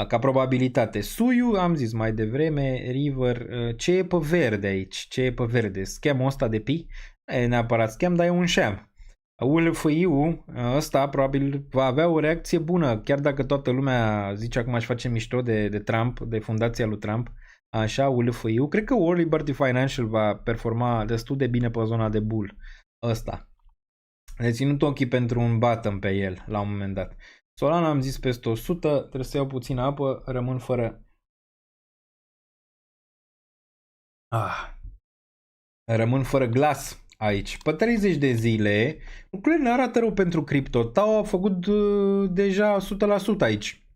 Ca probabilitate. Suiu, am zis mai devreme, River, ce e pe verde aici? Ce e pe verde? Scam-ul ăsta de pi? E neapărat scam, dar e un sham. ULFI-ul ăsta probabil va avea o reacție bună, chiar dacă toată lumea zice acum aș face mișto de Trump, de fundația lui Trump, așa, ULFI-ul. Cred că World Liberty Financial va performa destul de bine pe zona de bull ăsta. Ne ținut ochii pentru un bottom pe el la un moment dat. Solana am zis peste 100, trebuie să iau puțină apă, rămân fără... Rămân fără glas aici. Pe 30 de zile, lucrurile ne arată rău pentru cripto. Tau a făcut deja 100% aici.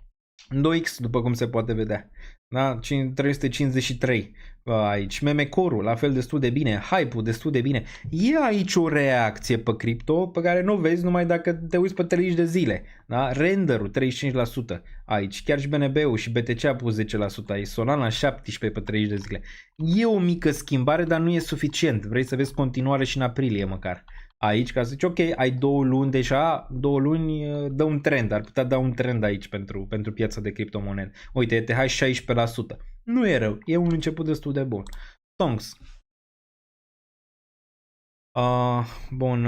2x, după cum se poate vedea. Da? 353 aici. Memecore-ul, la fel destul de bine. Hype-ul, destul de bine. E aici o reacție pe cripto pe care nu o vezi numai dacă te uiți pe 30 de zile. Da? Render-ul, 35% aici. Chiar și BNB-ul și BTC a pus 10% aici. Solana 17% pe 30 de zile. E o mică schimbare, dar nu e suficient. Vrei să vezi continuare și în aprilie măcar. Aici, ca să zici, ok, ai 2 luni deja, 2 luni dă un trend, ar putea da un trend aici pentru piața de criptomonede. Uite, ETH 16%. Nu e rău, e un început destul de bun. Tonks. Bun,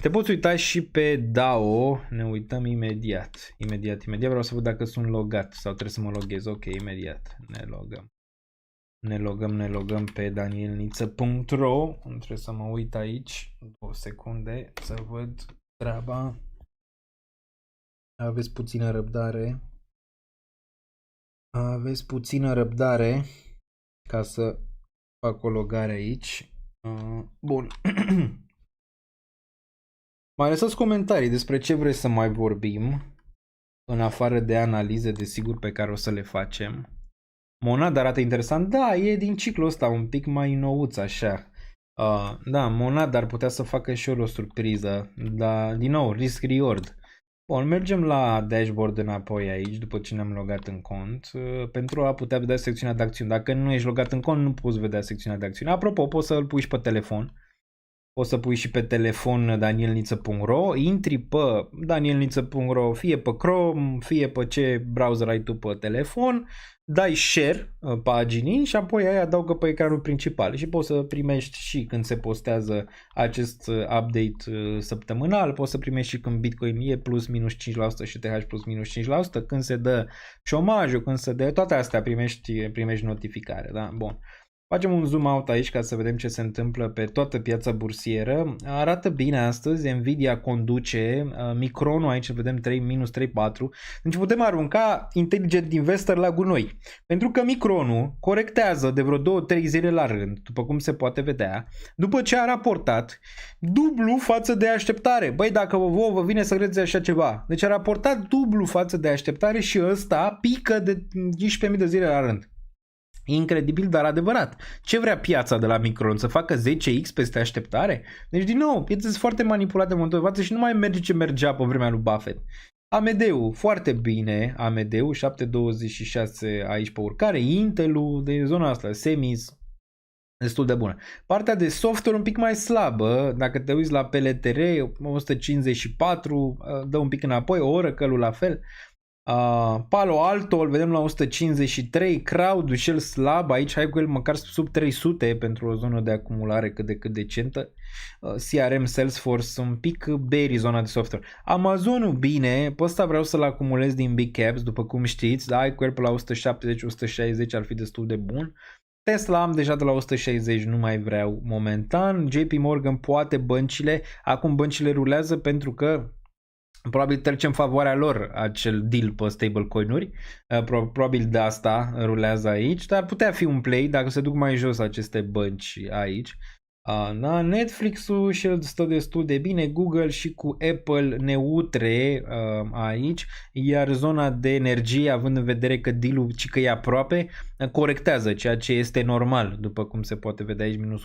te poți uita și pe DAO, ne uităm imediat. Imediat vreau să văd dacă sunt logat sau trebuie să mă loghez. Ok, imediat, ne logăm pe danielniță.ro. Trebuie să mă uit aici 2 secunde să văd treaba. Aveți puțină răbdare ca să fac o logare aici. Bun. Mai lăsați comentarii despre ce vreți să mai vorbim în afară de analize, desigur, pe care o să le facem. Monad arată interesant. Da, e din ciclul ăsta un pic mai nouț așa. Da, Monad ar putea să facă și el o surpriză. Dar, din nou, risk reward. Bun, mergem la dashboard înapoi aici, după ce ne-am logat în cont, pentru a putea vedea secțiunea de acțiuni. Dacă nu ești logat în cont, nu poți vedea secțiunea de acțiuni. Apropo, poți să îl pui și pe telefon. poți să pui și pe telefon danielniță.ro, intri pe danielniță.ro, fie pe Chrome, fie pe ce browser ai tu pe telefon, dai share paginii și apoi aia adaugă pe ecranul principal și poți să primești și când se postează acest update săptămânal, poți să primești și când Bitcoin e plus minus 5% și TH plus minus 5%, când se dă șomajul, când se dă toate astea primești notificare, da? Bun. Facem un zoom out aici ca să vedem ce se întâmplă pe toată piața bursieră. Arată bine astăzi, Nvidia conduce, Micronul aici vedem 3, minus 3,4. Deci putem arunca Intelligent Investor la gunoi. Pentru că Micronul corectează de vreo 2-3 zile la rând, după cum se poate vedea, după ce a raportat dublu față de așteptare. Băi, dacă vă vine să credeți așa ceva. Deci a raportat dublu față de așteptare și ăsta pică de 15.000 de zile la rând. Incredibil, dar adevărat. Ce vrea piața de la Micron? Să facă 10x peste așteptare? Deci, din nou, piața sunt foarte manipulate în momentul de față și nu mai merge ce mergea pe vremea lui Buffett. AMD-ul, foarte bine, AMD-ul, 7,26 aici pe urcare, Intel-ul, de zona asta, Semis, destul de bună. Partea de software un pic mai slabă, dacă te uiți la PLTR, 154, dă un pic înapoi, Oracle-ul la fel. Palo Alto îl vedem la 153, Crowd și el slab, aici hai cu el măcar sub 300 pentru o zonă de acumulare cât de cât decentă. CRM, Salesforce, un pic berry zona de software. Amazonul bine, pe ăsta vreau să-l acumulez din Big Caps, după cum știți, da, hai cu el pe la 170-160 ar fi destul de bun. Tesla am deja de la 160, nu mai vreau momentan. JP Morgan poate băncile, acum băncile rulează pentru că probabil trece în favoarea lor acel deal pe stablecoin-uri, probabil de asta rulează aici, dar putea fi un play dacă se duc mai jos aceste bănci aici. Da, Netflix-ul și el stă destul de bine, Google și cu Apple neutre aici, iar zona de energie, având în vedere că deal-ul cică e aproape, corectează, ceea ce este normal, după cum se poate vedea aici, minus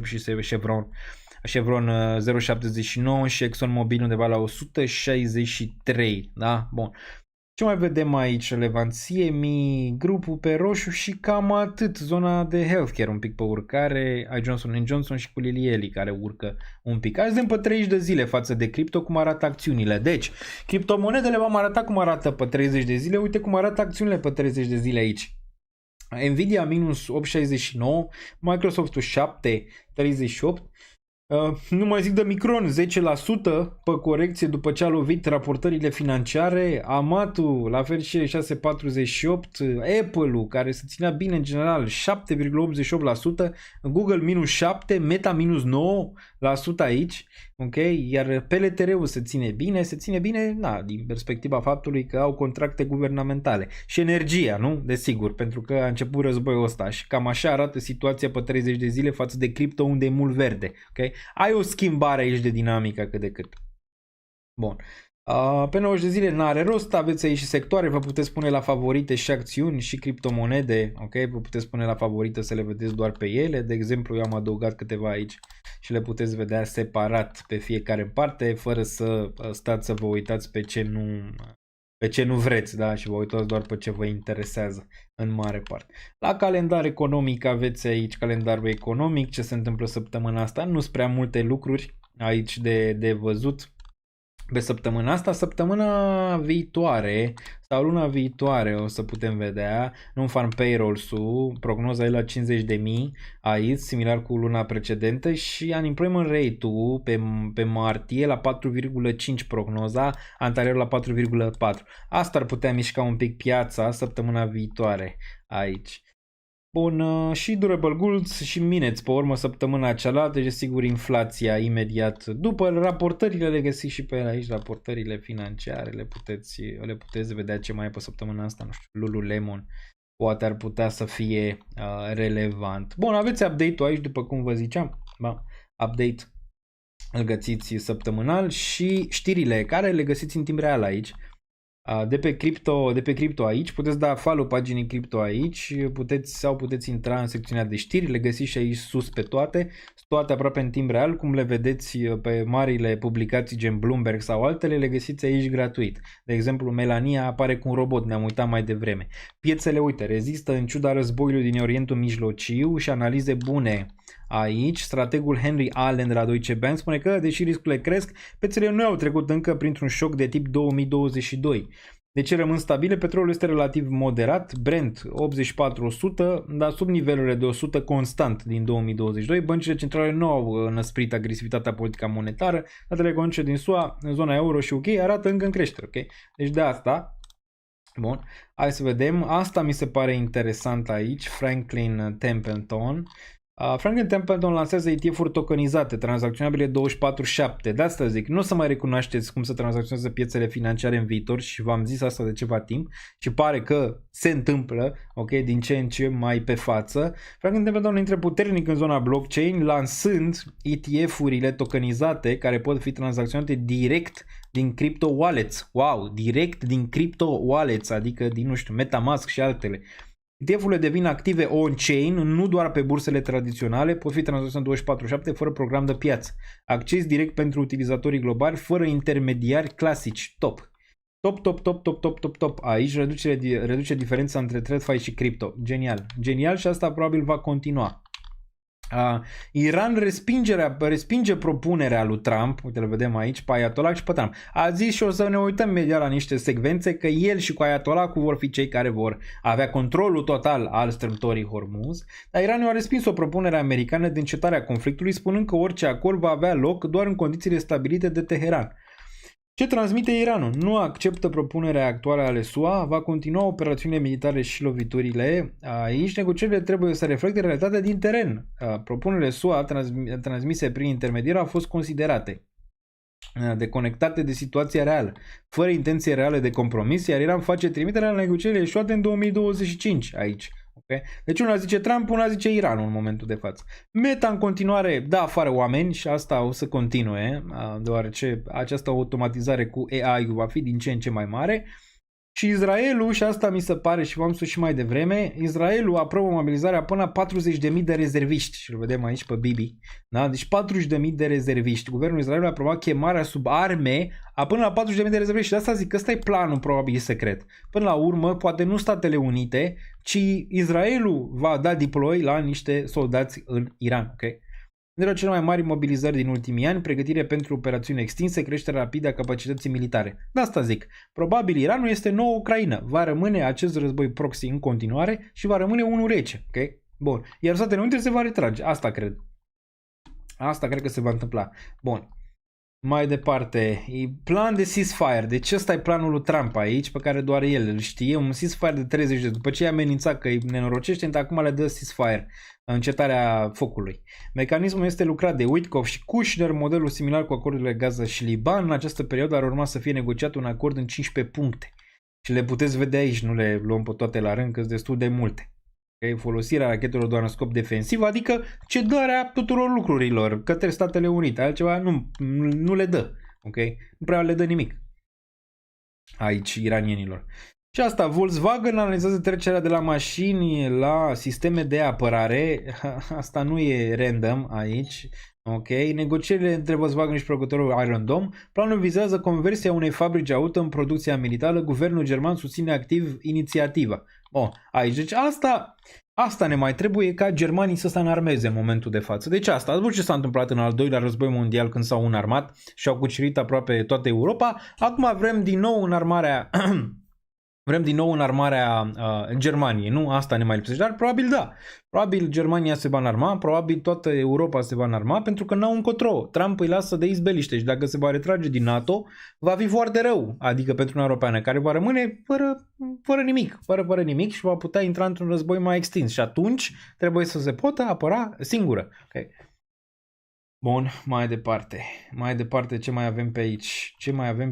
1,28 și Chevron 0,79 și ExxonMobil undeva la 163, da? Bun. Ce mai vedem aici relevant? CME, grupul pe roșu și cam atât. Zona de healthcare un pic pe urcare, ai Johnson & Johnson și cu Lilly Eli care urcă un pic. Hai să vedem pe 30 de zile față de cripto cum arată acțiunile. Deci, criptomonedele v-am arătat cum arată pe 30 de zile, uite cum arată acțiunile pe 30 de zile aici. Nvidia minus 8,69, Microsoft-ul 7,38, nu mai zic de Micron, 10% pe corecție după ce a lovit raportările financiare, Amatul la fel și 6,48%, Apple-ul care se ținea bine în general 7,88%, Google minus 7%, Meta minus 9% aici, ok? Iar PLTR-ul se ține bine, na, din perspectiva faptului că au contracte guvernamentale și energia, nu? Desigur, pentru că a început războiul ăsta și cam așa arată situația pe 30 de zile față de cripto unde e mult verde, ok? Ai o schimbare aici de dinamică cât de cât. Bun. Pe 90 de zile n-are rost, aveți aici și sectoare, vă puteți pune la favorite și acțiuni și criptomonede, ok? Vă puteți pune la favorite să le vedeți doar pe ele, de exemplu eu am adăugat câteva aici și le puteți vedea separat pe fiecare în parte, fără să stați să vă uitați pe ce nu vreți, da? Și vă uitați doar pe ce vă interesează în mare parte. La calendar economic aveți aici calendarul economic, ce se întâmplă săptămâna asta, nu sunt prea multe lucruri aici de văzut pe săptămâna asta. Săptămâna viitoare sau luna viitoare o să putem vedea non-farm payrolls-ul, prognoza e la 50.000 aici, similar cu luna precedentă, și unemployment rate-ul pe martie la 4,5 prognoza, anterior la 4,4. Asta ar putea mișca un pic piața săptămâna viitoare aici. Bun, și durable goods și minutes pe urmă săptămâna cealaltă, deci sigur inflația imediat după, raportările le găsiți și pe aici, raportările financiare, le puteți vedea ce mai e pe săptămâna asta, nu știu, Lululemon poate ar putea să fie relevant. Bun, aveți update-ul aici după cum vă ziceam, da? Update îl găsiți săptămânal și știrile care le găsiți în timp real aici. De pe cripto aici, puteți da follow paginii cripto aici, puteți intra în secțiunea de știri, le găsiți și aici sus pe toate aproape în timp real, cum le vedeți pe marile publicații gen Bloomberg sau altele, le găsiți aici gratuit. De exemplu, Melania apare cu un robot, ne-am uitat mai devreme. Piețele, uite, rezistă în ciuda războiului din Orientul Mijlociu și analize bune Aici, strategul Henry Allen de la Deutsche Bank spune că, deși riscurile cresc, piețele nu au trecut încă printr-un șoc de tip 2022. De ce rămân stabile? Petrolul este relativ moderat, Brent 84-100, dar sub nivelurile de 100 constant din 2022. Băncile centrale nu au înăsprit agresivitatea politică monetară, datele economice din SUA, în zona euro și UK arată încă în creștere. Okay? Deci de asta, bun, hai să vedem, asta mi se pare interesant aici, Franklin Templeton. Franklin Templeton lansează ETF-uri tokenizate, tranzacționabile 24/7. De asta zic, nu o să mai recunoașteți cum se tranzacționează piețele financiare în viitor și v-am zis asta de ceva timp și pare că se întâmplă, ok, din ce în ce mai pe față. Franklin Templeton intră puternic în zona blockchain, lansând ETF-urile tokenizate care pot fi tranzacționate direct din crypto wallets. Wow, direct din crypto wallets, adică din, nu știu, MetaMask și altele. ETF-urile devin active on-chain, nu doar pe bursele tradiționale, pot fi tranzacționate 24/7 fără program de piață. Acces direct pentru utilizatorii globali, fără intermediari clasici. Top. Top. Aici reduce diferența între TradFi și cripto. Genial. Genial și asta probabil va continua. Iran respinge propunerea lui Trump, uite, le vedem aici, pe Ayatollah și pe Trump. A zis și o să ne uităm imediat la niște secvențe că el și cu Ayatollah vor fi cei care vor avea controlul total al strâmtorii Hormuz, dar Iranul a respins o propunere americană de încetarea conflictului, spunând că orice acord va avea loc doar în condițiile stabilite de Teheran. Ce transmite Iranul? Nu acceptă propunerea actuală ale SUA, va continua operațiunile militare și loviturile. Aici negocierile trebuie să reflecte realitatea din teren. Propunerile SUA transmise prin intermediari au fost considerate deconectate de situația reală, fără intenție reală de compromis, iar Iran face trimiterea la negocierile ieșuate în 2025 aici. Okay? Deci una zice Trump, una zice Iranul în momentul de față. Meta în continuare dă afară oameni și asta o să continue, deoarece această automatizare cu AI-ul va fi din ce în ce mai mare. Și Israelul, și asta mi se pare și v-am spus și mai devreme, Israelul aprobă mobilizarea până la 40.000 de rezerviști. Și îl vedem aici pe Bibi. Da? Deci 40.000 de rezerviști. Guvernul Israelului a aprobat chemarea sub arme a până la 40.000 de rezerviști. Și de asta zic că ăsta e planul probabil secret. Până la urmă, poate nu Statele Unite, ci Israelul va da deploy la niște soldați în Iran. Okay? Unul cele mai mari mobilizări din ultimii ani, pregătire pentru operațiuni extinse, creștere rapidă a capacității militare. De asta zic, probabil Iranul este noua Ucraina, va rămâne acest război proxy în continuare și va rămâne unul rece, ok? Bun, iar Statele Unite se va retrage, asta cred. Asta cred că se va întâmpla. Bun. Mai departe, plan de ceasefire. Deci ăsta e planul lui Trump aici, pe care doar el îl știe. Un ceasefire de 30 de zi. După ce i-a amenințat că îi nenorocește, acum le dă ceasefire, încetarea focului. Mecanismul este lucrat de Witkoff și Kushner, modelul similar cu acordurile Gaza și Liban. În această perioadă ar urma să fie negociat un acord în 15 puncte. Și le puteți vedea aici, nu le luăm pe toate la rând, că sunt destul de multe. Okay? Folosirea rachetelor doar în scop defensiv, adică cedarea tuturor lucrurilor către Statele Unite, altceva nu le dă, okay? Nu prea le dă nimic aici iranienilor. Și asta, Volkswagen analizează trecerea de la mașini la sisteme de apărare, asta nu e random aici, ok? Negocierile între Volkswagen și producătorul Iron Dome, planul vizează conversia unei fabrici auto în producția militară, guvernul german susține activ inițiativa. Aici, deci asta ne mai trebuie ca germanii să se înarmeze în momentul de față. Deci asta, după ce s-a întâmplat în al doilea război mondial când s-au înarmat și au cucerit aproape toată Europa, acum vrem din nou înarmarea Germaniei, nu? Asta ne mai lipsește, dar probabil da. Probabil Germania se va înarma, probabil toată Europa se va înarma, pentru că n-au încotro. Trump îi lasă de izbeliște și dacă se va retrage din NATO, va fi foarte rău, adică pentru Uniunea Europeană, care va rămâne fără nimic și va putea intra într-un război mai extins. Și atunci trebuie să se poată apăra singură. Okay. Bun, mai departe, ce mai avem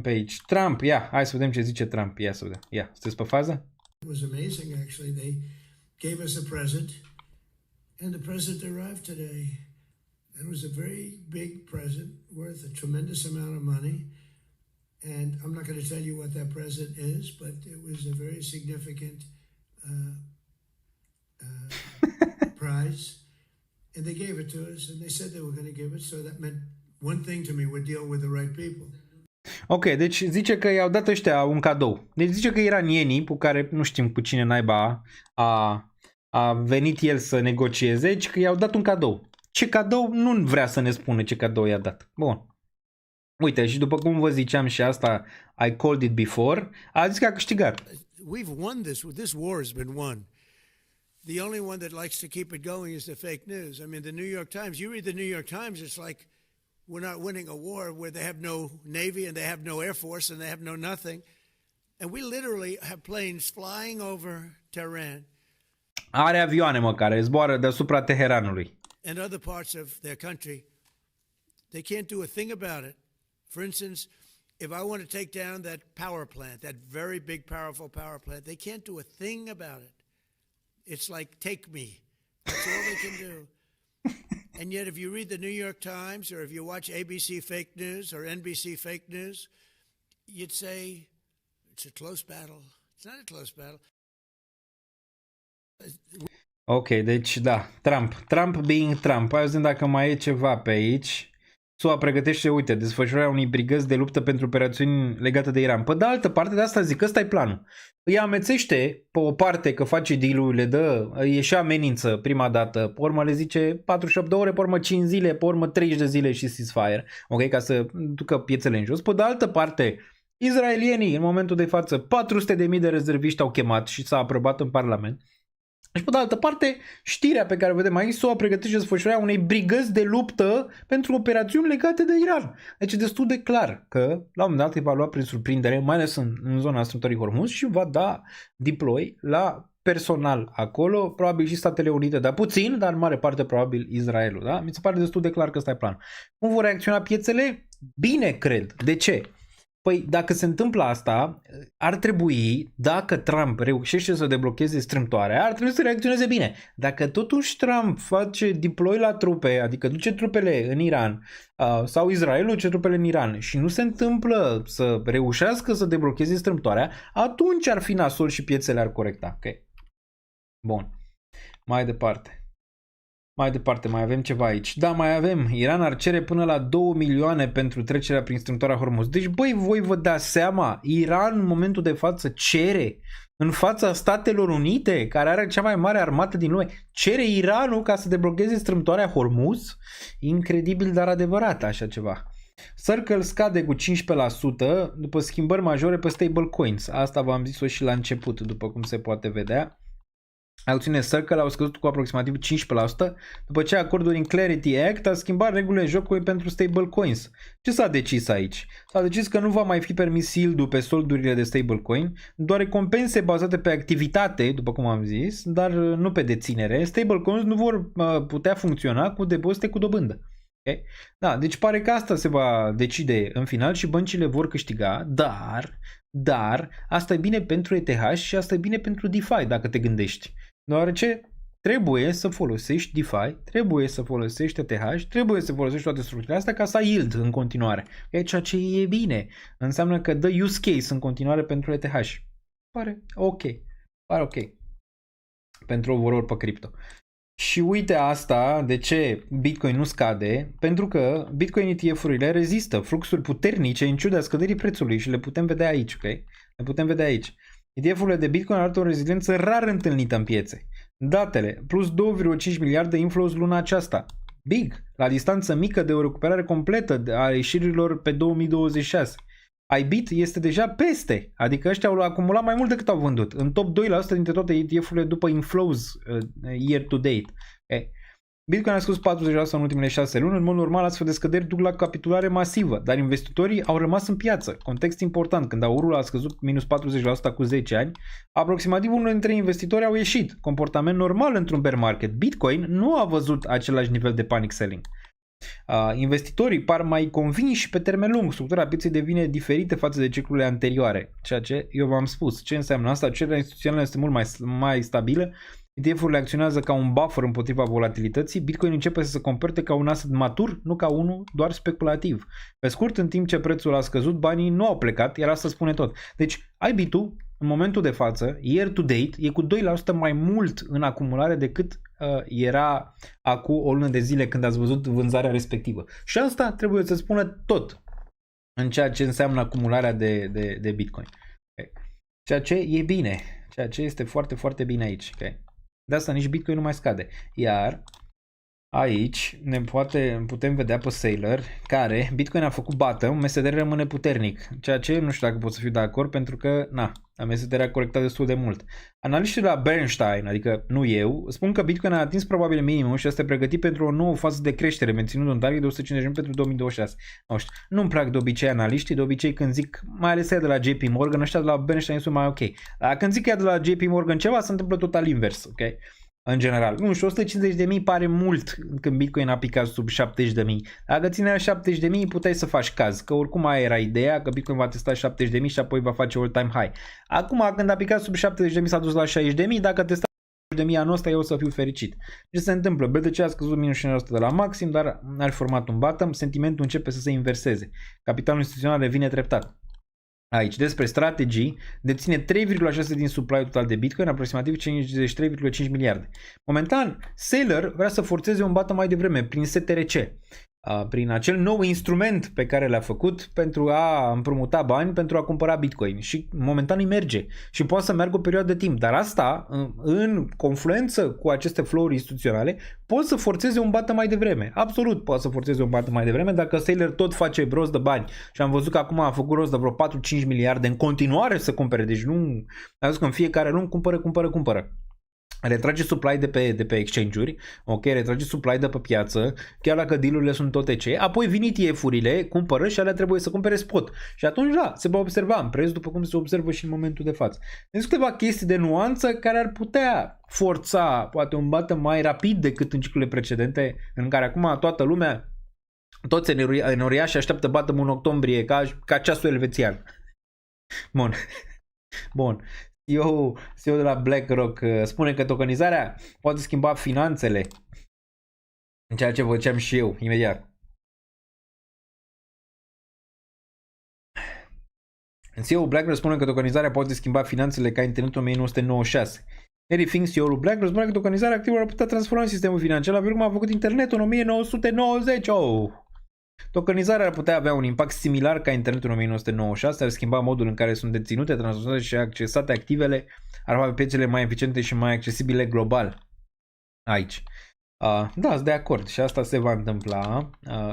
pe aici? Trump, hai să vedem ce zice Trump, să vedem. Sunteți pe fază? It was amazing, actually. They gave us a present, and the president arrived today. It was a very big present, worth a tremendous amount of money, and I'm not going to tell you what that present is, but it was a very significant prize. And they gave it to us, and they said they were going to give it, so that meant one thing to me, would deal with the right people. Ok, deci zice că i-au dat ăștia un cadou. Deci zice că iranienii, cu care nu știm cu cine naiba a venit el să negocieze, deci că i-au dat un cadou. ce cadou, nu vrea să ne spună ce cadou i-a dat. Bun. Uite, și după cum vă ziceam și asta, I called it before, a zis că a câștigat. We've won this. This war has been won. The only one that likes to keep it going is the fake news. I mean, the New York Times, you read the New York Times, it's like we're not winning a war where they have no Navy and they have no Air Force and they have no nothing. And we literally have planes flying over Tehran. Are avioane măcar, zboară deasupra Teheranului. And other parts of their country. They can't do a thing about it. For instance, if I want to take down that power plant, that very big, powerful power plant, they can't do a thing about it. It's like, take me. That's all they can do. And yet, if you read the New York Times or if you watch ABC fake news or NBC fake news, you'd say, it's a close battle. It's not a close battle. Ok, deci da, Trump being Trump. Hai să dacă mai e ceva pe aici. SUA pregătește, uite, desfășurarea unei brigăzi de luptă pentru operațiuni legate de Iran. Pe de altă parte, de asta zic, ăsta e planul. Îi amețește pe o parte că face deal-ul, le dă, e și amenință prima dată, pe urmă le zice 48 de ore, pe urmă 5 zile, pe urmă 30 de zile și ceasefire, ok, ca să ducă piețele în jos. Pe de altă parte, izraelienii, în momentul de față, 400.000 de rezerviști au chemat și s-a aprobat în Parlament. Și pe de altă parte, știrea pe care o vedem aici, SUA pregătește desfășurarea unei brigăzi de luptă pentru operațiuni legate de Iran. Deci e destul de clar că la un moment dat îi va lua prin surprindere, mai ales în zona strâmtorii Hormuz și va da deploy la personal acolo, probabil și Statele Unite, dar puțin, dar în mare parte probabil Israelul. Da? Mi se pare destul de clar că ăsta e planul. Cum vor reacționa piețele? Bine, cred. De ce? Păi dacă se întâmplă asta, ar trebui, dacă Trump reușește să deblocheze strâmtoarea, ar trebui să reacționeze bine. Dacă totuși Trump face deploy la trupe, adică duce trupele în Iran, sau Israelul duce trupele în Iran și nu se întâmplă să reușească să deblocheze strâmtoarea, atunci ar fi nasol și piețele ar corecta. Ok. Bun. Mai departe. Mai avem ceva aici. Da, mai avem. Iran ar cere până la 2 milioane pentru trecerea prin strâmtoarea Hormuz. Deci, băi, voi vă dați seama, Iran în momentul de față cere în fața Statelor Unite, care are cea mai mare armată din lume, cere Iranul ca să deblocheze strâmtoarea Hormuz? Incredibil, dar adevărat așa ceva. Circle scade cu 15% după schimbări majore pe stablecoins. Asta v-am zis-o și la început, după cum se poate vedea. Acțiunile Circle au scăzut cu aproximativ 15% după ce acordul din Clarity Act a schimbat regulile jocului pentru stablecoins. Ce s-a decis aici? S-a decis că nu va mai fi permis yield-ul pe soldurile de stablecoin, doar recompense bazate pe activitate, după cum am zis, dar nu pe deținere. Stablecoins nu vor putea funcționa cu depozite cu dobândă. Okay? Da, deci pare că asta se va decide în final și băncile vor câștiga, dar asta e bine pentru ETH și asta e bine pentru DeFi dacă te gândești. Deoarece trebuie să folosești DeFi, trebuie să folosești ETH, trebuie să folosești toate structurile astea ca să ai yield în continuare. Ceea ce e bine. Înseamnă că dă use case în continuare pentru ETH. Pare ok. Pentru overall pe cripto. Și uite asta, de ce Bitcoin nu scade? Pentru că Bitcoin ETF-urile rezistă fluxuri puternice în ciuda scăderii prețului și le putem vedea aici, ok? Le putem vedea aici. ETF-urile de Bitcoin arată o reziliență rar întâlnită în piețe. Datele, plus 2,5 miliarde inflows luna aceasta. Big, la distanță mică de o recuperare completă a ieșirilor pe 2026. iBit este deja peste, adică ăștia au acumulat mai mult decât au vândut. În top 2% dintre toate ETF-urile după inflows year to date. Okay. Bitcoin a scos 40% în ultimele 6 luni, în mod normal astfel de scăderi duc la capitulare masivă, dar investitorii au rămas în piață. Context important, când aurul a scăzut minus 40% cu 10 ani, aproximativ unul dintre investitori au ieșit. Comportament normal într-un bear market. Bitcoin nu a văzut același nivel de panic selling. Investitorii par mai convinși pe termen lung, structura pieței devine diferită față de ciclurile anterioare, ceea ce eu v-am spus. Ce înseamnă asta? Cererea instituțională este mult mai stabilă, ETF-urile acționează ca un buffer împotriva volatilității, Bitcoin începe să se comporte ca un asset matur, nu ca unul doar speculativ. Pe scurt, în timp ce prețul a scăzut, banii nu au plecat, iar asta spune tot. Deci, IB2, în momentul de față, year to date, e cu 2% mai mult în acumulare decât era acum o lună de zile când ați văzut vânzarea respectivă. Și asta trebuie să spună tot în ceea ce înseamnă acumularea de Bitcoin. Okay. Ceea ce e bine, ceea ce este foarte, foarte bine aici. Okay. De asta nici Bitcoin nu mai scade. Iar Aici putem vedea pe Sailor care Bitcoin a făcut bottom, MSTR rămâne puternic, ceea ce nu știu dacă pot să fiu de acord pentru că, MSTR a corectat destul de mult. Analiștii de la Bernstein, adică nu eu, spun că Bitcoin a atins probabil minimum și este pregătit pentru o nouă fază de creștere, menținând un target de 150 pentru 2026. Nu-mi plac de obicei analiștii, de obicei când zic, mai ales ea de la JP Morgan, ăștia de la Bernstein sunt mai ok. Dar când zic ea de la JP Morgan ceva, se întâmplă total invers, ok? În general. Nu știu, 150.000 pare mult când Bitcoin a picat sub 70.000. Dacă ținea 70.000 puteai să faci caz, că oricum aia era ideea, că Bitcoin va testa 70.000 și apoi va face all-time high. Acum când a picat sub 70.000 s-a dus la 60.000, dacă testa 60.000 anul ăsta eu o să fiu fericit. Ce se întâmplă? BTC a scăzut minus 5% de la maxim, dar a format un bottom, sentimentul începe să se inverseze. Capitalul instituțional revine treptat. Aici, despre strategii, deține 3,6 din supply total de Bitcoin, aproximativ 53,5 miliarde. Momentan, Sailor vrea să forțeze un bottom mai devreme prin STRC, prin acel nou instrument pe care l-a făcut pentru a împrumuta bani pentru a cumpăra Bitcoin și momentan îi merge și poate să meargă o perioadă de timp, dar asta în confluență cu aceste flow-uri instituționale poate să forțeze un bottom mai devreme, absolut poate să forțeze un bottom mai devreme dacă Sailor tot face rost de bani și am văzut că acum a făcut rost de vreo 4-5 miliarde în continuare să cumpere, deci nu, a zis că în fiecare lună cumpără. Retrage supply de pe exchange-uri, ok, retrage supply de pe piață, chiar dacă deal-urile sunt tot EC, apoi vin ETF-urile, cumpără și alea trebuie să cumpere spot. Și atunci, se va observa în preț, după cum se observă și în momentul de față. Deci câteva chestii de nuanță care ar putea forța, poate un bottom mai rapid decât în ciclurile precedente, în care acum toată lumea, toți enoriași așteaptă bottom în octombrie, ca ceasul elvețian. Bun. CEO de la BlackRock spune că tokenizarea poate schimba finanțele, ceea ce făceam și eu imediat. CEO BlackRock spune că tokenizarea poate schimba finanțele ca internetul 1996. Harry Fink, CEO-ul BlackRock, spune că tokenizarea activelor ar putea transforma sistemul financiar, la fel cum a făcut internetul în 1990. Tokenizarea ar putea avea un impact similar ca internetul în 1996, ar schimba modul în care sunt deținute, tranzacționate și accesate activele, ar face piețele mai eficiente și mai accesibile global. Aici. Da, sunt de acord și asta se va întâmpla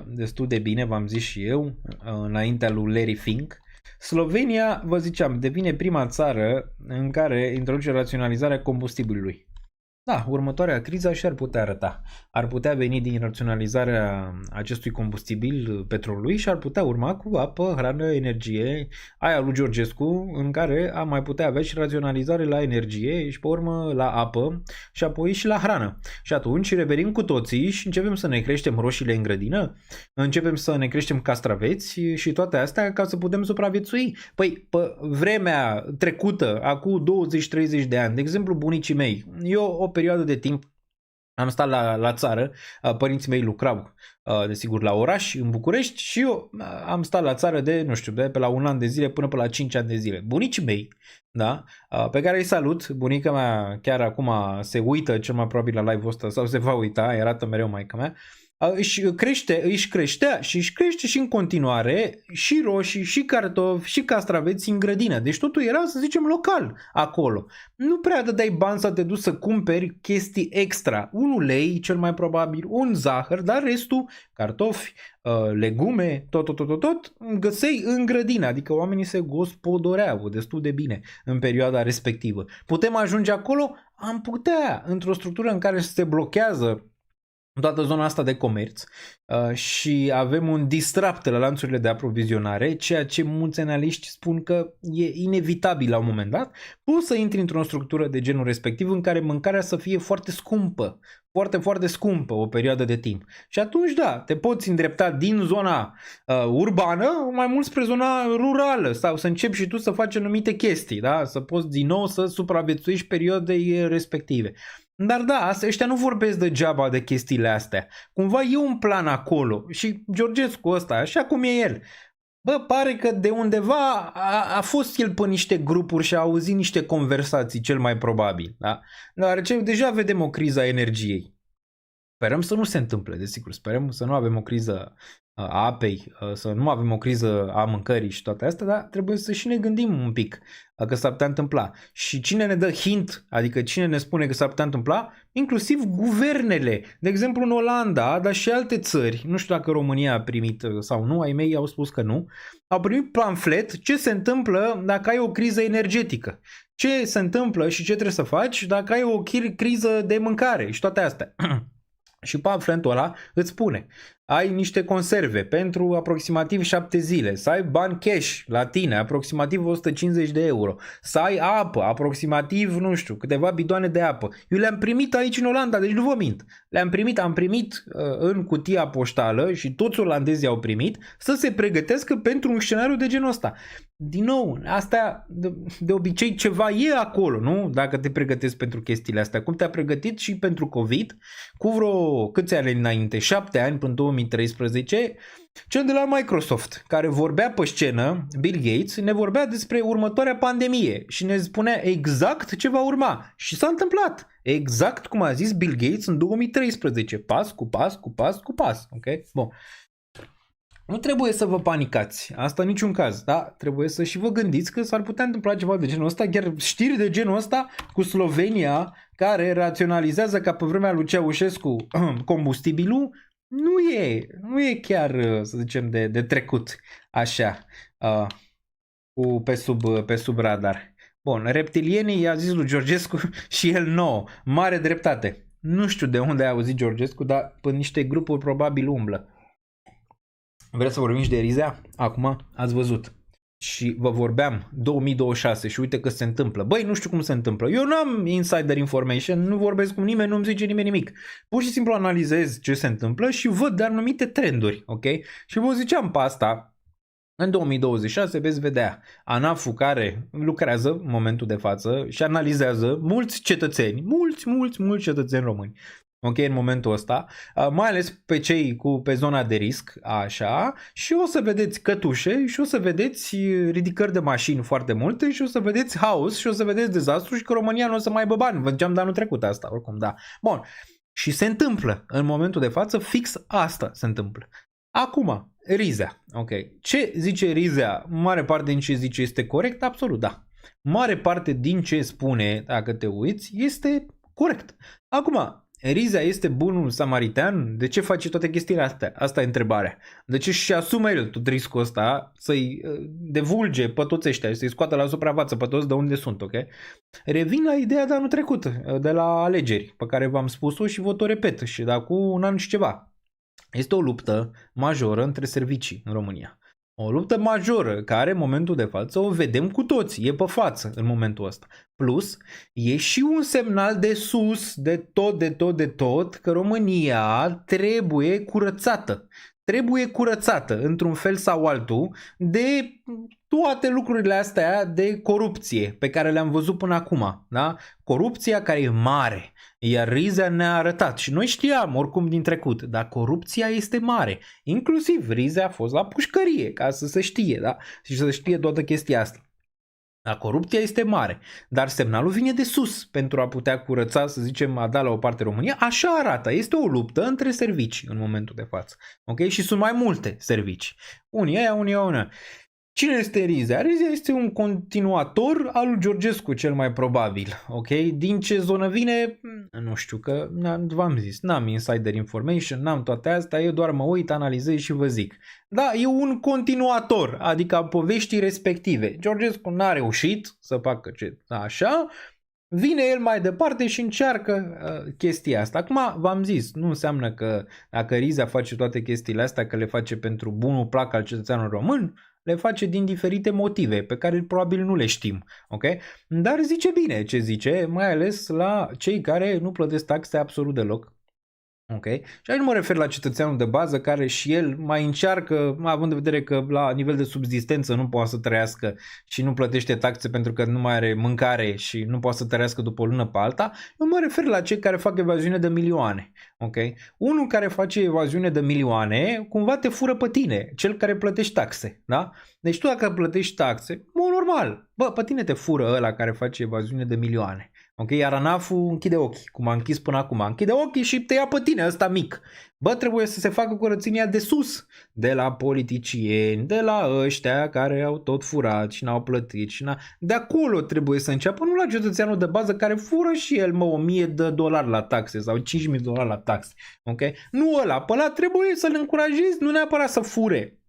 destul de bine, v-am zis și eu, înaintea lui Larry Fink. Slovenia, vă ziceam, devine prima țară în care introduce raționalizarea combustibilului. Da, următoarea criză și ar putea arăta. Ar putea veni din raționalizarea acestui combustibil, petrolului, și ar putea urma cu apă, hrană, energie, aia lui Georgescu, în care am mai putea avea și raționalizare la energie și pe urmă la apă și apoi și la hrană. Și atunci revenim cu toții și începem să ne creștem roșiile în grădină, începem să ne creștem castraveți și toate astea ca să putem supraviețui. Păi, pe vremea trecută, acum 20-30 de ani, de exemplu bunicii mei, eu o perioadă de timp am stat la țară, părinții mei lucrau, desigur, la oraș, în București, și eu am stat la țară de pe la 1 an de zile până pe la 5 ani de zile. Bunicii mei, da, pe care îi salut, bunica mea chiar acum se uită cel mai probabil la live-ul ăsta sau se va uita, îi arată mereu maica mea, își crește și în continuare și roșii, și cartofi, și castraveți în grădină. Deci totul era, să zicem, local acolo. Nu prea dai bani să te duci să cumperi chestii extra. 1 lei, cel mai probabil, un zahăr, dar restul, cartofi, legume, tot găseai în grădină. Adică oamenii se gospodoreau destul de bine în perioada respectivă. Putem ajunge acolo? Am putea, într-o structură în care se blochează toată zona asta de comerț și avem un disrupt la lanțurile de aprovizionare, ceea ce mulți analiști spun că e inevitabil la un moment dat, poți să intri într-o structură de genul respectiv în care mâncarea să fie foarte scumpă, foarte, foarte scumpă o perioadă de timp. Și atunci, da, te poți îndrepta din zona urbană mai mult spre zona rurală sau să începi și tu să faci anumite chestii, da? Să poți din nou să supraviețuiești perioadei respective. Dar da, ăștia nu vorbesc degeaba de chestiile astea. Cumva e un plan acolo și Georgescu ăsta, așa cum e el, bă, pare că de undeva a fost el pe niște grupuri și a auzit niște conversații, cel mai probabil, da? Deoarece deja vedem o criză a energiei. Sperăm să nu se întâmple, desigur, sperăm să nu avem o criză a apei, să nu avem o criză a mâncării și toate astea, dar trebuie să și ne gândim un pic că s-ar putea întâmpla. Și cine ne dă hint, adică cine ne spune că s-ar putea întâmpla, inclusiv guvernele. De exemplu în Olanda, dar și alte țări, nu știu dacă România a primit sau nu, ai mei au spus că nu, au primit pamflet ce se întâmplă dacă ai o criză energetică. Ce se întâmplă și ce trebuie să faci dacă ai o criză de mâncare și toate astea. Și pamfletul ăla îți spune, ai niște conserve pentru aproximativ 7 zile, să ai bani cash la tine, aproximativ 150 de euro, să ai apă, aproximativ, nu știu, câteva bidoane de apă. Eu le-am primit aici în Olanda, deci nu vă mint. Am primit în cutia poștală și toți olandezii au primit să se pregătească pentru un scenariu de genul ăsta. Din nou, asta de obicei ceva e acolo, nu? Dacă te pregătești pentru chestiile astea. Cum te-a pregătit și pentru COVID, cu vreo câți ani înainte, 7 ani până 2013, cel de la Microsoft, care vorbea pe scenă, Bill Gates, ne vorbea despre următoarea pandemie și ne spunea exact ce va urma. Și s-a întâmplat. Exact cum a zis Bill Gates în 2013. Pas cu pas, cu pas, cu pas. Ok? Bun. Nu trebuie să vă panicați, asta în niciun caz, da? Trebuie să și vă gândiți că s-ar putea întâmpla ceva de genul ăsta, chiar știri de genul ăsta cu Slovenia, care raționalizează ca pe vremea lui Ceaușescu combustibilul, nu e chiar, să zicem, de trecut așa, pe sub radar. Bun, reptilienii i-a zis lui Georgescu și el nouă, mare dreptate. Nu știu de unde a auzit Georgescu, dar pe niște grupuri probabil umblă. Vreți să vorbim și de Rizea? Acum ați văzut. Și vă vorbeam 2026 și uite că se întâmplă. Băi, nu știu cum se întâmplă. Eu nu am insider information, nu vorbesc cu nimeni, nu-mi zice nimeni nimic. Pur și simplu analizez ce se întâmplă și văd de anumite trenduri, ok? Și vă ziceam pe asta, în 2026 veți vedea ANAF-ul care lucrează în momentul de față și analizează mulți cetățeni, mulți cetățeni români. Ok, în momentul ăsta, mai ales pe cei pe zona de risc, așa, și o să vedeți cătușe și o să vedeți ridicări de mașini foarte multe și o să vedeți haos și o să vedeți dezastru și că România nu o să mai aibă bani. Vă ziceam de anul trecut asta, oricum, da. Bun, și se întâmplă, în momentul de față, fix asta se întâmplă. Acum, Rizea, ok, ce zice Rizea? Mare parte din ce zice este corect? Absolut, da. Mare parte din ce spune, dacă te uiți, este corect. Acum, Rizea este bunul samaritan? De ce face toate chestiile astea? Asta e întrebarea. De ce și asumă el tot riscul ăsta să-i devulge pe toți ăștia, să-i scoată la suprafață pe toți de unde sunt, ok? Revin la ideea de anul trecut, de la alegeri, pe care v-am spus-o și vă tot repet, și de acum un an și ceva. Este o luptă majoră între servicii în România. O luptă majoră care în momentul de față o vedem cu toți, e pe față în momentul ăsta. Plus, e și un semnal de sus, de tot, că România trebuie curățată. Trebuie curățată, într-un fel sau altul, de toate lucrurile astea de corupție pe care le-am văzut până acum. Da? Corupția care e mare, iar Rizea ne-a arătat și noi știam oricum din trecut, dar corupția este mare. Inclusiv Rizea a fost la pușcărie, ca să se știe, da? Și să se știe toată chestia asta. Dar corupția este mare, dar semnalul vine de sus pentru a putea curăța, să zicem, a da la o parte România. Așa arată, este o luptă între servicii în momentul de față. Ok? Și sunt mai multe servicii. Unii aia. Cine este Rizea? Rizea este un continuator al lui Georgescu, cel mai probabil. Ok? Din ce zonă vine? Nu știu, că v-am zis, n-am insider information, n-am toate astea, eu doar mă uit, analizez și vă zic. Da, e un continuator, adică a poveștii respective. Georgescu n-a reușit să facă așa, vine el mai departe și încearcă chestia asta. Acum v-am zis, nu înseamnă că dacă Rizea face toate chestiile astea, că le face pentru bunul plac al cetățeanului român, le face din diferite motive pe care probabil nu le știm, ok? Dar zice bine ce zice, mai ales la cei care nu plătesc taxe absolut deloc. Ok? Și aici nu mă refer la cetățeanul de bază care și el mai încearcă, având în vedere că la nivel de subzistență nu poate să trăiască și nu plătește taxe pentru că nu mai are mâncare și nu poate să trăiască după o lună pe alta, eu mă refer la cei care fac evaziune de milioane. Ok? Unul care face evaziune de milioane cumva te fură pe tine, cel care plătești taxe, da? Deci tu dacă plătești taxe, normal, pe tine te fură ăla care face evaziune de milioane. Ok? Iar ANAF-ul închide ochii, cum a închis până acum. Închide ochii și te ia pe tine, ăsta mic. Bă, trebuie să se facă curățenia de sus, de la politicieni, de la ăștia care au tot furat și n-au plătit. De acolo trebuie să înceapă, nu la cetățeanul de bază care fură și el, mă, $1.000 la taxe sau $5.000 la taxe. Ok? Nu ăla, pe ăla trebuie să-l încurajezi, nu neapărat să fure.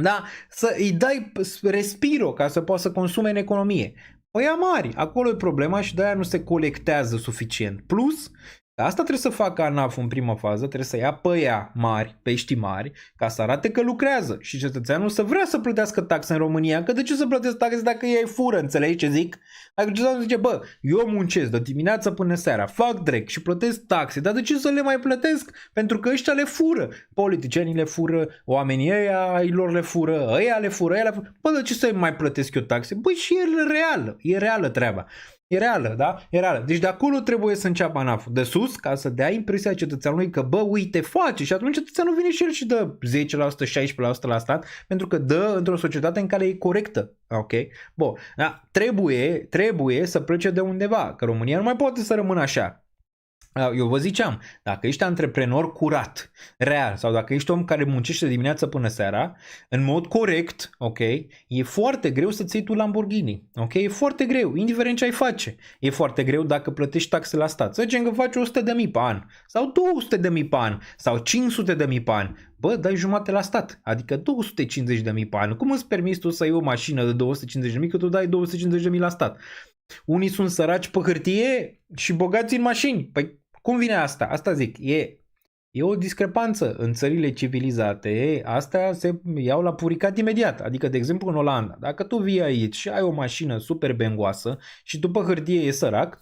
Da? Să îi dai respiro ca să poată să consume în economie. Păi ia mari, acolo e problema și de-aia nu se colectează suficient. Plus, asta trebuie să facă ANAF în prima fază, trebuie să ia pe ea mari, pești mari, ca să arate că lucrează și cetățeanul să vrea să plătească taxe în România, că de ce să plătesc taxe dacă ei fură, înțelegi ce zic? Dacă cetățeanul zice, bă, eu muncesc de dimineața până seara, fac drec și plătesc taxe, dar de ce să le mai plătesc? Pentru că ăștia le fură, politicienii le fură, oamenii ăia ai lor le fură, ăia le fură, ăia le fură. Bă, de ce să mai plătesc eu taxe? Băi, și e reală treaba. E reală, da? E reală. Deci de acolo trebuie să înceapă ANAF-ul, de sus, ca să dea impresia cetățeanului că, bă, uite, face și atunci cetățeanul vine și el și dă 10%, 16% la stat, pentru că dă într-o societate în care e corectă. Ok? Bun. Da? Trebuie să plece de undeva, că România nu mai poate să rămână așa. Eu vă ziceam, dacă ești antreprenor curat, real, sau dacă ești om care muncește dimineața până seara, în mod corect, ok, e foarte greu să-ți iei tu Lamborghini, ok, e foarte greu, indiferent ce ai face, e foarte greu dacă plătești taxe la stat, să zicem că faci 100.000 pe an, sau 200.000 pe an, sau 500.000 pe an, bă, dai jumate la stat, adică 250.000 pe an, cum îți permiți tu să iei o mașină de 250.000 că tu dai 250.000 la stat? Unii sunt săraci pe hârtie și bogați în mașini, păi cum vine asta? Asta zic, e o discrepanță în țările civilizate, astea se iau la puricat imediat, adică de exemplu în Olanda, dacă tu vii aici și ai o mașină super bengoasă și tu pe hârtie e sărac,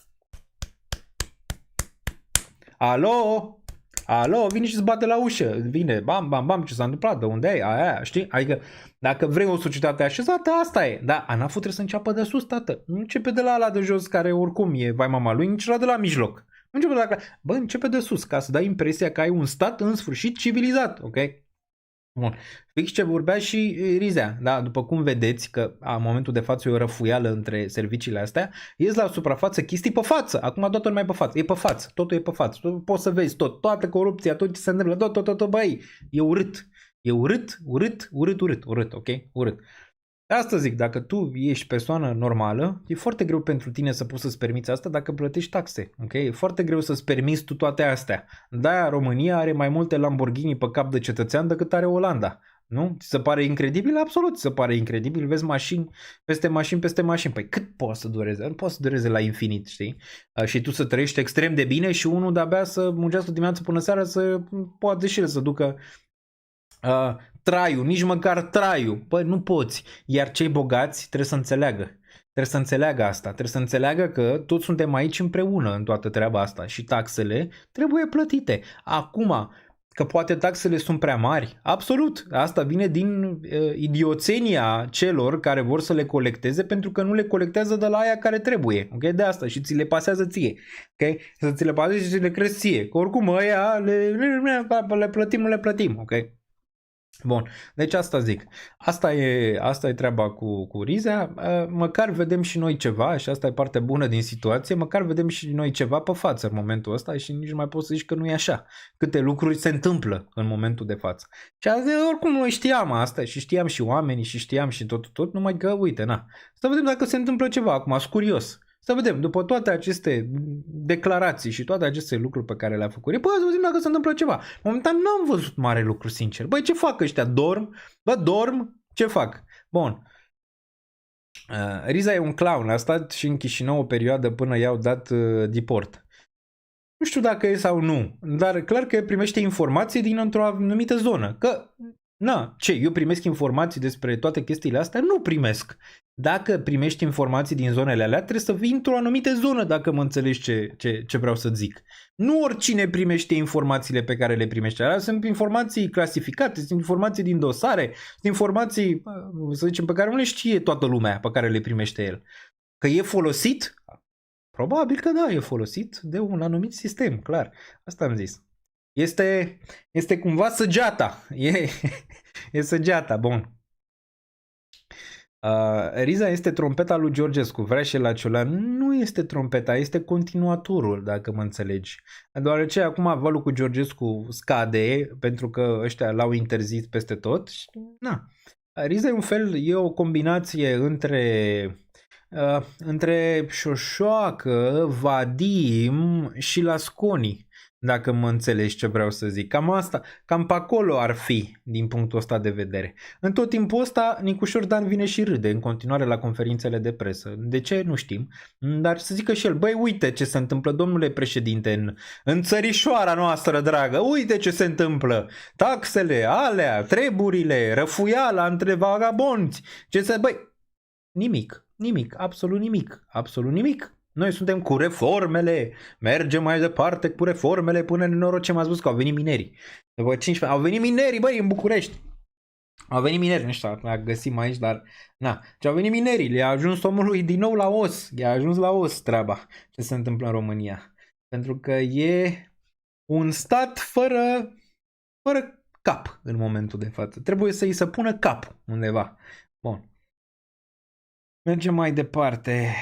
alo, vine și îți bate la ușă, vine, bam, ce s-a întâmplat, de unde ai, aia, știi? Adică dacă vrei o societate așezată, asta e, da, ANAF-ul trebuie să înceapă de sus, tată, nu începe de la ala de jos care oricum e vai mama lui, nici la de la mijloc. Începe de sus, ca să dai impresia că ai un stat în sfârșit civilizat, ok? Bun. Fix ce vorbea și Rizea, da? După cum vedeți că în momentul de față e o răfuială între serviciile astea, ies la suprafață chestii pe față, acum totul mai pe față, e pe față, totul e pe față, poți să vezi toată corupția, tot ce se întâmplă, tot, băi, e urât, ok? Urât. Asta zic, dacă tu ești persoană normală, e foarte greu pentru tine să poți să-ți permiți asta dacă plătești taxe, ok? E foarte greu să-ți permiți tu toate astea. De-aia România are mai multe Lamborghini pe cap de cetățean decât are Olanda, nu? Ți se pare incredibil? Absolut ți se pare incredibil, vezi mașini peste mașini, păi cât poate să dureze? Nu poate să dureze la infinit, știi? Și tu să trăiești extrem de bine și unul de-abia să muncească dimineața până seara să poate și el să ducă traiul, nici măcar traiul. Băi, nu poți. Iar cei bogați trebuie să înțeleagă. Trebuie să înțeleagă asta. Trebuie să înțeleagă că toți suntem aici împreună în toată treaba asta și taxele trebuie plătite. Acum, că poate taxele sunt prea mari, absolut. Asta vine din idioțenia celor care vor să le colecteze pentru că nu le colectează de la aia care trebuie. Ok? De asta și ți le pasează ție. Ok? Să ți le paseze și ți le crezi ție. Că oricum ăia le plătim. Ok? Bun, deci asta zic. Asta e treaba cu Rizea. Măcar vedem și noi ceva și asta e partea bună din situație. Măcar vedem și noi ceva pe față în momentul ăsta și nici nu mai poți să zici că nu e așa. Câte lucruri se întâmplă în momentul de față. Și azi, oricum noi știam asta și știam și oamenii și știam și tot, numai că uite, na. Să vedem dacă se întâmplă ceva acum, sunt curios. Să vedem, după toate aceste declarații și toate aceste lucruri pe care le-a făcut, să vedem dacă se întâmplă ceva. Momentan n-am văzut mare lucru, sincer. Băi, ce fac ăștia? Dorm? Ce fac? Bun. Riza e un clown, a stat și în Chișinău o perioadă până i-au dat deport. Nu știu dacă e sau nu, dar clar că primește informații dintr-o anumită zonă. Că, eu primesc informații despre toate chestiile astea? Nu primesc. Dacă primești informații din zonele alea, trebuie să vii într-o anumită zonă, dacă mă înțelegi ce vreau să zic. Nu oricine primește informațiile pe care le primește. Alea sunt informații clasificate, sunt informații din dosare, sunt informații, să zicem, pe care nu le știe toată lumea pe care le primește el. Că e folosit? Probabil că da, e folosit de un anumit sistem, clar. Asta am zis. Este cumva săgeata. E săgeata, bun. Riza este trompeta lui Georgescu, vrea și la Ciolan. Nu este trompeta, este continuatorul, dacă mă înțelegi. Deoarece acum valul cu Georgescu scade, pentru că ăștia l-au interzis peste tot. Și, na. Riza e un fel, e o combinație între Șoșoacă, Vadim și Lasconi, dacă mă înțelegi ce vreau să zic. Cam asta, cam pe acolo ar fi din punctul ăsta de vedere. În tot timpul ăsta, Nicușor Dan vine și râde în continuare la conferințele de presă. De ce? Nu știm. Dar să zică și el, băi, uite ce se întâmplă, domnule președinte, în țărișoara noastră dragă, uite ce se întâmplă. Taxele, alea, treburile, răfuiala între vagabonți. Băi, nimic, absolut nimic. Noi suntem cu reformele, mergem mai departe cu reformele până în noroc ce m-a spus că au venit minerii. După 15 au venit minerii, băi, în București. Au venit mineri, nu știu, la găsim aici, dar na. Ce au venit minerii, le-a ajuns omului din nou la os. I-a ajuns la os treaba ce se întâmplă în România. Pentru că e un stat fără cap în momentul de față. Trebuie să-i se pună cap undeva. Bun. Mergem mai departe.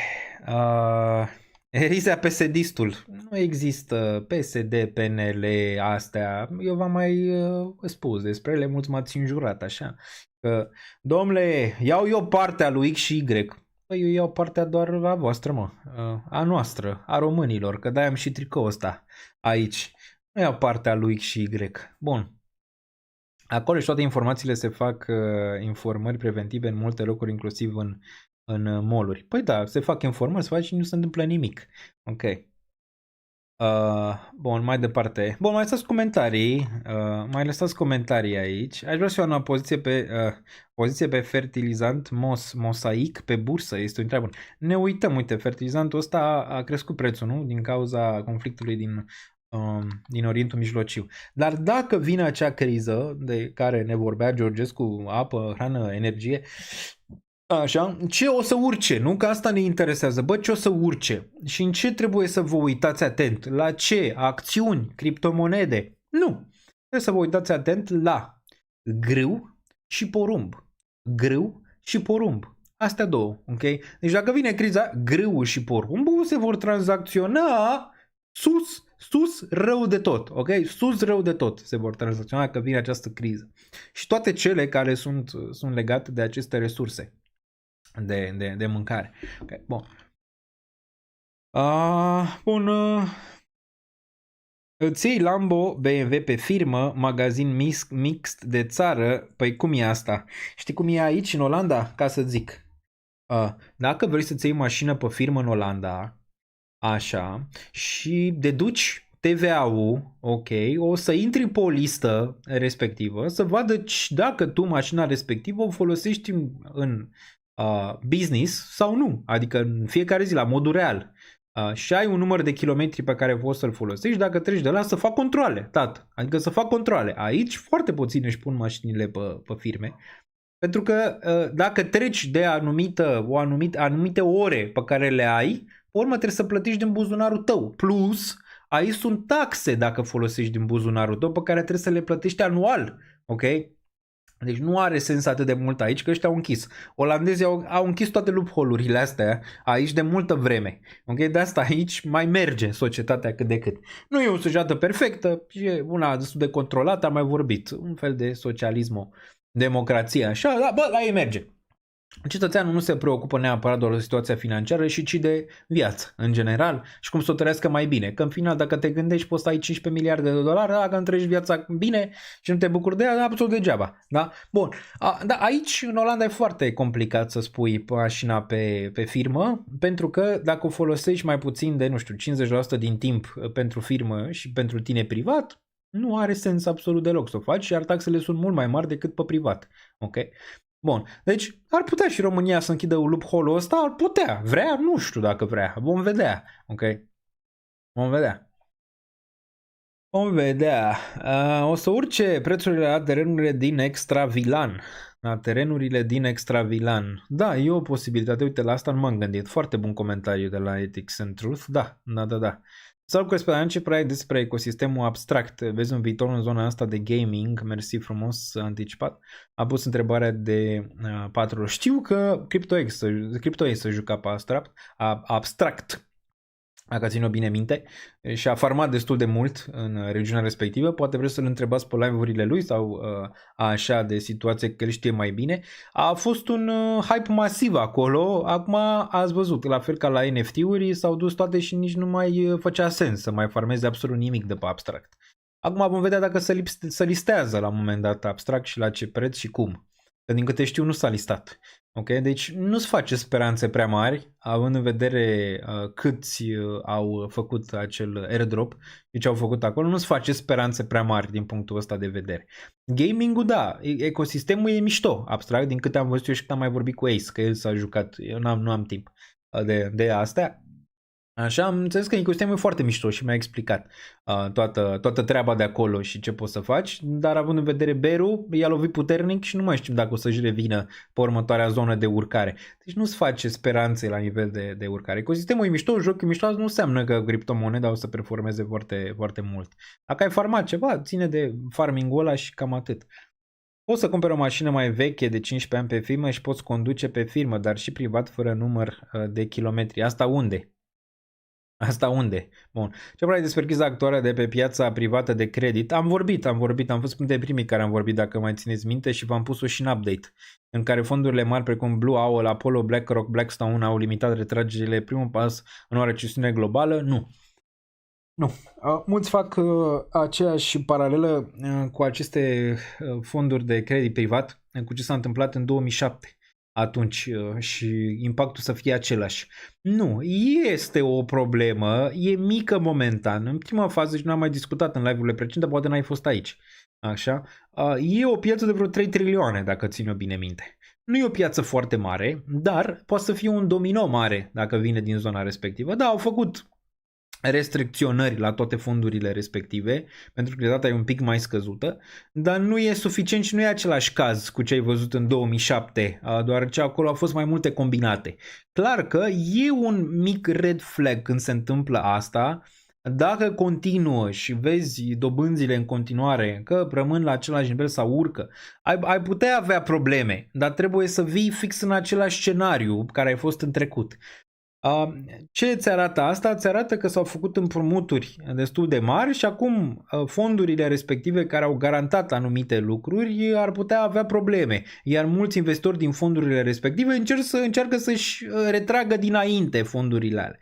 Riza PSD-istul. Nu există PSD, PNL, astea. Eu v-am mai spus despre ele, mulți m-ați înjurat așa. Că, domnule, iau eu partea lui X și Y. Păi eu iau partea doar a voastră, mă. A noastră, a românilor, că de-aia am și tricoul ăsta aici. Nu iau partea lui X și Y. Bun. Acolo și toate informațiile se fac informări preventive în multe locuri, inclusiv în mall-uri. Păi da, se fac informări, se face și nu se întâmplă nimic. Ok. Bun, mai departe. Bun, mai lăsați comentarii. Mai lăsați comentarii aici. Aș vrea să iau o poziție pe fertilizant mosaic pe bursă. Este o întrebare bună. Ne uităm, uite, fertilizantul ăsta a crescut prețul, nu? Din cauza conflictului din Orientul Mijlociu. Dar dacă vine acea criză de care ne vorbea Georgescu, apă, hrană, energie, așa, ce o să urce, nu? Că asta ne interesează. Bă, ce o să urce? Și în ce trebuie să vă uitați atent? La ce? Acțiuni? Criptomonede? Nu. Trebuie să vă uitați atent la grâu și porumb. Grâu și porumb. Astea două, ok? Deci dacă vine criza, grâul și porumbul se vor tranzacționa sus rău de tot, ok? Sus rău de tot se vor tranzacționa dacă vine această criză. Și toate cele care sunt legate de aceste resurse de mâncare. Okay, bun. Bun. Îți iei Lambo, BMW pe firmă, magazin mixt de țară. Păi cum e asta? Știi cum e aici în Olanda? Ca să zic. Dacă vrei să-ți iei mașină pe firmă în Olanda, așa, și deduci TVA-ul, ok, o să intri pe o listă respectivă, să vadă dacă tu mașina respectivă o folosești în business sau nu, adică în fiecare zi la modul real. Și ai un număr de kilometri pe care poți să-l folosești, dacă treci de la să fac controale, tată. Adică să fac controale. Aici foarte puțin își pun mașinile pe firme, pentru că dacă treci de anumite ore pe care le ai, pe urmă trebuie să plătești din buzunarul tău. Plus, aici sunt taxe dacă folosești din buzunarul tău pe care trebuie să le plătești anual. Ok? Deci nu are sens atât de mult aici, că ăștia au închis. Olandezii au închis toate loophole-urile astea aici de multă vreme. Ok? De asta aici mai merge societatea cât de cât. Nu e o societate perfectă, e una destul de controlată, am mai vorbit. Un fel de socialismo-democrație, așa, da, bă, la ei merge. Cetățeanul nu se preocupă neapărat doar de situația financiară, ci de viață în general și cum să o trăiască mai bine. Că în final, dacă te gândești, poți să ai 15 miliarde de dolari, dacă îmi trăiești viața bine și nu te bucuri de ea, absolut degeaba. Da? Bun. Da, aici, în Olanda, e foarte complicat să spui mașina pe firmă, pentru că dacă o folosești mai puțin de, 50% din timp pentru firmă și pentru tine privat, nu are sens absolut deloc să o faci, iar taxele sunt mult mai mari decât pe privat. Ok? Bun, deci ar putea și România să închidă loophole-ul ăsta, ar putea, vrea, nu știu dacă vrea, vom vedea, ok? Vom vedea. Vom vedea. O să urce prețurile la terenurile din Extravilan. La terenurile din Extravilan. Da, e o posibilitate, uite, la asta nu m-am gândit. Foarte bun comentariu de la Ethics and Truth, da. Salut, Corespondent, ce părere ai despre ecosistemul abstract? Vezi un viitor în zona asta de gaming? Mersi frumos, anticipat. A pus întrebarea de 4 ori. Știu că CryptoX să juca pe abstract, dacă țin-o bine minte, și a farmat destul de mult în regiunea respectivă. Poate vreți să-l întrebați pe live-urile lui sau așa de situație că el știe mai bine. A fost un hype masiv acolo. Acum ați văzut, la fel ca la NFT-uri, s-au dus toate și nici nu mai făcea sens să mai farmeze absolut nimic de pe abstract. Acum vom vedea dacă se listează la un moment dat abstract și la ce preț și cum. Că din câte știu nu s-a listat. Ok? Deci nu-ți face speranțe prea mari, având în vedere câți au făcut acel airdrop și ce au făcut acolo, nu-ți face speranțe prea mari din punctul ăsta de vedere. Gaming-ul, da, ecosistemul e mișto, abstract, din câte am văzut eu și cât am mai vorbit cu Ace, că el s-a jucat, eu nu am timp de astea. Așa, am înțeles că ecosistemul e foarte mișto și mi-a explicat toată treaba de acolo și ce poți să faci, dar având în vedere bear-ul, i-a lovit puternic și nu mai știm dacă o să-și revină pe următoarea zonă de urcare. Deci nu-ți face speranțe la nivel de urcare. Ecosistemul e mișto, jocul e mișto, nu înseamnă că criptomoneda o să performeze foarte, foarte mult. Dacă ai farmat ceva, ține de farming-ul ăla și cam atât. Poți să cumperi o mașină mai veche de 15 ani pe firmă și poți conduce pe firmă, dar și privat fără număr de kilometri. Asta unde? Asta unde? Bun. Ce părere despre criza actuală de pe piața privată de credit? Am vorbit, am fost printre primii care am vorbit, dacă mai țineți minte, și v-am pus-o și în update, în care fondurile mari precum Blue Owl, Apollo, BlackRock, Blackstone au limitat retragerile. Primul pas în o recesiune globală? Nu. Mulți fac aceeași paralelă cu aceste fonduri de credit privat cu ce s-a întâmplat în 2007. Atunci și impactul să fie același. Nu, este o problemă, e mică momentan. În prima fază, și nu am mai discutat în live-urile precedente, poate n-ai fost aici. Așa, e o piață de vreo 3 trilioane, dacă țin eu bine minte. Nu e o piață foarte mare, dar poate să fie un domino mare dacă vine din zona respectivă. Da, au făcut restricționări la toate fondurile respective, pentru că data e un pic mai scăzută, dar nu e suficient și nu e același caz cu ce ai văzut în 2007, deoarece acolo au fost mai multe combinate. Clar că e un mic red flag când se întâmplă asta. Dacă continuă și vezi dobânzile în continuare că rămân la același nivel sau urcă, ai putea avea probleme, dar trebuie să vii fix în același scenariu care ai fost în trecut. Ce ți arată asta? Ți arată că s-au făcut împrumuturi destul de mari și acum fondurile respective care au garantat anumite lucruri ar putea avea probleme, iar mulți investitori din fondurile respective încearcă să-și retragă dinainte fondurile alea.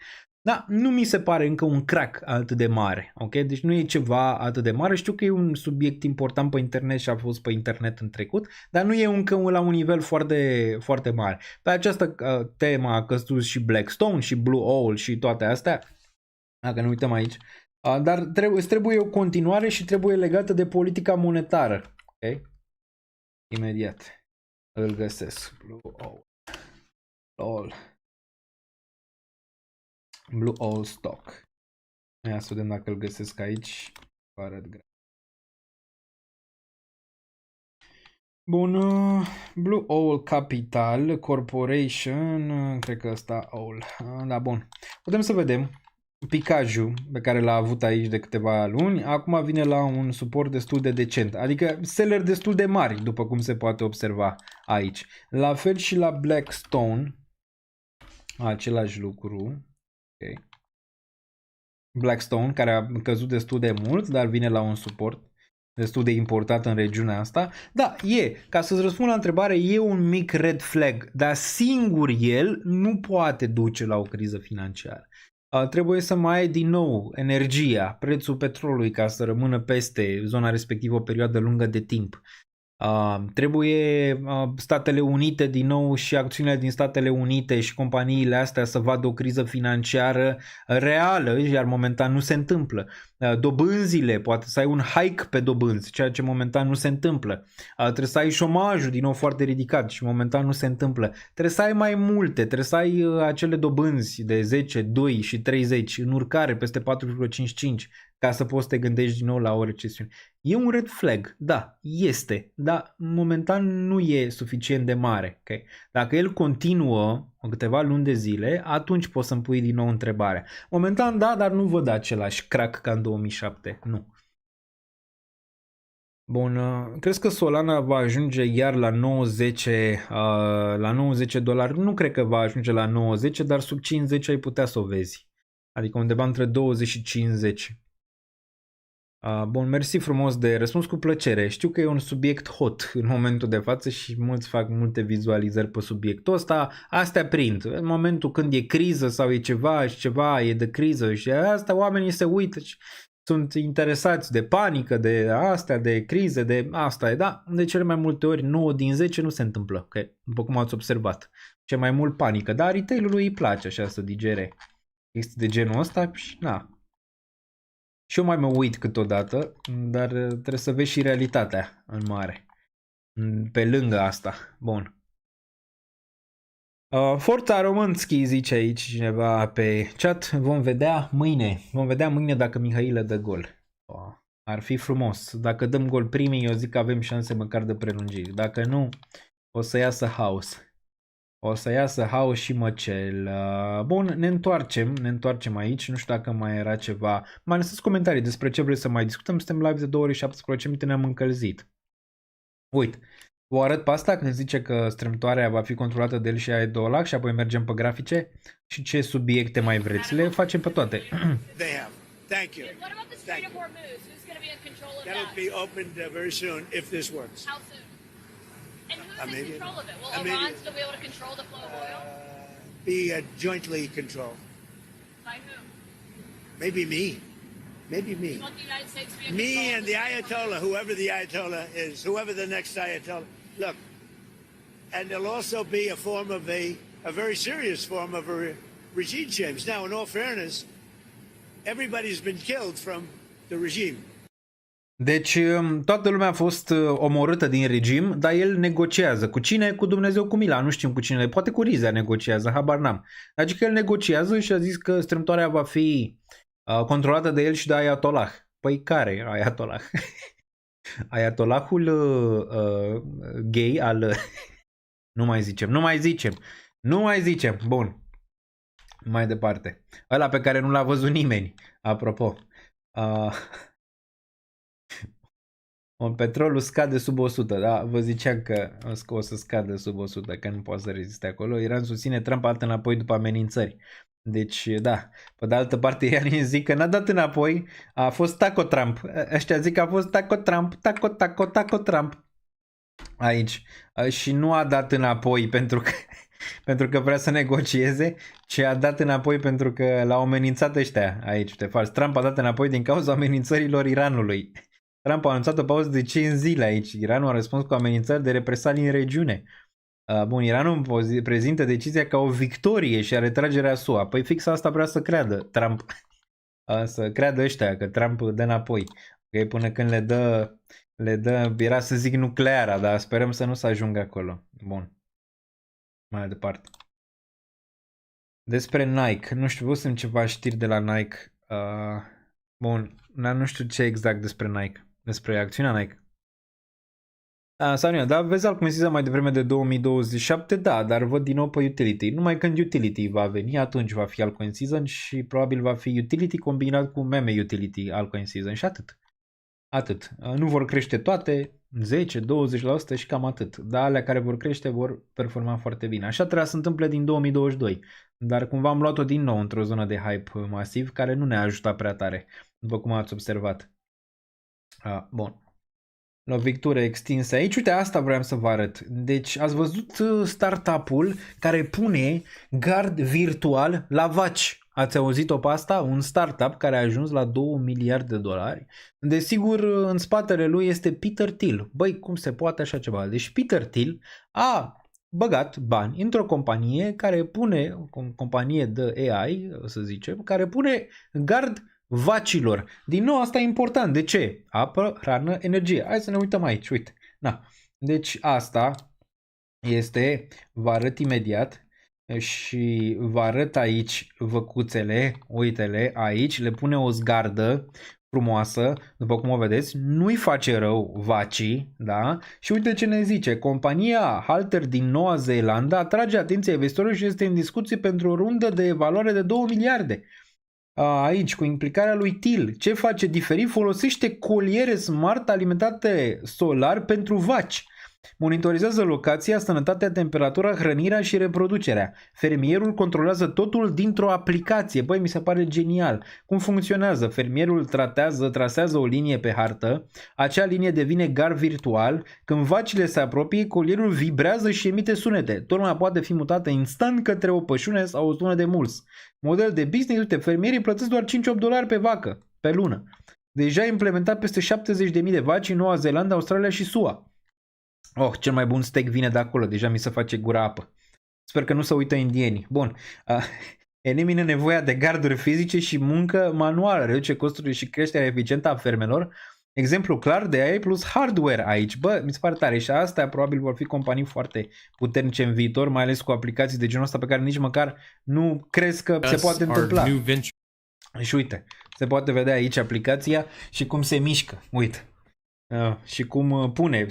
Da, nu mi se pare încă un crack atât de mare, ok? Deci nu e ceva atât de mare. Știu că e un subiect important pe internet și a fost pe internet în trecut, dar nu e încă la un nivel foarte, foarte mare. Pe această temă a căzut și Blackstone și Blue Owl și toate astea, dacă ne uităm aici, dar trebuie o continuare și trebuie legată de politica monetară, ok? Imediat îl găsesc. Blue Owl. Blue Owl Stock. Ia să vedem dacă îl găsesc aici. Vă arăt grafic. Bun. Blue Owl Capital Corporation. Cred că ăsta Owl. Da, bun. Putem să vedem picajul pe care l-a avut aici de câteva luni. Acum vine la un suport destul de decent. Adică seller destul de mari, după cum se poate observa aici. La fel și la Blackstone. Același lucru. Okay. Blackstone, care a căzut destul de mult, dar vine la un suport destul de important în regiunea asta. Da, ca să-ți răspund la întrebare, e un mic red flag, dar singur el nu poate duce la o criză financiară. Trebuie să mai ai din nou energia, prețul petrolului ca să rămână peste zona respectivă o perioadă lungă de timp. Trebuie Statele Unite din nou și acțiunile din Statele Unite și companiile astea să vadă o criză financiară reală, iar momentan nu se întâmplă. Dobânzile, poate să ai un hike pe dobânzi, ceea ce momentan nu se întâmplă. Trebuie să ai șomajul din nou foarte ridicat și momentan nu se întâmplă. Trebuie să ai mai multe, trebuie să ai acele dobânzi de 10, 2 și 30 în urcare peste 4,55. ca să poți să te gândești din nou la o recesiune. E un red flag, da, este, dar momentan nu e suficient de mare. Okay? Dacă el continuă câteva luni de zile, atunci poți să-mi pui din nou întrebarea. Momentan da, dar nu văd același crack ca în 2007, nu. Bun, crezi că Solana va ajunge iar la 90, la 90 dolari? Nu cred că va ajunge la 90, dar sub 50 ai putea să o vezi. Adică undeva între 20 și 50. Bun, mersi frumos de răspuns, cu plăcere. Știu că e un subiect hot în momentul de față și mulți fac multe vizualizări pe subiectul ăsta. Astea prind. În momentul când e criză sau e ceva și ceva e de criză și asta, oamenii se uită și sunt interesați de panică, de astea, de crize, de asta e, da? De cele mai multe ori 9 din 10 nu se întâmplă, okay? După cum ați observat. Ce mai mult panică, dar retail-ului îi place așa să digere. Este de genul ăsta și na. Și eu mai mă uit câteodată, dar trebuie să vezi și realitatea în mare. Pe lângă asta. Bun. Forța Românski, zice aici cineva pe chat. Vom vedea mâine. Vom vedea mâine dacă Mihailă dă gol. Ar fi frumos. Dacă dăm gol primii, eu zic că avem șanse măcar de prelungiri. Dacă nu, o să iasă haos. O să iasă haos și măcel. Bun, ne întoarcem aici. Nu știu dacă mai era ceva. Mai lăsați comentarii despre ce vreți să mai discutăm. Suntem live de 2 ore și 17 minute, ne-am încălzit. Uite, vă arăt pe asta când zice că strâmtoarea va fi controlată de el și Ayatollah și apoi mergem pe grafice. Și ce subiecte mai vreți? Le facem pe toate. They have. Thank you. What about the Strait of Hormuz? Who's going to be in control of That'll that? be opened very soon if this works. How soon? And who's in Immediate. control of it? Will Immediate. Iran still be able to control the flow of oil? Be jointly controlled. By who? Maybe me. Maybe me. You want the United States to be in Me control and of the Ayatollah, whoever the Ayatollah is, whoever the next Ayatollah. Look, and there'll also be a form of a very serious form of a regime change. Now, in all fairness, everybody's been killed from the regime. Deci toată lumea a fost omorâtă din regim, dar el negociază. Cu cine? Cu Dumnezeu, cu mila. Nu știm cu cine. Poate cu Rizia negociază, habar n-am. Adică el negociază și a zis că strâmtoarea va fi controlată de el și de Ayatollah. Păi care Ayatollah? Ayatollahul gay al... Nu mai zicem. Bun. Mai departe. Ăla pe care nu l-a văzut nimeni. Apropo. Petrolul scade sub 100, da? Vă ziceam că o să scadă sub 100, că nu poate să reziste acolo. Iran susține Trump altă înapoi după amenințări. Deci, da. Pe de altă parte, Iran zic că n-a dat înapoi, a fost Taco Trump. Ăștia zic că a fost Taco Trump. Aici. Și nu a dat înapoi pentru că vrea să negocieze, ci a dat înapoi pentru că l-au amenințat ăștia aici. Trump a dat înapoi din cauza amenințărilor Iranului. Trump a anunțat o pauză de 5 zile aici. Iranul a răspuns cu amenințări de represalii în regiune. Bun, Iranul prezintă decizia ca o victorie și a retragerea SUA. Păi fix asta vrea să creadă Trump. Să creadă ăștia că Trump dă înapoi. Okay? Până când le dă, era să zic nucleara, dar sperăm să nu se ajungă acolo. Bun. Mai departe. Despre Nike. Nu știu, văzusem ceva știri de la Nike. Bun, nu știu ce exact despre Nike. Despre acțiunea Nike. Sonia, da, vezi Alcoin mai devreme de 2027? Da, dar văd din nou pe utility. Numai când utility va veni, atunci va fi Altcoin Season și probabil va fi utility combinat cu meme utility Altcoin Season și atât. Nu vor crește toate, 10-20% și cam atât. Dar alea care vor crește vor performa foarte bine. Așa trebuia să se întâmple din 2022. Dar cumva am luat-o din nou într-o zonă de hype masiv care nu ne-a ajutat prea tare, după cum ați observat. Bun. Lovictură extinsă aici. Uite, asta vreau să vă arăt. Deci ați văzut startup-ul care pune gard virtual la vaci. Ați auzit-o pe asta? Un startup care a ajuns la 2 miliarde de dolari. Desigur, în spatele lui este Peter Thiel. Băi, cum se poate așa ceva? Deci Peter Thiel a băgat bani într-o companie care pune, o companie de AI, să zicem, care pune gard vacilor. Din nou, asta e important. De ce? Apă, hrană, energie. Hai să ne uităm aici. Uite. Na. Deci asta este, vă arăt imediat și vă arăt aici văcuțele. Uite-le aici. Le pune o zgardă frumoasă, după cum o vedeți, nu-i face rău vacii, da? Și uite ce ne zice, compania Halter din Noua Zeelandă atrage atenția investitorilor și este în discuție pentru o rundă de valoare de 2 miliarde. Aici, cu implicarea lui Till, ce face diferit? Folosește coliere smart alimentate solar pentru vaci. Monitorizează locația, sănătatea, temperatura, hrănirea și reproducerea. Fermierul controlează totul dintr-o aplicație. Băi, mi se pare genial. Cum funcționează? Fermierul trasează o linie pe hartă, acea linie devine gar virtual, când vacile se apropie, colierul vibrează și emite sunete. Turma poate fi mutată instant către o pășune sau o zonă de mulți. Model de business, uite, fermierii plătesc doar $5-8 pe vacă, pe lună. Deja implementat peste 70.000 de vaci în Noua Zeelandă, Australia și SUA. Oh, cel mai bun steak vine de acolo, deja mi se face gura apă. Sper că nu se uită indienii. Bun, elimină nevoia de garduri fizice și muncă manuală, reduce costurile și creșterea eficientă a fermelor. Exemplu clar de AI plus hardware aici. Bă, mi se pare tare și astea probabil vor fi companii foarte puternice în viitor, mai ales cu aplicații de genul ăsta pe care nici măcar nu crezi că se poate întâmpla. Și uite, se poate vedea aici aplicația și cum se mișcă. Uite. Și cum pune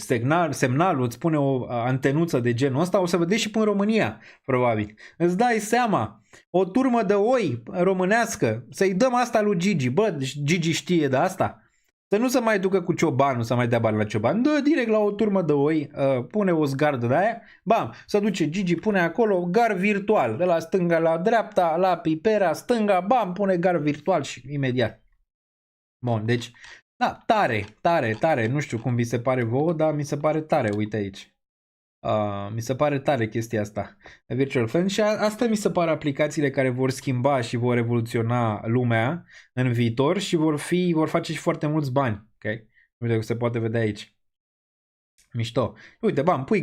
semnalul, îți pune o antenuță de genul ăsta, o să vedeți și până în România, probabil. Îți dai seama, o turmă de oi românească, să-i dăm asta lui Gigi. Bă, Gigi știe de asta. Să nu se mai ducă cu ciobanul, să mai dea bani la cioban. Dă direct la o turmă de oi, pune o zgardă de aia, bam, se duce Gigi, pune acolo gar virtual, de la stânga la dreapta, la pipera, stânga, bam, pune gar virtual și imediat. Bun, deci, da, tare, nu știu cum vi se pare vouă, dar mi se pare tare, uite aici. Mi se pare tare chestia asta. Virtual Friend și asta mi se pare aplicațiile care vor schimba și vor revoluționa lumea în viitor și vor face și foarte mulți bani. Okay? Uite că se poate vedea aici. Mișto. Uite, bam, pui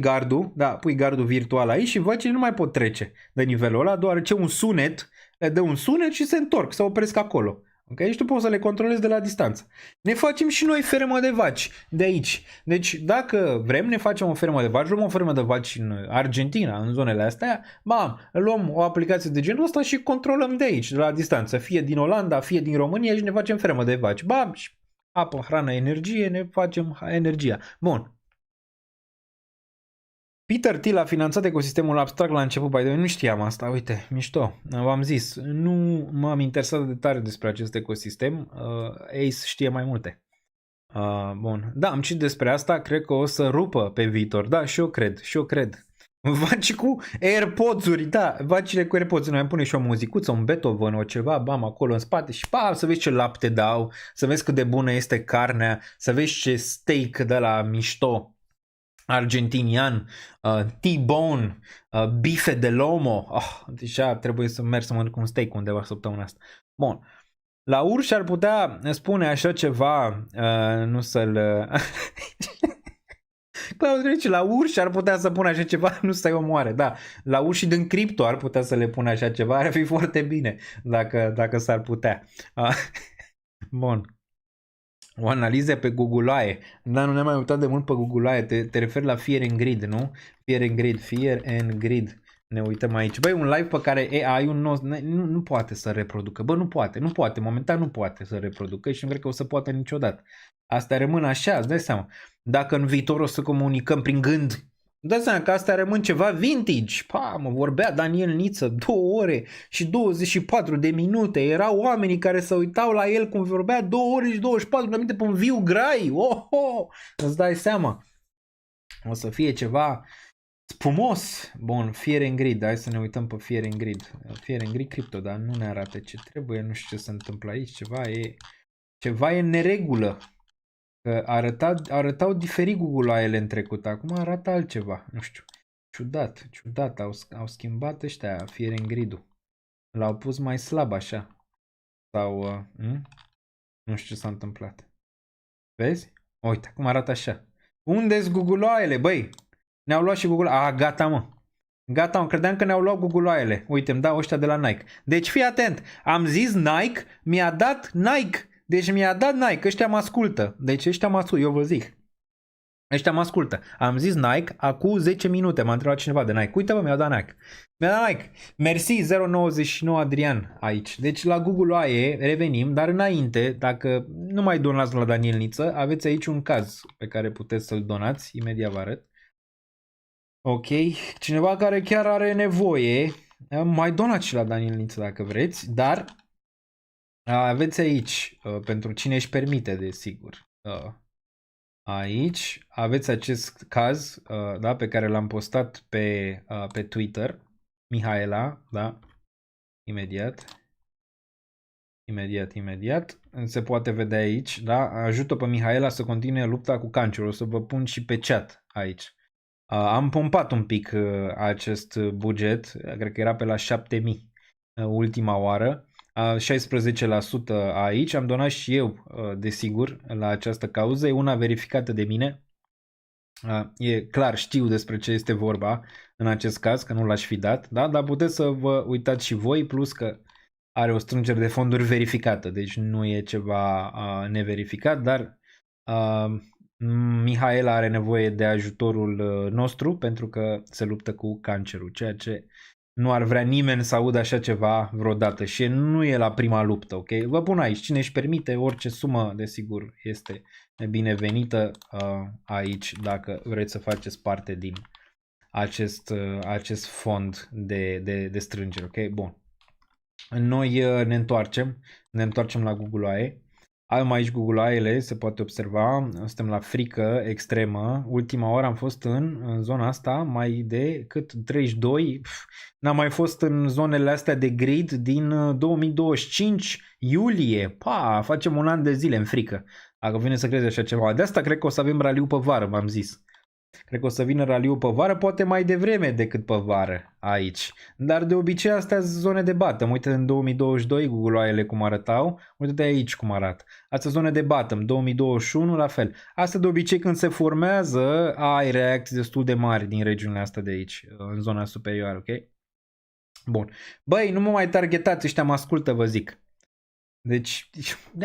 gardul virtual aici și văcile nu mai pot trece de nivelul ăla, deoarece un sunet, le dă un sunet și se întorc, se opresc acolo. Okay? Și tu poți să le controlezi de la distanță. Ne facem și noi fermă de vaci de aici. Deci dacă vrem, ne facem o fermă de vaci, luăm o fermă de vaci în Argentina, în zonele astea, bam, luăm o aplicație de genul ăsta și controlăm de aici, de la distanță. Fie din Olanda, fie din România și ne facem fermă de vaci. Bam, și apă, hrană, energie, ne facem energia. Bun. Peter Thiel a finanțat ecosistemul abstract la început, nu știam asta, uite, mișto, v-am zis, nu m-am interesat de tare despre acest ecosistem, Ace știe mai multe. Bun, da, am citit despre asta, cred că o să rupă pe viitor, da, și eu cred. Vaci cu AirPods-uri, da, vacile cu AirPods-uri, mai pune și o muzicuță, un Beethoven, o ceva, bam, acolo în spate și bam, să vezi ce lapte dau, să vezi cât de bună este carnea, să vezi ce steak de la mișto. Argentinian, T-bone, bife de lomo. Deja trebuie să merg să mănânc un steak undeva săptămâna asta. Bun. La urși ar putea spune așa ceva, nu să-l... La urși ar putea să pună așa ceva, nu să-i omoare, da. La urși din cripto ar putea să le pună așa ceva, ar fi foarte bine dacă s-ar putea. Bun. O analiză pe Google-aie. Dar nu ne-am mai uitat de mult pe Google-aie. Te referi la Fear and Greed, nu? Fear and Greed. Ne uităm aici. Băi, un live pe care AI-ul nu poate să reproducă. Bă, nu poate. Momentan nu poate să reproducă și nu cred că o să poată niciodată. Asta rămân așa, îți dai seama. Dacă în viitor o să comunicăm prin gând, dați seama că asta rămân ceva vintage. Mă vorbea Daniel Niță 2 ore și 24 de minute. Erau oamenii care se uitau la el cum vorbea 2 ore și 24 de minute pe un viu grai. Îți dai seama. O să fie ceva spumos. Bun, Fear and Greed. Hai să ne uităm pe Fear and Greed. Fear and Greed Crypto, dar nu ne arată ce trebuie. Nu știu ce se întâmplă aici. Ceva e în neregulă. Că arătau diferit Google-aiele în trecut, acum arată altceva, nu știu, ciudat, au schimbat ăștia Fear and Greed-ul, l-au pus mai slab așa, sau, nu știu ce s-a întâmplat, vezi? Uite, acum arată așa, unde-s Google-aiele, băi? Ne-au luat și Google, gata mă, credeam că ne-au luat Google-aiele, uite, îmi dau ăștia de la Nike, deci fii atent, am zis Nike, mi-a dat Nike. Deci mi-a dat Nike, ăștia mă ascultă. Deci ăștia mă ascultă, eu vă zic. Ăștia mă ascultă. Am zis Nike, acum 10 minute m-a întrebat cineva de Nike. Uite, bă, mi-a dat Nike. Mi-a dat Nike. Mersi 099 Adrian aici. Deci la Google AE revenim, dar înainte, dacă nu mai donați la Daniel Niță, aveți aici un caz pe care puteți să-l donați. Imediat vă arăt. Ok. Cineva care chiar are nevoie, mai donați și la Daniel Niță dacă vreți, dar aveți aici, pentru cine își permite, desigur. Aici aveți acest caz, da, pe care l-am postat pe Twitter. Mihaela, da? Imediat. Se poate vedea aici, da? Ajută pe Mihaela să continue lupta cu cancerul. O să vă pun și pe chat aici. Am pompat un pic acest buget, cred că era pe la 7.000 ultima oară. 16% aici, am donat și eu, desigur, la această cauză, e una verificată de mine, e clar, știu despre ce este vorba în acest caz, că nu l-aș fi dat, da? Dar puteți să vă uitați și voi, plus că are o strângere de fonduri verificată, deci nu e ceva neverificat, dar Mihaela are nevoie de ajutorul nostru pentru că se luptă cu cancerul, ceea ce nu ar vrea nimeni să audă așa ceva vreodată și nu e la prima luptă, ok? Vă pun aici, cine își permite, orice sumă, desigur, este binevenită aici dacă vreți să faceți parte din acest fond de strângere, ok? Bun. Noi ne întoarcem la Google AE. Am aici Google AE-le, se poate observa, suntem la frică extremă. Ultima oară am fost în zona asta mai de cât 32, n-am mai fost în zonele astea de grid din 2025 iulie. Facem un an de zile în frică. Dacă vine să crezi așa ceva. De asta cred că o să avem raliu pe vară, v-am zis. Cred că o să vină raliu pe vară, poate mai devreme decât pe vară aici. Dar de obicei astea sunt zone de bottom. Uite în 2022 Google AE-le cum arătau. Uite aici cum arată. Astea zone de bottom. 2021 la fel. Asta de obicei când se formează ai reacții destul de mari din regiunile astea de aici. În zona superioară, ok? Bun. Băi, nu mă mai targetați, ăștia mă ascultă, vă zic. Deci,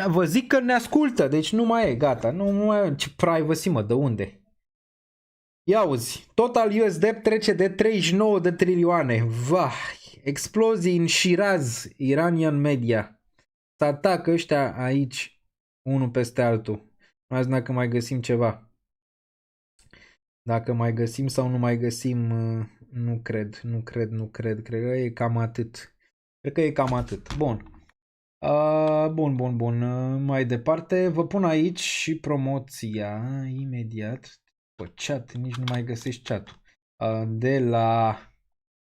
vă zic că ne ascultă. Deci nu mai e, gata. Nu mai e. Ce privacy, mă, de unde? Ia uzi, total US debt trece de 39 de trilioane. Vai, explozii în Shiraz, Iranian media. Să atacă ăștia aici, unul peste altul. Azi dacă mai găsim ceva. Dacă mai găsim sau nu mai găsim, nu cred. Cred că e cam atât. Bun. Bun. Mai departe, vă pun aici și promoția imediat. Pe chat, nici nu mai găsești chat-ul. De la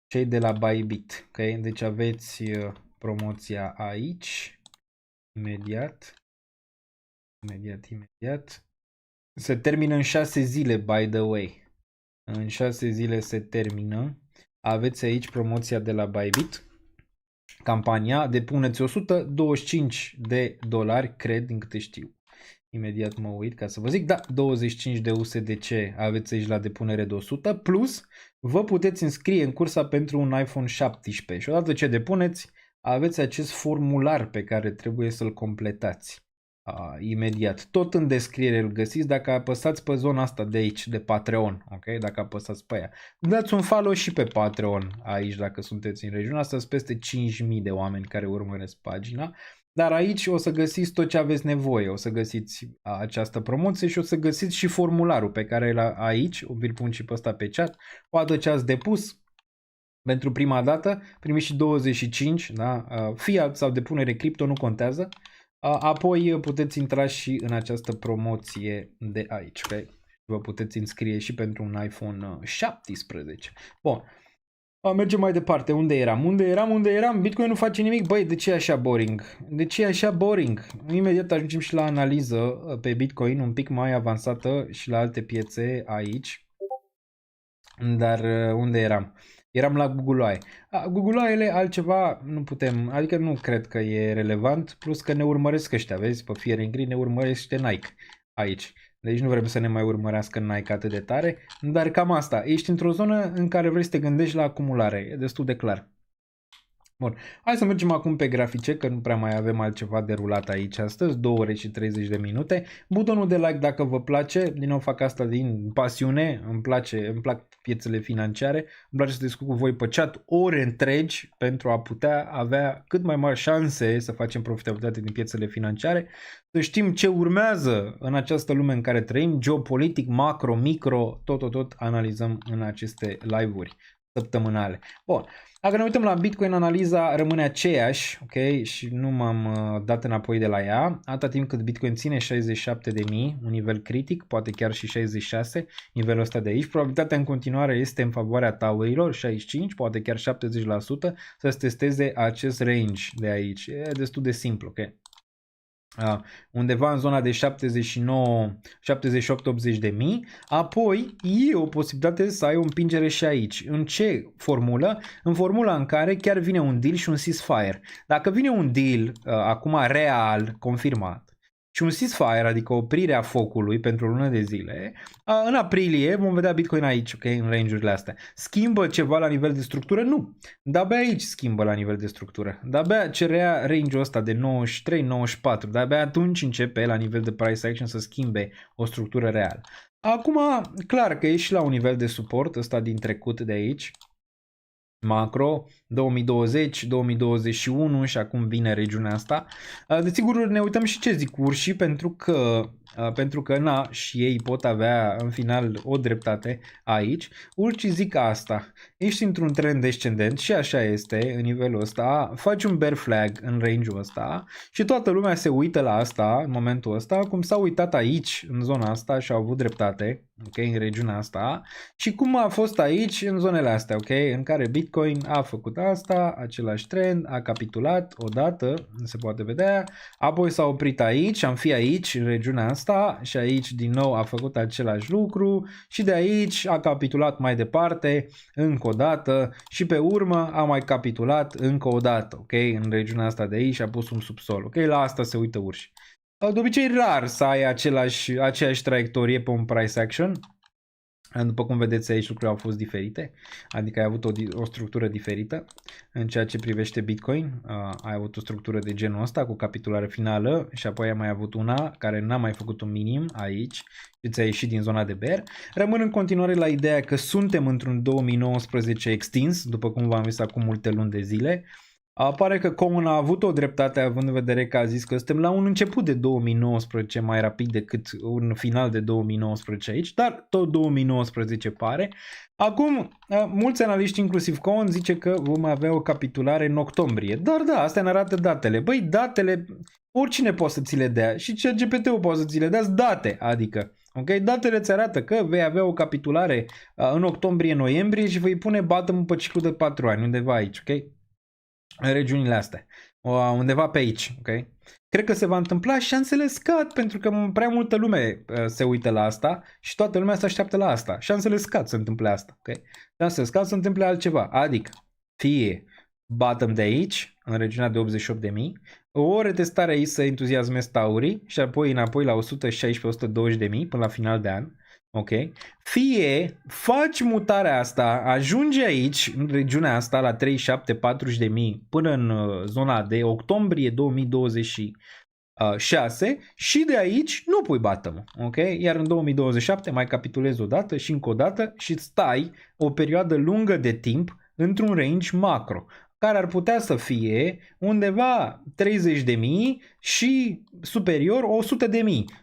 cei de la Bybit, ok? Deci aveți promoția aici. Imediat. Se termină în 6 zile, by the way. În 6 zile se termină. Aveți aici promoția de la Bybit. Campania, depuneți $125, cred, din câte știu. Imediat mă uit ca să vă zic, da, 25 de USDC aveți aici la depunere de 100, plus vă puteți înscrie în cursa pentru un iPhone 17 și odată ce depuneți, aveți acest formular pe care trebuie să-l completați imediat. Tot în descriere îl găsiți dacă apăsați pe zona asta de aici, de Patreon, ok? Dacă apăsați pe ea. Dați un follow și pe Patreon aici dacă sunteți în regiunea asta, sunt peste 5.000 de oameni care urmăresc pagina. Dar aici o să găsiți tot ce aveți nevoie, o să găsiți această promoție și o să găsiți și formularul pe care aici, vi-l pun și pe ăsta pe chat, odată ce ați depus pentru prima dată, primiți și 25, da? Fiat sau depunere cripto, nu contează, apoi puteți intra și în această promoție de aici, ok? Vă puteți înscrie și pentru un iPhone 17. Bun. Mergem mai departe. Unde eram? Bitcoin nu face nimic. Băi, de ce e așa boring? Imediat ajungem și la analiză pe Bitcoin, un pic mai avansată și la alte piețe aici. Dar unde eram? Eram la Google AE. Google AE-le altceva nu putem, adică nu cred că e relevant, plus că ne urmăresc ăștia, vezi? Pe Fear and Greed ne urmărește Nike aici. Deci nu vrem să ne mai urmărească Nike atât de tare, dar cam asta. Ești într-o zonă în care vrei să te gândești la acumulare, e destul de clar. Bun, hai să mergem acum pe grafice, că nu prea mai avem altceva de rulat aici astăzi, 2 ore și 30 de minute. Butonul de like dacă vă place, din nou fac asta din pasiune, îmi plac piețele financiare, îmi place să discut cu voi pe chat ore întregi pentru a putea avea cât mai mari șanse să facem profitabilitate din piețele financiare, să știm ce urmează în această lume în care trăim, geopolitic, macro, micro, tot analizăm în aceste live-uri săptămânale. Bun. Dacă ne uităm la Bitcoin, analiza rămâne aceeași, ok? Și nu m-am dat înapoi de la ea, atâta timp cât Bitcoin ține 67.000, un nivel critic, poate chiar și 66, nivelul ăsta de aici. Probabilitatea în continuare este în favoarea towerilor, 65, poate chiar 70%, să-ți testeze acest range de aici. E destul de simplu, ok? Undeva în zona de 78-80 de mii, apoi e o posibilitate să ai o împingere și aici. În ce formulă? În formula în care chiar vine un deal și un ceasefire. Dacă vine un deal acum real, confirmat, și un ceasefire, adică oprirea focului pentru o lună de zile, în aprilie vom vedea Bitcoin aici, ok, în range-urile astea. Schimbă ceva la nivel de structură? Nu. De-abia aici schimbă la nivel de structură. De-abia cerea range-ul ăsta de 93-94. De-abia atunci începe la nivel de price action să schimbe o structură reală. Acum, clar că e și la un nivel de suport ăsta din trecut de aici. Macro, 2020, 2021 și acum vine regiunea asta. Desigur ne uităm și ce zic urșii pentru că na, și ei pot avea în final o dreptate aici. Urșii zic asta, ești într-un trend descendent și așa este în nivelul ăsta, faci un bear flag în range-ul ăsta și toată lumea se uită la asta în momentul ăsta, cum s-a uitat aici în zona asta și au avut dreptate, ok, în regiunea asta și cum a fost aici în zonele astea, ok, în care Bitcoin a făcut asta, același trend, a capitulat odată, se poate vedea, apoi s-a oprit aici, am fi aici în regiunea asta și aici din nou a făcut același lucru și de aici a capitulat mai departe încă o dată și pe urmă a mai capitulat încă o dată, ok, în regiunea asta de aici a pus un subsol, ok, la asta se uită urși. De obicei rar să ai aceeași traiectorie pe un price action. După cum vedeți aici lucrurile au fost diferite, adică ai avut o structură diferită în ceea ce privește Bitcoin, ai avut o structură de genul ăsta cu capitulare finală și apoi ai mai avut una care n-a mai făcut un minim aici și ți-a ieșit din zona de bear. Rămân în continuare la ideea că suntem într-un 2019 extins, după cum v-am zis acum multe luni de zile. Pare că Common a avut o dreptate având în vedere că a zis că suntem la un început de 2019 mai rapid decât un final de 2019 aici, dar tot 2019 pare. Acum, mulți analiști, inclusiv Common, zice că vom avea o capitulare în octombrie. Dar da, astea ne arată datele. Băi, datele, oricine poate să ți le dea și ChatGPT-ul poate să ți le dea date, adică. Ok, datele îți arată că vei avea o capitulare în octombrie-noiembrie și vei pune bottom pe ciclu de 4 ani, undeva aici, ok? În regiunile astea, undeva pe aici, ok? Cred că se va întâmpla, șansele scad pentru că prea multă lume se uită la asta și toată lumea se așteaptă la asta. Șansele scad să întâmple asta, ok? Șansele scad să întâmple altceva, adică fie bottom de aici, în regiunea de 88.000, o retestare aici să entuziasmezi taurii și apoi înapoi la 116-120.000 până la final de an. Ok? Fie faci mutarea asta, ajungi aici, în regiunea asta, la 37-40.000 până în zona de octombrie 2026 și de aici nu pui bottom, ok? Iar în 2027 mai capitulezi o dată și încă o dată și stai o perioadă lungă de timp într-un range macro, care ar putea să fie undeva 30.000 și superior 100.000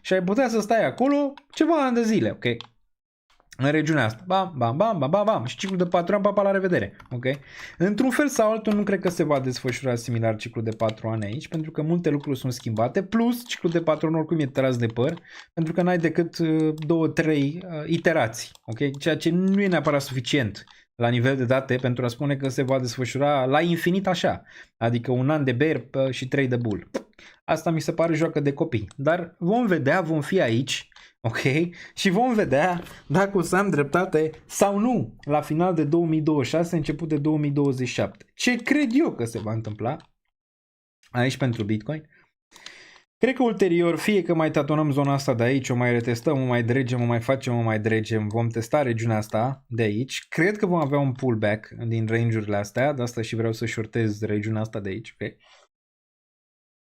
și ai putea să stai acolo ceva ani de zile, ok? În regiunea asta, bam, bam, bam, bam, bam, bam, și ciclul de 4 ani, papa, la revedere, ok? Într-un fel sau altul nu cred că se va desfășura similar ciclul de 4 ani aici, pentru că multe lucruri sunt schimbate, plus ciclul de 4 ani oricum e tras de păr, pentru că n-ai decât 2-3 iterații, ok? Ceea ce nu e neapărat suficient la nivel de date pentru a spune că se va desfășura la infinit așa, adică un an de bear și 3 de bull. Asta mi se pare joacă de copii, dar vom vedea, vom fi aici, ok? Și vom vedea dacă o să am dreptate sau nu la final de 2026, început de 2027. Ce cred eu că se va întâmpla aici pentru Bitcoin? Cred că ulterior, fie că mai tatonăm zona asta de aici, o mai retestăm, o mai dregem, o mai facem, o mai dregem, vom testa regiunea asta de aici. Cred că vom avea un pullback din range-urile astea, de asta și vreau să shortez regiunea asta de aici, ok?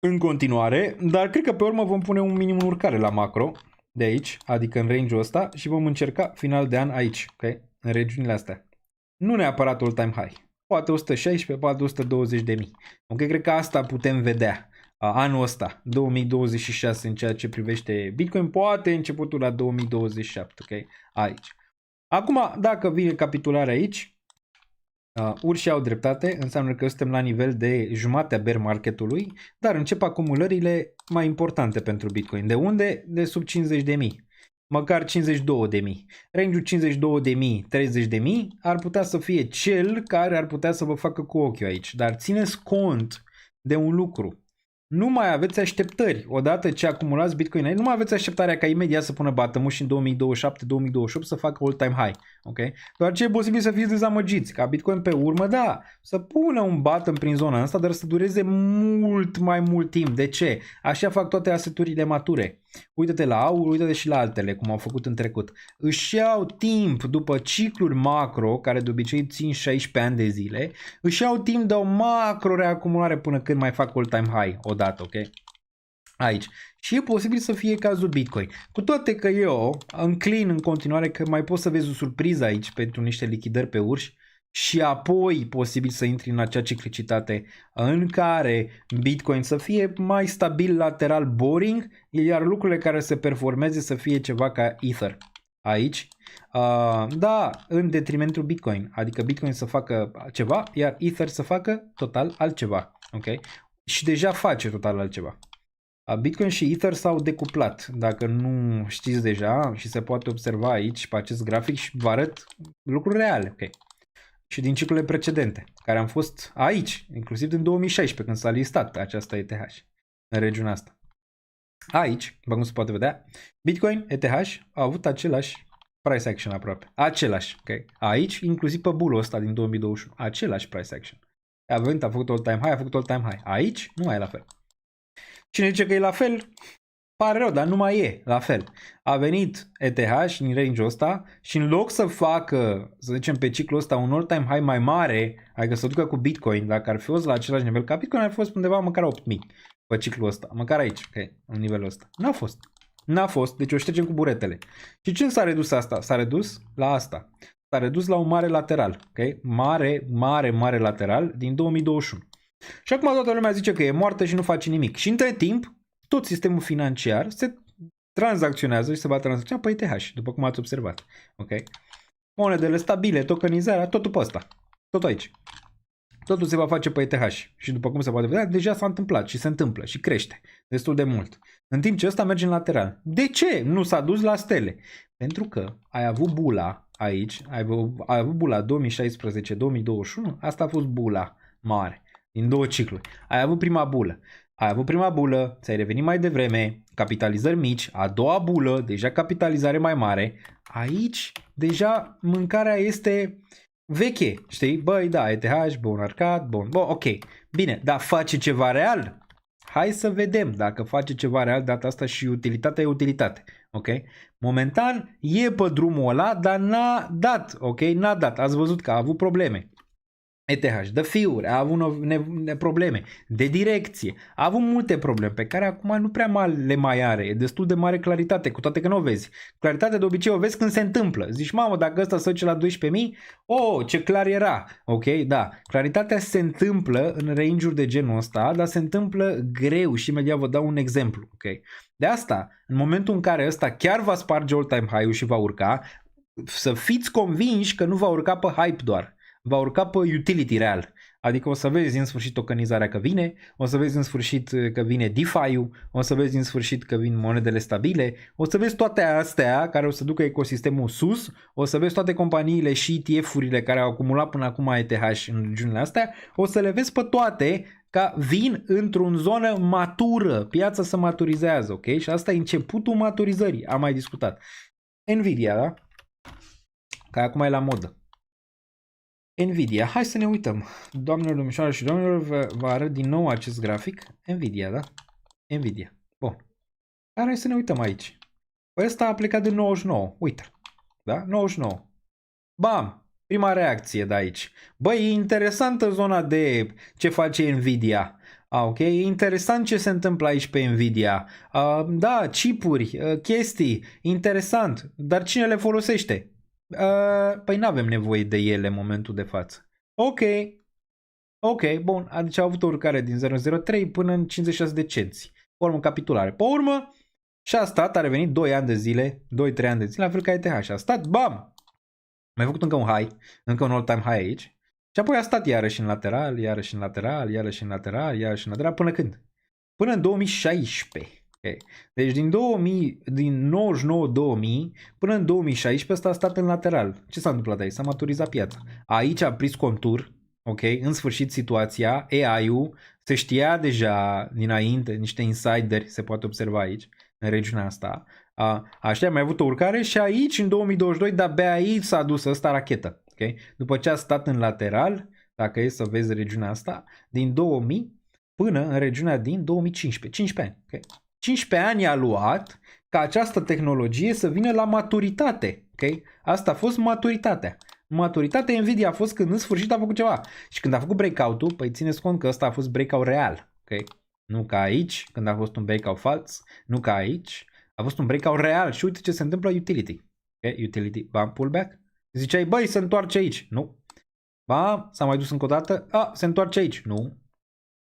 În continuare, dar cred că pe urmă vom pune un minim urcare la macro de aici, adică în range-ul ăsta și vom încerca final de an aici, ok? În regiunile astea. Nu neapărat all-time high. Poate 116, poate 120 de mii. Ok, cred că asta putem vedea anul ăsta, 2026, în ceea ce privește Bitcoin, poate începutul la 2027, ok? Aici. Acum, dacă vine capitularea aici, urșii au dreptate, înseamnă că suntem la nivel de jumatea bear marketului, dar încep acumulările mai importante pentru Bitcoin. De unde? De sub 50.000. Măcar 52.000. Range-ul 52.000, 30.000 ar putea să fie cel care ar putea să vă facă cu ochiul aici. Dar țineți cont de un lucru. Nu mai aveți așteptări. Odată ce acumulați Bitcoin aici, nu mai aveți așteptarea ca imediat să pună bottom-ul și în 2027-2028 să facă all-time high. Ok? Doar ce e posibil să fiți dezamăgiți. Ca Bitcoin pe urmă, da, să pună un bottom prin zona asta, dar să dureze mult mai mult timp. De ce? Așa fac toate aseturile mature. Uită-te la aur, uită-te și la altele, cum au făcut în trecut. Își iau timp după cicluri macro, care de obicei țin 16 ani de zile, își iau timp de o macro reacumulare până când mai fac all-time high odată, ok? Aici. Și e posibil să fie cazul Bitcoin. Cu toate că eu înclin în continuare că mai poți să vezi o surpriză aici pentru niște lichidări pe urși și apoi posibil să intri în acea ciclicitate în care Bitcoin să fie mai stabil lateral boring, iar lucrurile care se performeze să fie ceva ca Ether. Aici, da, în detrimentul Bitcoin, adică Bitcoin să facă ceva, iar Ether să facă total altceva, ok? Și deja face total altceva. Bitcoin și Ether s-au decuplat, dacă nu știți deja, și se poate observa aici pe acest grafic și vă arăt lucruri reale, ok? Și din ciclurile precedente, care am fost aici, inclusiv din 2016, când s-a listat această ETH în regiunea asta. Aici, după cum se poate vedea, Bitcoin, ETH au avut același price action aproape. Același, ok? Aici, inclusiv pe bulul ăsta din 2021, același price action. A venit, a făcut all-time high, a făcut all-time high. Aici, nu mai e la fel. Cine zice că e la fel, pare rău, dar nu mai e la fel. A venit ETH în range-ul ăsta și în loc să facă, să zicem, pe ciclul ăsta un all-time high mai mare, adică să ducă cu Bitcoin, dacă ar fi fost la același nivel ca Bitcoin, ar fi fost undeva măcar 8.000 pe ciclul ăsta, măcar aici, ok, în nivelul ăsta. N-a fost. N-a fost, deci o ștergem cu buretele. Și ce s-a redus asta? S-a redus la asta. S-a redus la un mare lateral, ok? Mare lateral din 2021. Și acum toată lumea zice că e moartă și nu face nimic. Și între timp, tot sistemul financiar se tranzacționează și se va tranzacționa pe ETH, după cum ați observat. Ok? Monedele stabile, tokenizarea, totul pe ăsta. Tot aici. Totul se va face pe ETH. Și după cum se poate vedea, deja s-a întâmplat și se întâmplă și crește destul de mult. În timp ce ăsta merge în lateral. De ce nu s-a dus la stele? Pentru că ai avut bula aici, ai avut bula 2016-2021, asta a fost bula mare. Din două cicluri. Ai avut prima bulă, ți-ai revenit mai devreme, capitalizări mici, a doua bulă, deja capitalizare mai mare. Aici, deja mâncarea este veche, știi? Băi, da, ETH, bun arcad, bun, ok. Bine, dar face ceva real? Hai să vedem dacă face ceva real data asta și utilitatea e utilitate, ok? Momentan e pe drumul ăla, dar n-a dat, ok? N-a dat, ați văzut că a avut probleme. ETH de fiuri, a avut probleme de direcție, a avut multe probleme pe care acum nu prea le mai are, e destul de mare claritate, cu toate că nu o vezi. Claritatea de obicei o vezi când se întâmplă. Zici, mamă, dacă ăsta se duce la 12.000, ce clar era, ok, da. Claritatea se întâmplă în range-uri de genul ăsta, dar se întâmplă greu și imediat vă dau un exemplu, ok. De asta, în momentul în care ăsta chiar va sparge all-time high-ul și va urca, să fiți convinși că nu va urca pe hype doar. Va urca pe utility real. Adică o să vezi în sfârșit tokenizarea că vine, o să vezi în sfârșit că vine DeFi-ul, o să vezi în sfârșit că vin monedele stabile, o să vezi toate astea care o să ducă ecosistemul sus, o să vezi toate companiile și ETF-urile care au acumulat până acum ETH în regiunile astea, o să le vezi pe toate ca vin într-o zonă matură, piața se maturizează, ok? Și asta e începutul maturizării, am mai discutat. Nvidia, da? Care acum e la modă. Nvidia, hai să ne uităm. Doamnelor, domnișoare și domnilor, vă arăt din nou acest grafic. Nvidia, da? Nvidia. Bun. Dar hai să ne uităm aici. Păi ăsta a plecat de 99. Uite. Da? 99. Bam! Prima reacție de aici. Băi, e interesantă zona de ce face Nvidia. Ok? E interesant ce se întâmplă aici pe Nvidia. Da, chipuri, chestii. Interesant. Dar cine le folosește? Păi nu avem nevoie de ele în momentul de față. Ok. Ok, bun. Deci a avut o urcare din 0,03 până în 56 de cenți. Pe urmă, capitulare. Pe urmă, și a stat, a revenit 2 ani de zile, 2-3 ani de zile, la fel ca ETH. A stat, bam! Mai făcut încă un high, încă un all-time high aici. Și apoi a stat iarăși în lateral, iarăși în lateral, iarăși în lateral, iarăși în lateral, până când? Până în 2016. Okay. Deci din 99-2000 până în 2016 ăsta a stat în lateral. Ce s-a întâmplat aici? S-a maturizat piața. Aici a prins contur, ok? În sfârșit situația, AI-ul se știa deja dinainte, niște insideri se poate observa aici, în regiunea asta. Așa, a mai avut o urcare și aici, în 2022, de-abia aici s-a dus ăsta rachetă. Okay? După ce a stat în lateral, dacă e să vezi regiunea asta, din 2000 până în regiunea din 2015. 15 ani. Okay? 15 ani a luat ca această tehnologie să vină la maturitate. Okay? Asta a fost maturitatea. Maturitatea Nvidia a fost când în sfârșit a făcut ceva. Și când a făcut breakout-ul, păi țineți cont că ăsta a fost breakout real. Okay? Nu ca aici, când a fost un breakout fals, nu ca aici. A fost un breakout real și uite ce se întâmplă utility. Okay? Utility, bam, pullback. Ziceai, băi, se întoarce aici. Nu. Ba, s-a mai dus încă o dată. Se întoarce aici. Nu.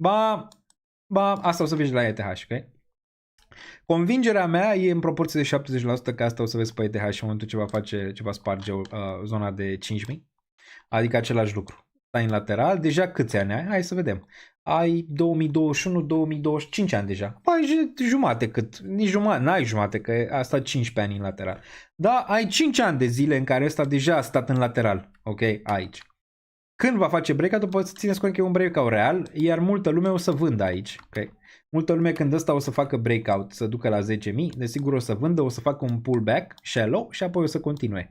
Ba, asta o să vezi la ETH, ok? Convingerea mea e în proporție de 70% că asta o să vezi pe ETH și în momentul ce va sparge zona de 5000. Adică același lucru. Stai în lateral, deja câți ani ai? Hai să vedem. Ai 2021, 2025 ani deja. Păi jumate cât, nici jumate, n-ai jumate că a stat 15 ani în lateral. Da, ai 5 ani de zile în care ăsta deja a stat în lateral, ok, aici. Când va face breakout-ul, poți să țineți cont că e un breakout real, iar multă lume o să vândă aici, ok. Multă lume când ăsta o să facă breakout, să ducă la 10.000, desigur o să vândă, o să facă un pullback shallow și apoi o să continue.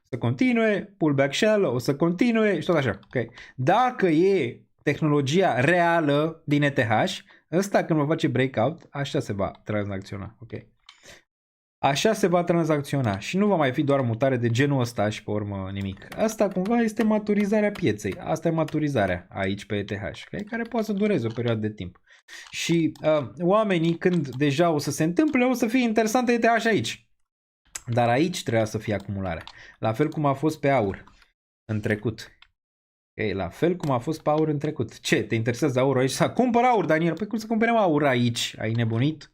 Să continue, pullback shallow, o să continue și tot așa, ok. Dacă e tehnologia reală din ETH, ăsta când va face breakout, așa se va tranzacționa, ok? Așa se va tranzacționa și nu va mai fi doar mutare de genul ăsta și pe urmă nimic. Asta cumva este maturizarea pieței. Asta e maturizarea aici pe ETH, okay? Care poate să dureze o perioadă de timp. Și oamenii când deja o să se întâmple, o să fie interesantă ETH aici. Dar aici trebuia să fie acumulare. La fel cum a fost pe aur în trecut. Okay, la fel cum a fost pe aur în trecut. Ce? Te interesează aur aici? Să cumpăr aur, Daniel. Păi cum să cumpărăm aur aici? Ai nebunit?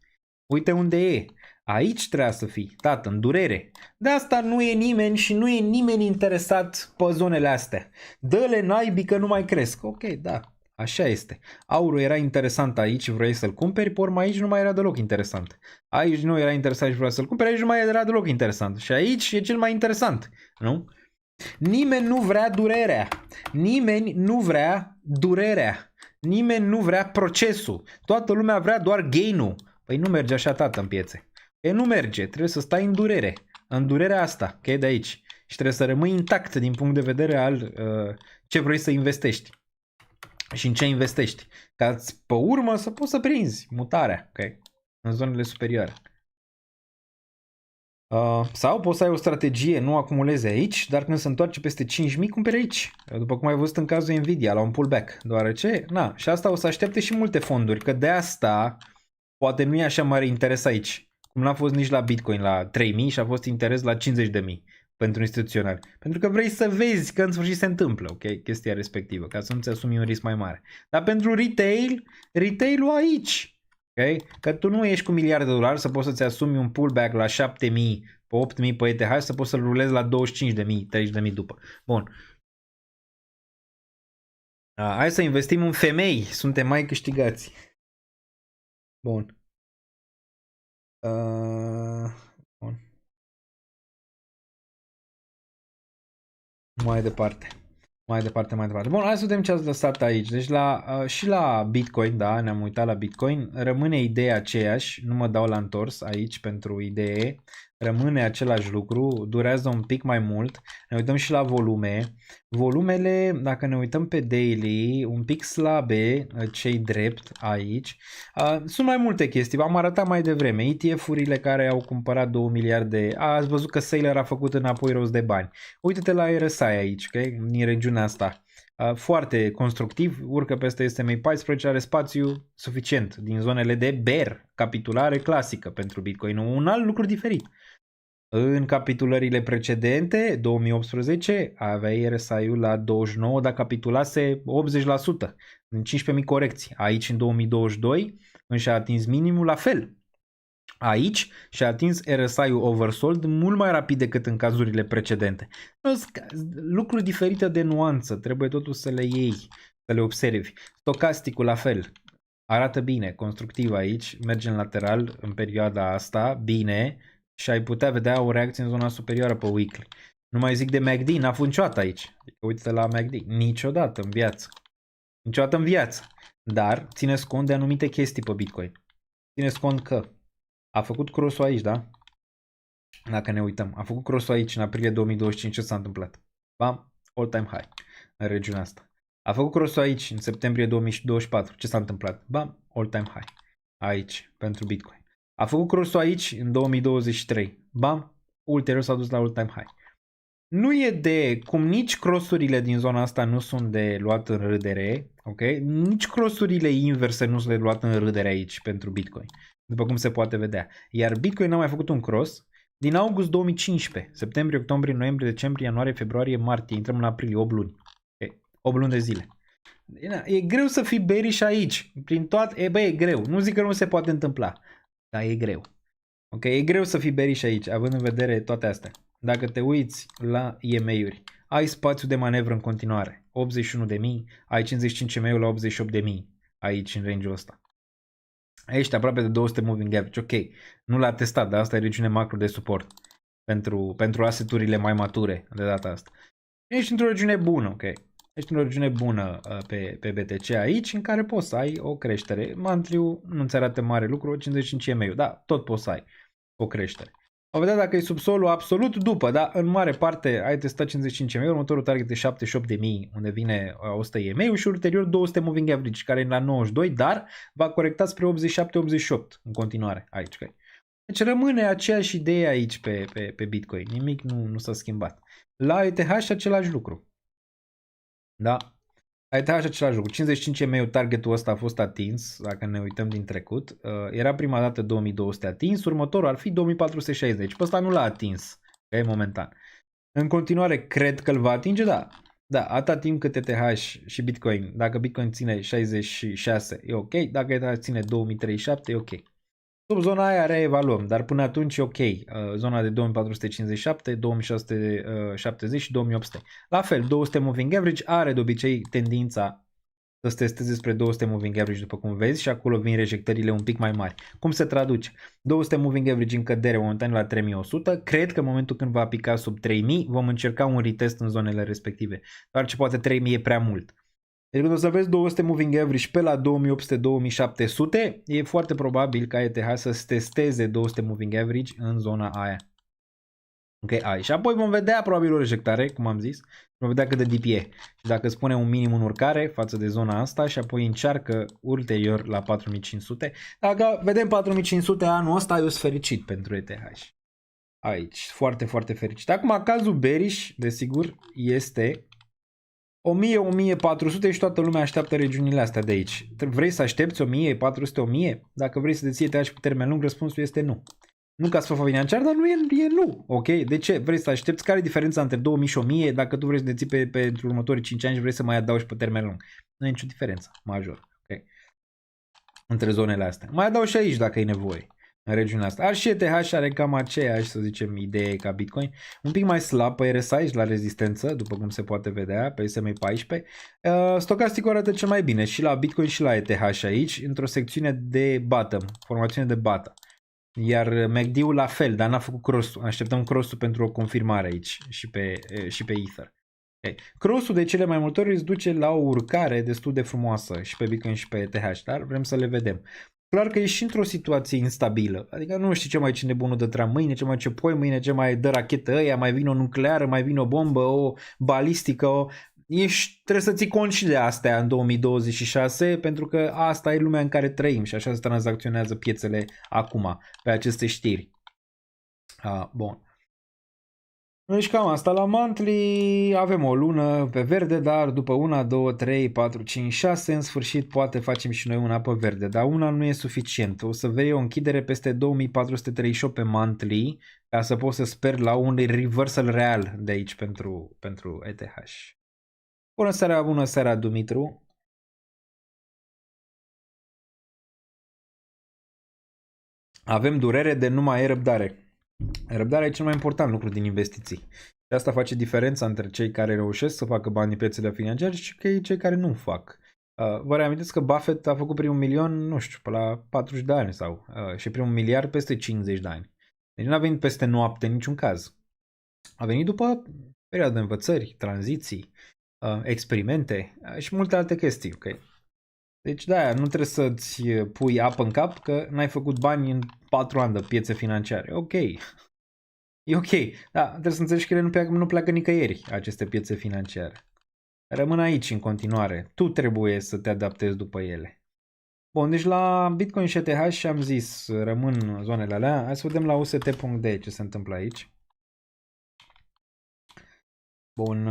Uite unde e. Aici trebuia să fii, tată, în durere. De asta nu e nimeni și nu e nimeni interesat pe zonele astea. Dă-le naibii că nu mai cresc. Ok, da, așa este. Aurul era interesant aici, vrei să-l cumperi, pe urmă aici nu mai era deloc interesant. Aici nu era interesant și vrei să-l cumperi, aici nu mai era deloc interesant. Și aici e cel mai interesant, nu? Nimeni nu vrea durerea. Nimeni nu vrea durerea. Nimeni nu vrea procesul. Toată lumea vrea doar gain-ul. Păi nu merge așa, tată, în piețe. Nu merge, trebuie să stai în durere. În durerea asta, ok, de aici. Și trebuie să rămâi intact din punct de vedere al ce vrei să investești. Și în ce investești. Ca pe urmă să poți să prinzi mutarea, ok, în zonele superioare. Sau poți să ai o strategie, nu acumulezi aici, dar când se întoarce peste 5.000, cumperi aici. După cum ai văzut în cazul Nvidia, la un pullback. Deoarece, și asta o să aștepte și multe fonduri, că de asta poate nu e așa mare interes aici. Cum n-a fost nici la Bitcoin la 3.000 și a fost interes la 50.000 pentru instituționali. Pentru că vrei să vezi că în sfârșit se întâmplă, ok, chestia respectivă, ca să nu-ți asumi un risc mai mare. Dar pentru retail-ul aici, ok, că tu nu ești cu miliarde de dolari să poți să-ți asumi un pullback la 7.000, pe 8.000 pe ETH să poți să-l rulezi la 25.000, 30.000 după. Bun. Hai să investim în femei, suntem mai câștigați. Bun. Bun. Mai departe. Bun, hai să vedem ce ați lăsat aici. Deci și la Bitcoin, da, ne-am uitat la Bitcoin. Rămâne ideea aceeași, nu mă dau la întors aici pentru idee. rămâne același lucru, durează un pic mai mult. Ne uităm și la volume. Volumele, dacă ne uităm pe daily, un pic slabe, cei drept aici. Sunt mai multe chestii, v-am arătat mai devreme. ETF-urile care au cumpărat 2 miliarde, ați văzut că Sailor a făcut înapoi rost de bani. Uite-te la RSI aici, okay? Din regiunea asta. Foarte constructiv, urcă peste SMA 14, are spațiu suficient din zonele de bear, capitulare clasică pentru Bitcoin, un alt lucru diferit. În capitulările precedente, 2018, aveai RSI-ul la 29, dar capitulase 80%, în 15.000 corecții. Aici, în 2022, și-a atins minimul la fel. Aici și-a atins RSI-ul oversold mult mai rapid decât în cazurile precedente. Lucruri diferite de nuanță, trebuie totuși să le iei, să le observi. Stocasticul la fel, arată bine, constructiv aici, merge în lateral în perioada asta, bine, și ai putea vedea o reacție în zona superioară pe weekly. Nu mai zic de MACD, n-a fost niciodată aici. Uite-te la MACD, niciodată în viață. Niciodată în viață. Dar țineți cont de anumite chestii pe Bitcoin. Țineți cont că a făcut cross-ul aici, da? Dacă ne uităm. A făcut cross-ul aici în aprilie 2025. Ce s-a întâmplat? Bam, all time high în regiunea asta. A făcut cross-ul aici în septembrie 2024. Ce s-a întâmplat? Bam, all time high. Aici, pentru Bitcoin. A făcut cross-ul aici în 2023. Bam, ulterior s-a dus la all time high. Nu e de, cum nici crossurile din zona asta nu sunt de luat în râdere, ok? Nici crossurile inverse nu sunt de luat în râdere aici pentru Bitcoin, după cum se poate vedea. Iar Bitcoin a mai făcut un cross din august 2015, septembrie, octombrie, noiembrie, decembrie, ianuarie, februarie, martie, intrăm în aprilie, 8 luni. Okay. 8 luni de zile. E greu să fii bearish aici, prin toate, e greu, nu zic că nu se poate întâmpla, dar e greu. Ok, e greu să fii bearish aici, având în vedere toate astea. Dacă te uiți la EMA-uri, ai spațiu de manevră în continuare. 81.000, ai 55 EMA-uri la 88.000 aici în range-ul ăsta. Ești aproape de 200 moving average, ok. Nu l-a testat, dar asta e regiune macro de suport pentru asset-urile mai mature de data asta. Ești într-o regiune bună, ok. Ești într-o regiune bună pe BTC aici, în care poți să ai o creștere. Monthly-ul nu-ți arată mare lucru, 55 EMA-uri, da, tot poți să ai o creștere. O vedea dacă e subsolul absolut după, dar în mare parte ai testat 55 EMA, următorul target e 78.000, unde vine 100 EMA și ulterior 200 moving average, care e la 92, dar va corecta spre 87-88 în continuare aici. Deci rămâne aceeași idee aici pe Bitcoin, nimic nu s-a schimbat. La ETH același lucru. Da? La ETH același lucru. 55 EMA targetul ăsta a fost atins, dacă ne uităm din trecut. Era prima dată 2200 atins, următorul ar fi 2460. Pe ăsta nu l-a atins, okay, momentan. În continuare, cred că îl va atinge, da. Da, atâta timp cât ETH și Bitcoin, dacă Bitcoin ține 66, e ok. Dacă ETH ține 2037, e ok. Sub zona aia reevaluăm, dar până atunci e ok. Zona de 2457, 2670 și 2800. La fel, 200 moving average are de obicei tendința să se testeze spre 200 moving average, după cum vezi, și acolo vin rejectările un pic mai mari. Cum se traduce? 200 moving average în cădere momentan la 3100. Cred că în momentul când va pica sub 3000 vom încerca un retest în zonele respective. Doar ce poate 3000 e prea mult. Deci când o să vezi 200 moving average pe la 2800-2700, e foarte probabil ca ETH să se testeze 200 moving average în zona aia. Ok, ai. Și apoi vom vedea probabil o rejectare, cum am zis, vom vedea cât de deep e. Și dacă spune un minim în urcare față de zona asta și apoi încearcă ulterior la 4500. Dacă vedem 4500 anul ăsta, eu sunt fericit pentru ETH. Aici, foarte, foarte fericit. Acum, cazul bearish, desigur, este 1000-1400 și toată lumea așteaptă regiunile astea de aici. Vrei să aștepți 1000-400-1000? Dacă vrei să deții ETH pe termen lung, răspunsul este nu. Nu ca scopul financiar, dar nu e nu. Ok? De ce? Vrei să aștepți? Care e diferența între 2000 și 1000? Dacă tu vrei să deții pentru următorii 5 ani și vrei să mai adaugi pe termen lung. Nu e nicio diferență majoră. Ok? Între zonele astea. Mai adaugi și aici dacă e nevoie. În regiunea asta. Ar și ETH are cam aceeași, să zicem, idee ca Bitcoin. Un pic mai slab pe RSI și la rezistență, după cum se poate vedea, pe SMA 14. Stocasticul arată cel mai bine și la Bitcoin și la ETH aici, într-o secțiune de bottom, formațiune de bottom. Iar MACD-ul la fel, dar n-a făcut cross-ul. Așteptăm cross-ul pentru o confirmare aici și pe Ether. Okay. Cross-ul de cele mai multe ori îți duce la o urcare destul de frumoasă și pe Bitcoin și pe ETH, dar vrem să le vedem. clar că ești și într-o situație instabilă. Adică nu știi ce mai ce nebunul dă trea mâine, ce mai ce poi mâine, ce mai dă rachetă ăia, mai vine o nucleară, mai vine o bombă, o balistică. Trebuie să ții cont și de astea în 2026, pentru că asta e lumea în care trăim și așa se tranzacționează piețele acum, pe aceste știri. Bun. Deci cam asta la monthly, avem o lună pe verde, dar după 1, 2, 3, 4, 5, 6, în sfârșit poate facem și noi una pe verde, dar una nu e suficient. O să vrei o închidere peste 2438 pe monthly ca să pot să sper la un reversal real de aici pentru ETH. Bună seara, Dumitru. Avem durere de nu mai e răbdare. Răbdarea e cel mai important lucru din investiții. Și asta face diferența între cei care reușesc să facă bani în piețele financiare și cei care nu fac. Vă reamintesc că Buffett a făcut primul milion, nu știu, pe la 40 de ani și primul miliard peste 50 de ani. Deci nu a venit peste noapte în niciun caz. A venit după perioada de învățări, tranziții, experimente și multe alte chestii, ok? Deci da, nu trebuie să-ți pui apă în cap că n-ai făcut bani în 4 ani de piețe financiare. Ok. E ok. Da, trebuie să înțelegi că ele nu pleacă nicăieri, aceste piețe financiare. Rămân aici în continuare. Tu trebuie să te adaptezi după ele. Bun, deci la Bitcoin și ETH am zis, rămân zonele alea. Hai să vedem la UST.de ce se întâmplă aici. Bun.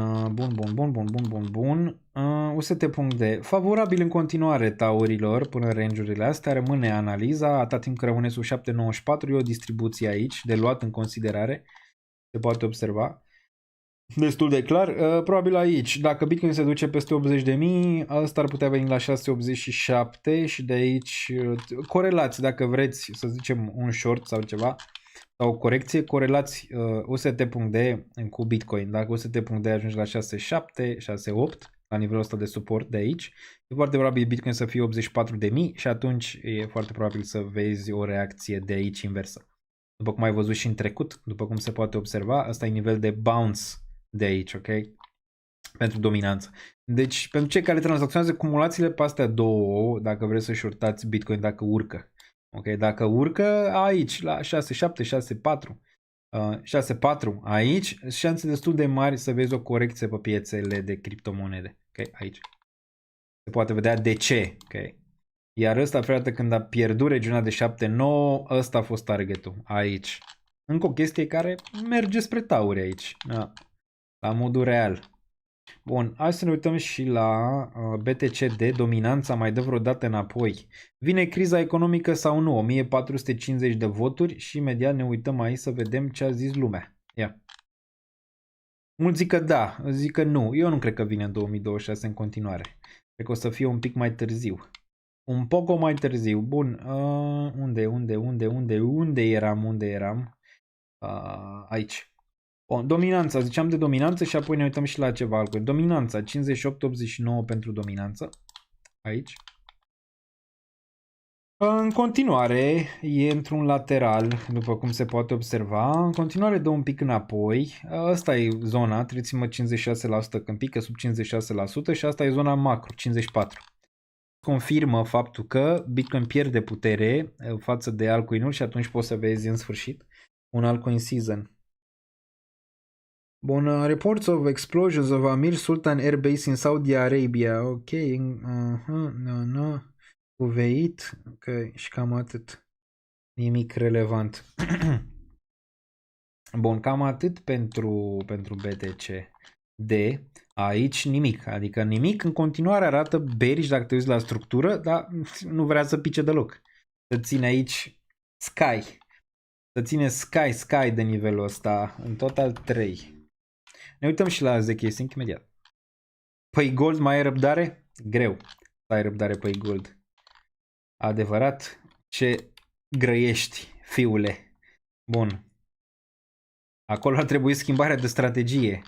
UST.de. Favorabil în continuare taurilor până în range-urile astea. Rămâne analiza. Atât timp că rămâne sub 794. E o distribuție aici de luat în considerare. Se poate observa. Destul de clar. Probabil aici. Dacă Bitcoin se duce peste 80.000, ăsta ar putea veni la 687 și de aici corelați, dacă vreți să zicem un short sau ceva. Sau o corecție, corelați UST.de cu Bitcoin. Dacă UST.de ajunge la 6.7, 6.8, la nivelul ăsta de suport de aici, e foarte probabil Bitcoin să fie 84.000 și atunci e foarte probabil să vezi o reacție de aici inversă. După cum ai văzut și în trecut, după cum se poate observa, ăsta e nivel de bounce de aici, ok? Pentru dominanță. Deci, pentru cei care tranzacționează cumulațiile pe astea două, dacă vreți să shortați Bitcoin, dacă urcă. Ok, dacă urcă aici la 6.7, 6.4, 6.4 aici, șanse destul de mari să vezi o corecție pe piețele de criptomonede. Ok, aici. Se poate vedea de ce. Ok. Iar ăsta, frate, când a pierdut regiunea de 7.9, ăsta a fost targetul. Aici. Încă o chestie care merge spre tauri aici. Da. La modul real. Bun, hai să ne uităm și la BTCD, dominanța mai dă vreodată înapoi. Vine criza economică sau nu? 1450 de voturi și imediat ne uităm aici să vedem ce a zis lumea. Ia. Mulți zic că da, zic că nu. Eu nu cred că vine în 2026 în continuare. Cred că o să fie un pic mai târziu. Un poco mai târziu. Bun, unde eram? Aici. Bun, dominanța, ziceam de dominanță și apoi ne uităm și la ceva altceva. Dominanța, 58-89 pentru dominanță. Aici. În continuare, e într-un lateral, după cum se poate observa. În continuare dă un pic înapoi. Asta e zona, trețimă 56% când pică sub 56% și asta e zona macro, 54%. Confirmă faptul că Bitcoin pierde putere față de altcoin-uri și atunci poți să vezi în sfârșit un altcoin season. Bun, reports of explosions of Amir Sultan Air Base in Saudi Arabia. Ok, Kuwait. Ok, și cam atât. Nimic relevant. Bun, cam atât pentru BTC. De aici nimic, adică nimic. În continuare arată bearish dacă te uiți la structură, dar nu vrea să pice deloc. Să ține aici sky. Să ține sky de nivelul ăsta. În total 3. Ne uităm și la ZK Sync imediat. Păi Gold mai ai răbdare? Greu să ai răbdare pe Gold. Adevărat, ce grăiești, fiule. Bun. Acolo ar trebui schimbarea de strategie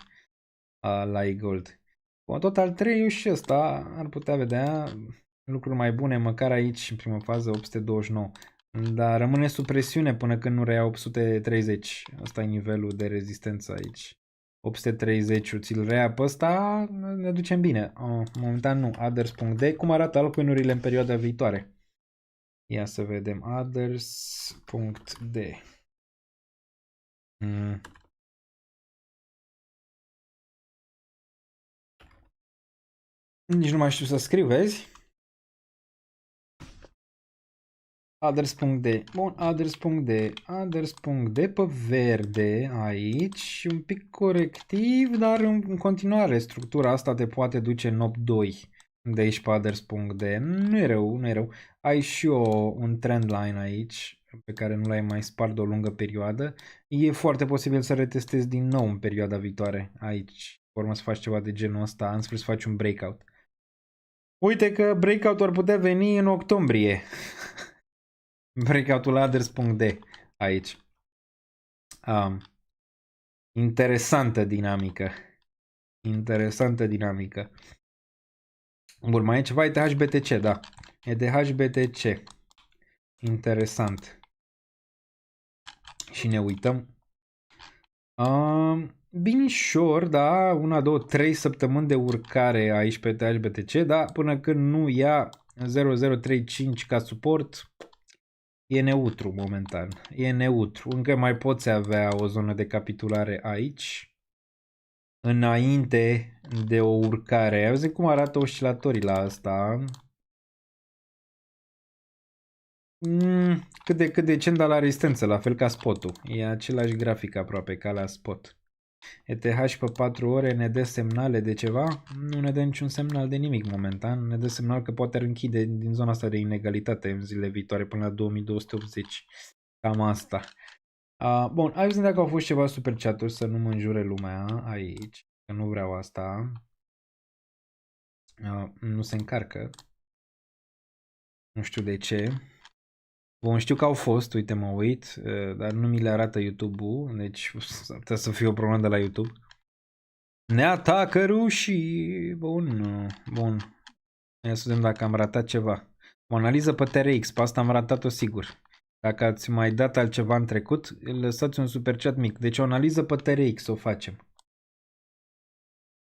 la Gold. Bun, total 3 și ăsta ar putea vedea lucruri mai bune, măcar aici în primă fază 829. Dar rămâne sub presiune până când nu reia 830. Asta e nivelul de rezistență aici. 830, ți-l rea pe ăsta, ne ducem bine. Momentan nu. Others.de. Cum arată altcoin-urile în perioada viitoare? Ia să vedem. Others.d. Nici nu mai știu să scriu, vezi? Others.d. Bun, others.d pe verde aici, un pic corectiv, dar în continuare structura asta te poate duce în 8-2 de aici pe others.d. Nu e rău, nu e rău. Ai și un trendline aici pe care nu l-ai mai spart de o lungă perioadă. E foarte posibil să retestezi din nou în perioada viitoare aici. Urmă să faci ceva de genul ăsta, în sfârșit să faci un breakout. Uite că breakout ar putea veni în octombrie. Breakout-ul others.d aici. Interesantă dinamică. Interesantă dinamică. Bun, mai e ceva ETH-BTC, da. ETH-BTC. Interesant. Și ne uităm. Binișor, da, 1, 2, 3 săptămâni de urcare aici pe ETH-BTC, da, până când nu ia 0035 ca suport, e neutru momentan. E neutru. Încă mai poți avea o zonă de capitulare aici, înainte de o urcare. Auzi cum arată oscilatorii la asta? Cât de decent, dar la rezistență, la fel ca spotul. E același grafic aproape ca la spot. ETH pe 4 ore ne dă semnale de ceva? Nu ne dă niciun semnal de nimic momentan. Ne dă semnal că poate ar închide din zona asta de inegalitate în zilele viitoare până la 2280. Cam asta. Bun, hai să vedem dacă au fost ceva super chat-uri, să nu mă înjure lumea aici. Că nu vreau asta. Nu se încarcă. Nu știu de ce. Bun, știu că au fost, uite, mă uit, dar nu mi le arată YouTube-ul, deci s-ar putea să fie o problemă de la YouTube. Ne atacă rușii! Bun, bun. Ia să vedem dacă am ratat ceva. O analiză pe TRX, pe asta am ratat-o sigur. Dacă ați mai dat altceva în trecut, lăsați un super chat mic. Deci o analiză pe TRX o facem.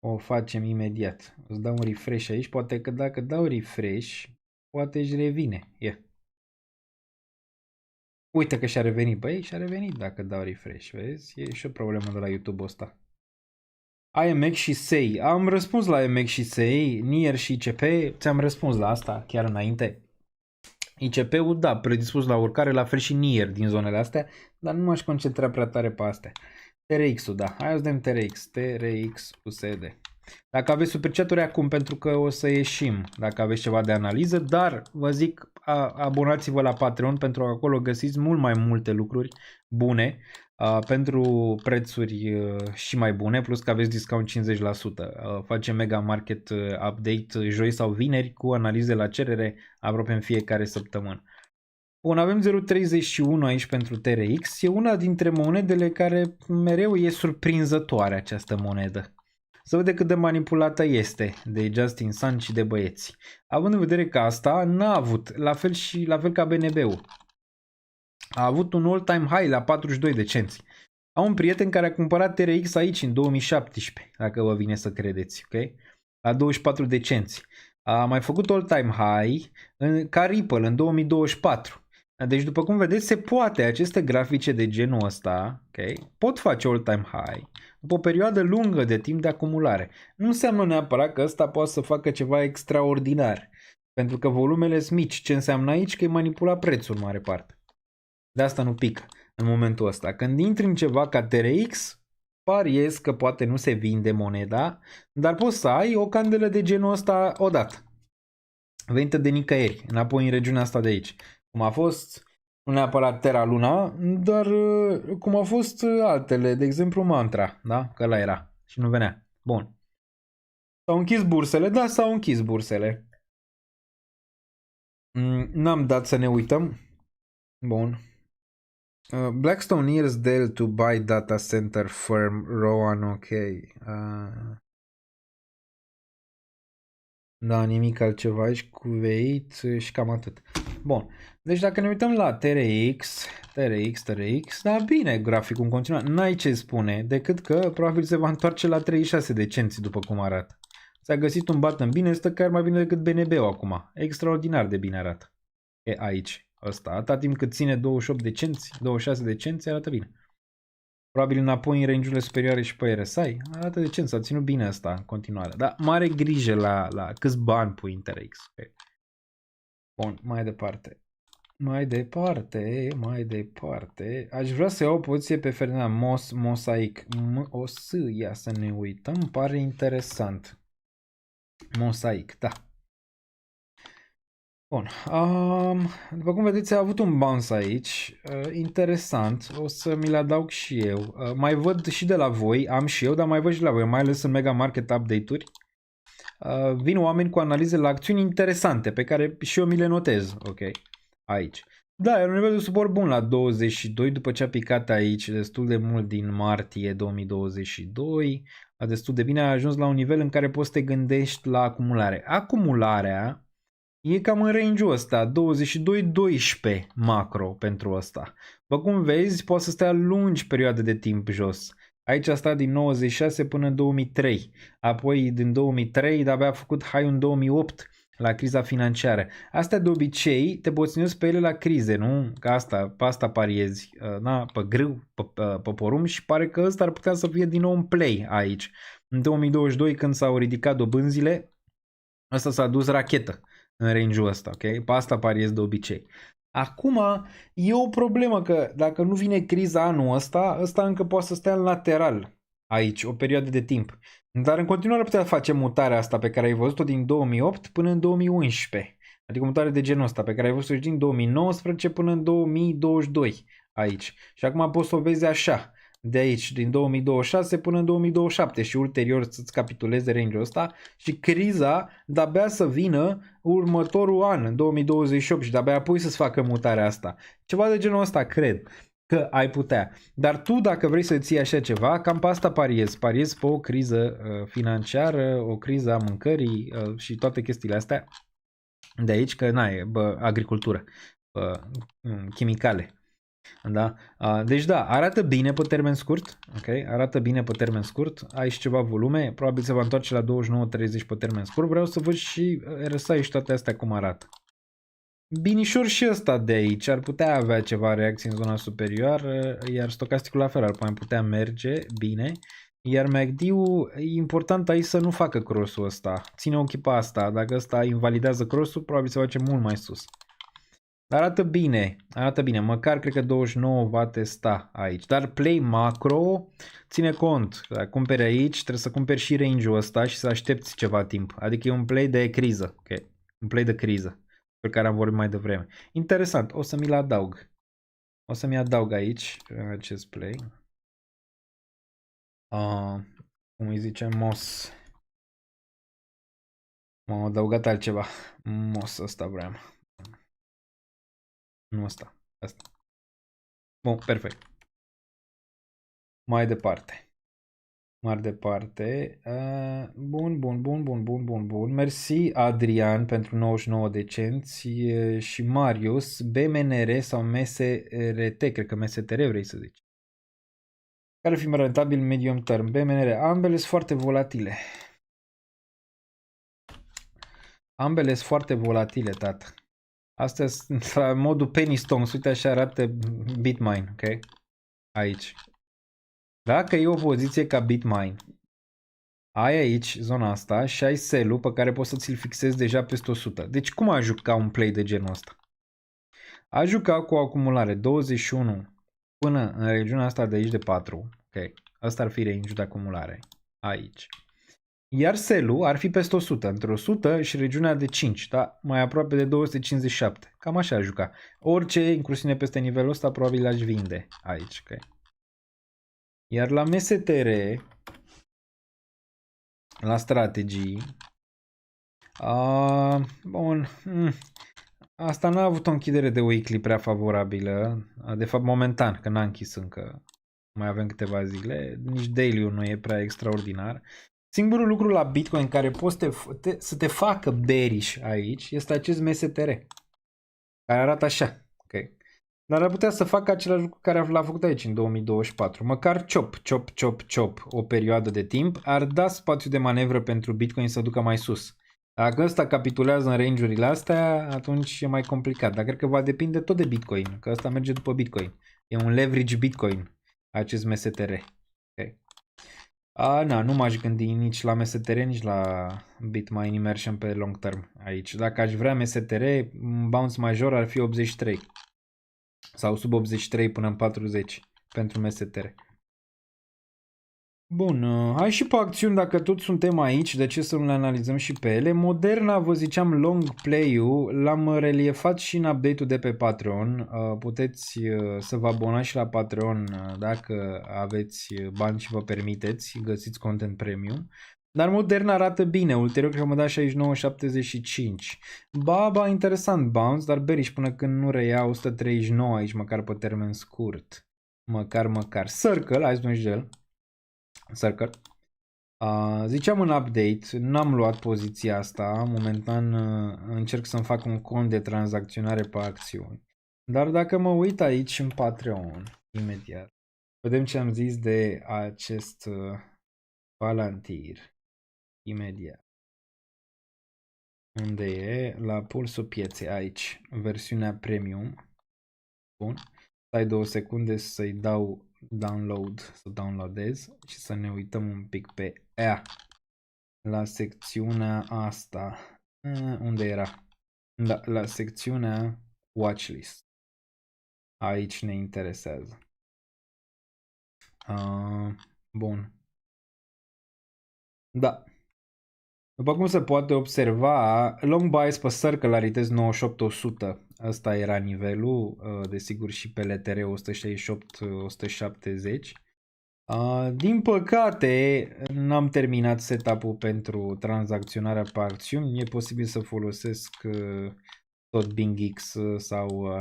O facem imediat. Îți dau un refresh aici, poate că dacă dau refresh, poate își revine. Uite că și-a revenit. Băi, și-a revenit dacă dau refresh, vezi? E și o problemă de la YouTube ăsta. AMX și SEI. Am răspuns la AMX și SEI, NIR și ICP. Ți-am răspuns la asta chiar înainte. ICP-ul, da, predispus la urcare, la fel și NIR din zonele astea, dar nu m-aș concentra prea tare pe astea. TRX-ul, da. Hai să dăm TRX USD. Dacă aveți super chat-uri acum, pentru că o să ieșim, dacă aveți ceva de analiză, dar vă zic, abonați-vă la Patreon, pentru că acolo găsiți mult mai multe lucruri bune, pentru prețuri și mai bune, plus că aveți discount 50%. Facem mega market update joi sau vineri cu analize la cerere aproape în fiecare săptămână. Bun, avem 0.31 aici pentru TRX, e una dintre monedele care mereu e surprinzătoare această monedă. Să vede cât de manipulată este de Justin Sun și de băieți. Având în vedere că asta n-a avut, la fel ca BNB-ul. A avut un all-time high la 42 de cenți. Am un prieten care a cumpărat TRX aici în 2017, dacă vă vine să credeți, ok? La 24 de cenți. A mai făcut all-time high ca Ripple în 2024. Deci, după cum vedeți, se poate, aceste grafice de genul ăsta, okay, pot face all-time high după o perioadă lungă de timp de acumulare. Nu înseamnă neapărat că ăsta poate să facă ceva extraordinar, pentru că volumele sunt mici. Ce înseamnă aici? Că e manipulat prețul în mare parte. De asta nu pică în momentul ăsta. Când intri în ceva ca TRX, pariez că poate nu se vinde moneda, dar poți să ai o candelă de genul ăsta odată, venită de nicăieri, înapoi în regiunea asta de aici. Cum a fost, nu neapărat Terra Luna, dar cum au fost altele, de exemplu Mantra, da? Că ăla era și nu venea. Bun. S-au închis bursele? Da, s-au închis bursele. N-am dat să ne uităm. Bun. Blackstone nears deal to buy data center firm Rowan, ok. Da, nimic altceva aici, Kuwait și cam atât. Bun, deci dacă ne uităm la TRX, da, bine, graficul în continuare, n-ai ce spune, decât că probabil se va întoarce la 36 de cenți după cum arată. S-a găsit un button bine, stă chiar mai bine decât BNB-ul acum, extraordinar de bine arată. E aici. ăsta. Atâta timp cât ține 28 de cenți, 26 de cenți, arată bine. Probabil înapoi în range-urile superioare și pe RSI, arată decent, s-a ținut bine asta în continuare. Dar mare grijă la câți bani pui InterX. Okay. Bun, mai departe. Mai departe. Aș vrea să iau o poziție pe Ferdinand Mosaic. Ia să ne uităm, pare interesant. Mosaic, da. Bun. După cum vedeți, a avut un bounce aici. Interesant. O să mi-l adaug și eu. Mai văd și de la voi. Am și eu, dar mai văd și de la voi. Mai ales în Mega Market Update-uri. Vin oameni cu analize la acțiuni interesante, pe care și eu mi le notez. Ok. Aici. Da, e un nivel de suport bun la 22, după ce a picat aici destul de mult din martie 2022. Destul de bine, a ajuns la un nivel în care poți să te gândești la acumulare. Acumularea e cam în range-ul ăsta, 22-12 macro pentru ăsta. După cum vezi, poate să stea lungi perioade de timp jos. Aici a stat din 96 până în 2003. Apoi din 2003 de-abia a făcut high în 2008 la criza financiară. Astea de obicei te poți pe ele la crize, nu? Că asta, pe asta pariezi, pe grâu, pe porum și pare că ăsta ar putea să fie din nou un play aici. În 2022 când s-au ridicat dobânzile, ăsta s-a dus rachetă în range-ul ăsta, ok? Pe asta pariez de obicei. Acum e o problemă că dacă nu vine criza anul ăsta, ăsta încă poate să stea în lateral aici o perioadă de timp. Dar în continuare putea face mutarea asta pe care ai văzut-o din 2008 până în 2011. Adică mutare de genul ăsta pe care ai văzut-o din 2019 până în 2022 aici. Și acum poți să o vezi așa. De aici, din 2026 până în 2027 și ulterior să-ți capituleze range-ul ăsta și criza de-abia să vină următorul an, în 2028 și de-abia apoi să-ți facă mutarea asta. Ceva de genul ăsta cred că ai putea. Dar tu dacă vrei să ții așa ceva, cam pe asta pariezi. Pariezi pe o criză financiară, o criză a mâncării și toate chestiile astea de aici, că agricultură, chimicale. Da? Deci da, arată bine pe termen scurt, okay? Arată bine pe termen scurt, ai și ceva volume, probabil se va întoarce la 29-30 pe termen scurt, vreau să văd și RSI și toate astea cum arată. Binișor și ăsta de aici, ar putea avea ceva reacție în zona superioară, iar stocasticul la fel ar mai putea merge bine, iar MACD-ul e important aici să nu facă cross-ul ăsta, ține ochii pe asta, dacă ăsta invalidează cross-ul, probabil se face mult mai sus. Dar arată bine, măcar cred că 29 va testa aici. Dar play macro ține cont. Dacă cumperi aici, trebuie să cumperi și range-ul ăsta și să aștepți ceva timp. Adică e un play de criză. Okay? Un play de criză, pe care am vorbit mai devreme. Interesant, o să mi-l adaug. O să mi adaug aici acest play. Cum îi zice, Mos. M-am adăugat altceva. Mos ăsta vreau. Nu asta. Bun, perfect. Mai departe. Bun. Mersi Adrian pentru 99 de cenți și Marius, BMNR sau MSRT, cred că MSTR vrei să zici. Care ar fi mai rentabil medium term? BMNR, ambele sunt foarte volatile. Tată. Astea sunt la modul penny stocks, uite așa arată Bitmine, ok? Aici. Dacă e o poziție ca Bitmine, ai aici zona asta și ai sell-ul pe care poți să ți-l fixezi deja peste 100. Deci cum a juca un play de genul ăsta? A juca cu o acumulare 21 până în regiunea asta de aici de 4, ok? Asta ar fi range de acumulare, aici. Iar sell-ul ar fi peste 100, între 100 și regiunea de 5, da? Mai aproape de 257. Cam așa a juca. Orice inclusiune peste nivelul ăsta probabil aș vinde aici. Okay? Iar la MSTR, la strategii, bun, asta n-a avut o închidere de weekly prea favorabilă, de fapt momentan, că n-a închis încă, mai avem câteva zile, nici daily-ul nu e prea extraordinar. Singurul lucru la Bitcoin care poți să te facă bearish aici este acest MSTR, care arată așa. Okay. Dar ar putea să facă același lucru care l-a făcut aici în 2024. Măcar chop o perioadă de timp ar da spațiu de manevră pentru Bitcoin să ducă mai sus. Dacă ăsta capitulează în range-urile astea, atunci e mai complicat. Dar cred că va depinde tot de Bitcoin, că ăsta merge după Bitcoin. E un leverage Bitcoin, acest MSTR. Okay. Nu m-aș gândi nici la MSTR, nici la Bitmain Immersion pe long term aici. Dacă aș vrea MSTR, un bounce major ar fi 83. Sau sub 83 până în 40 pentru MSTR. Bun, hai și pe acțiuni, dacă tot suntem aici, de ce să nu le analizăm și pe ele. Moderna, vă ziceam, long play-ul, l-am reliefat și în update-ul de pe Patreon. Puteți să vă abonați și la Patreon dacă aveți bani și vă permiteți, găsiți content premium. Dar Moderna arată bine, ulterior cred că mă da 69,75. Baba, interesant bounce, dar bearish până când nu reia 139 aici, măcar pe termen scurt. Măcar. Circle, hai să dăm și de el. Circle. Ziceam în update, n-am luat poziția asta, momentan încerc să-mi fac un cont de tranzacționare pe acțiuni. Dar dacă mă uit aici în Patreon, imediat, vedem ce am zis de acest Palantir. Imediat. Unde e? La pulsul pieței aici, versiunea premium. Bun. Stai 2 secunde să-i dau download, să downloadez și să ne uităm un pic pe ea. La secțiunea asta. Unde era? Da, la secțiunea watchlist. Aici ne interesează. Bun. Da. După cum se poate observa, long bias pe Circle la retest 98-100. Asta era nivelul, desigur și pe LTR 168-170. Din păcate, n-am terminat setup-ul pentru tranzacționarea pe acțiuni. E posibil să folosesc tot BingX sau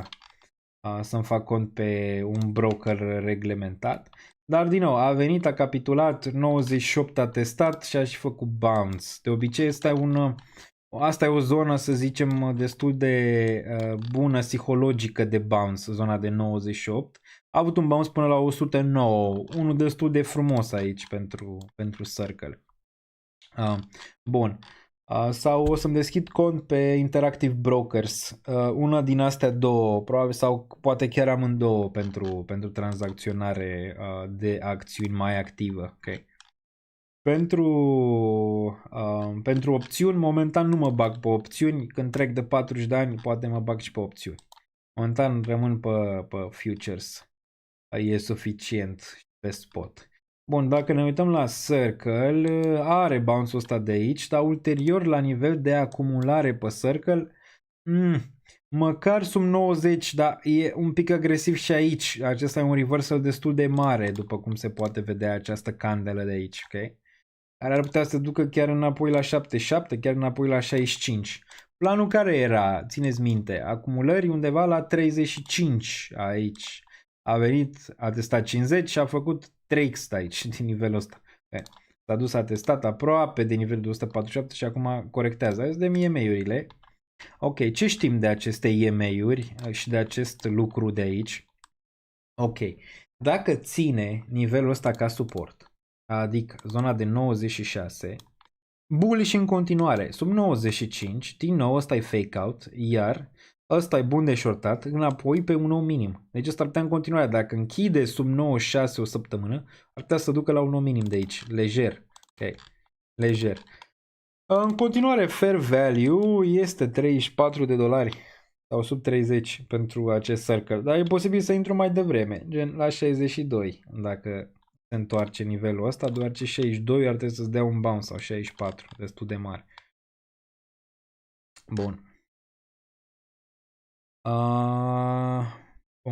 să-mi fac cont pe un broker reglementat. Dar din nou, a venit, a capitulat, 98 a testat și a și făcut bounce. De obicei asta e o zonă, să zicem, destul de bună psihologică de bounce, zona de 98. A avut un bounce până la 109, unul destul de frumos aici pentru Circle. Bun. Sau o să-mi deschid cont pe Interactive Brokers, una din astea două, probabil, sau poate chiar amândouă pentru tranzacționare de acțiuni mai activă. Okay. Pentru opțiuni, momentan nu mă bag pe opțiuni, când trec de 40 de ani poate mă bag și pe opțiuni. Momentan rămân pe futures, e suficient pe spot. Bun, dacă ne uităm la Circle, are bounce-ul ăsta de aici, dar ulterior la nivel de acumulare pe Circle, măcar sub 90, dar e un pic agresiv și aici. Acesta e un reversal destul de mare, după cum se poate vedea această candelă de aici, ok? Care ar putea să ducă chiar înapoi la 77, chiar înapoi la 65. Planul care era, țineți minte, acumulări undeva la 35 aici. A venit, a testat 50 și a făcut 3x aici, din nivelul ăsta. S-a dus, a testat aproape de nivelul de 147 și acum corectează. Hai să vedem EMA-urile. Ok, ce știm de aceste EMA-uri și de acest lucru de aici? Ok, dacă ține nivelul ăsta ca suport, adică zona de 96, bullish în continuare, sub 95, din nou ăsta e fake out, iar ăsta e bun de shortat, înapoi pe un nou minim. Deci ăsta ar putea în continuare, dacă închide sub 96 o săptămână, ar putea să ducă la un nou minim de aici, lejer. Ok, lejer. În continuare, fair value este $34 sau sub 30 pentru acest Circle, dar e posibil să intru mai devreme, gen la 62, dacă se întoarce nivelul ăsta, doar ce 62 ar trebui să-ți dea un bounce sau 64, destul de mare. Bun.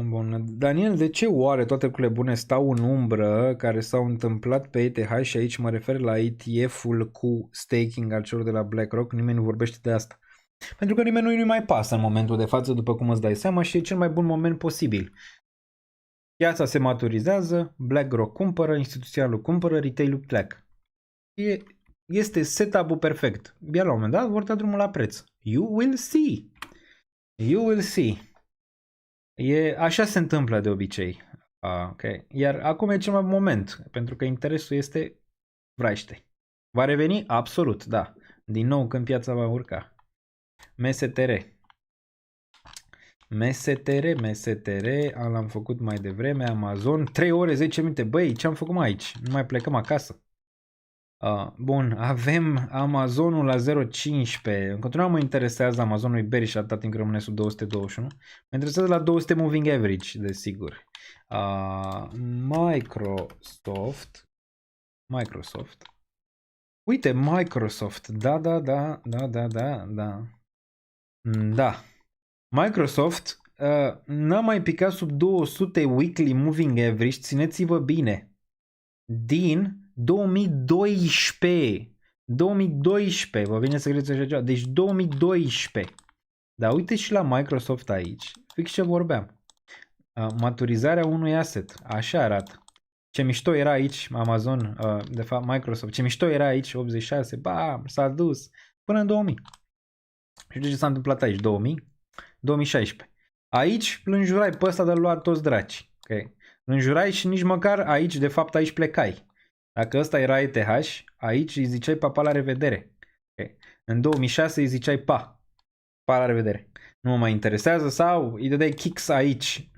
Bun. Daniel, de ce oare toate lucrurile bune stau în umbră care s-au întâmplat pe ETH și aici mă refer la ETF-ul cu staking al celor de la BlackRock? Nimeni nu vorbește de asta. Pentru că nimeni nu mai pasă în momentul de față, după cum îți dai seama, și e cel mai bun moment posibil. Piața se maturizează, BlackRock cumpără, instituționalul cumpără, retail-ul pleacă. Este setup-ul perfect. Iar la un moment dat vor da drumul la preț. You will see. You will see. Așa se întâmplă de obicei. Okay. Iar acum e cel mai bun moment, pentru că interesul este vraiște. Va reveni? Absolut, da. Din nou când piața va urca. MSTR. L-am făcut mai devreme. Amazon, 3 ore, 10 minute. Băi, ce am făcut mai aici? Nu mai plecăm acasă. Bun, avem Amazonul la 0.15. În continuare mă interesează Amazonul bearish atâta timp că rămâne sub 221. Mă interesează la 200 moving average, desigur. Microsoft. Uite, Microsoft. Da. Microsoft n-a mai picat sub 200 weekly moving average, țineți-vă bine, din 2012. 2012, vă vine să credeți așa ceva? Deci 2012. Dar uite și la Microsoft aici, fix ce vorbeam. Maturizarea unui asset, așa arată. Ce mișto era aici Amazon, de fapt Microsoft, ce mișto era aici 86, bam, s-a dus până în 2000. Și ce s-a întâmplat aici? 2000? 2016. Aici îl înjurai pe ăsta de luat toți draci. Okay. Îl înjurai și nici măcar aici, de fapt aici plecai. Dacă ăsta era ETH, aici îi ziceai pa la revedere. Okay. În 2006 îi ziceai pa la revedere. Nu mă mai interesează sau îi dădeai kicks aici.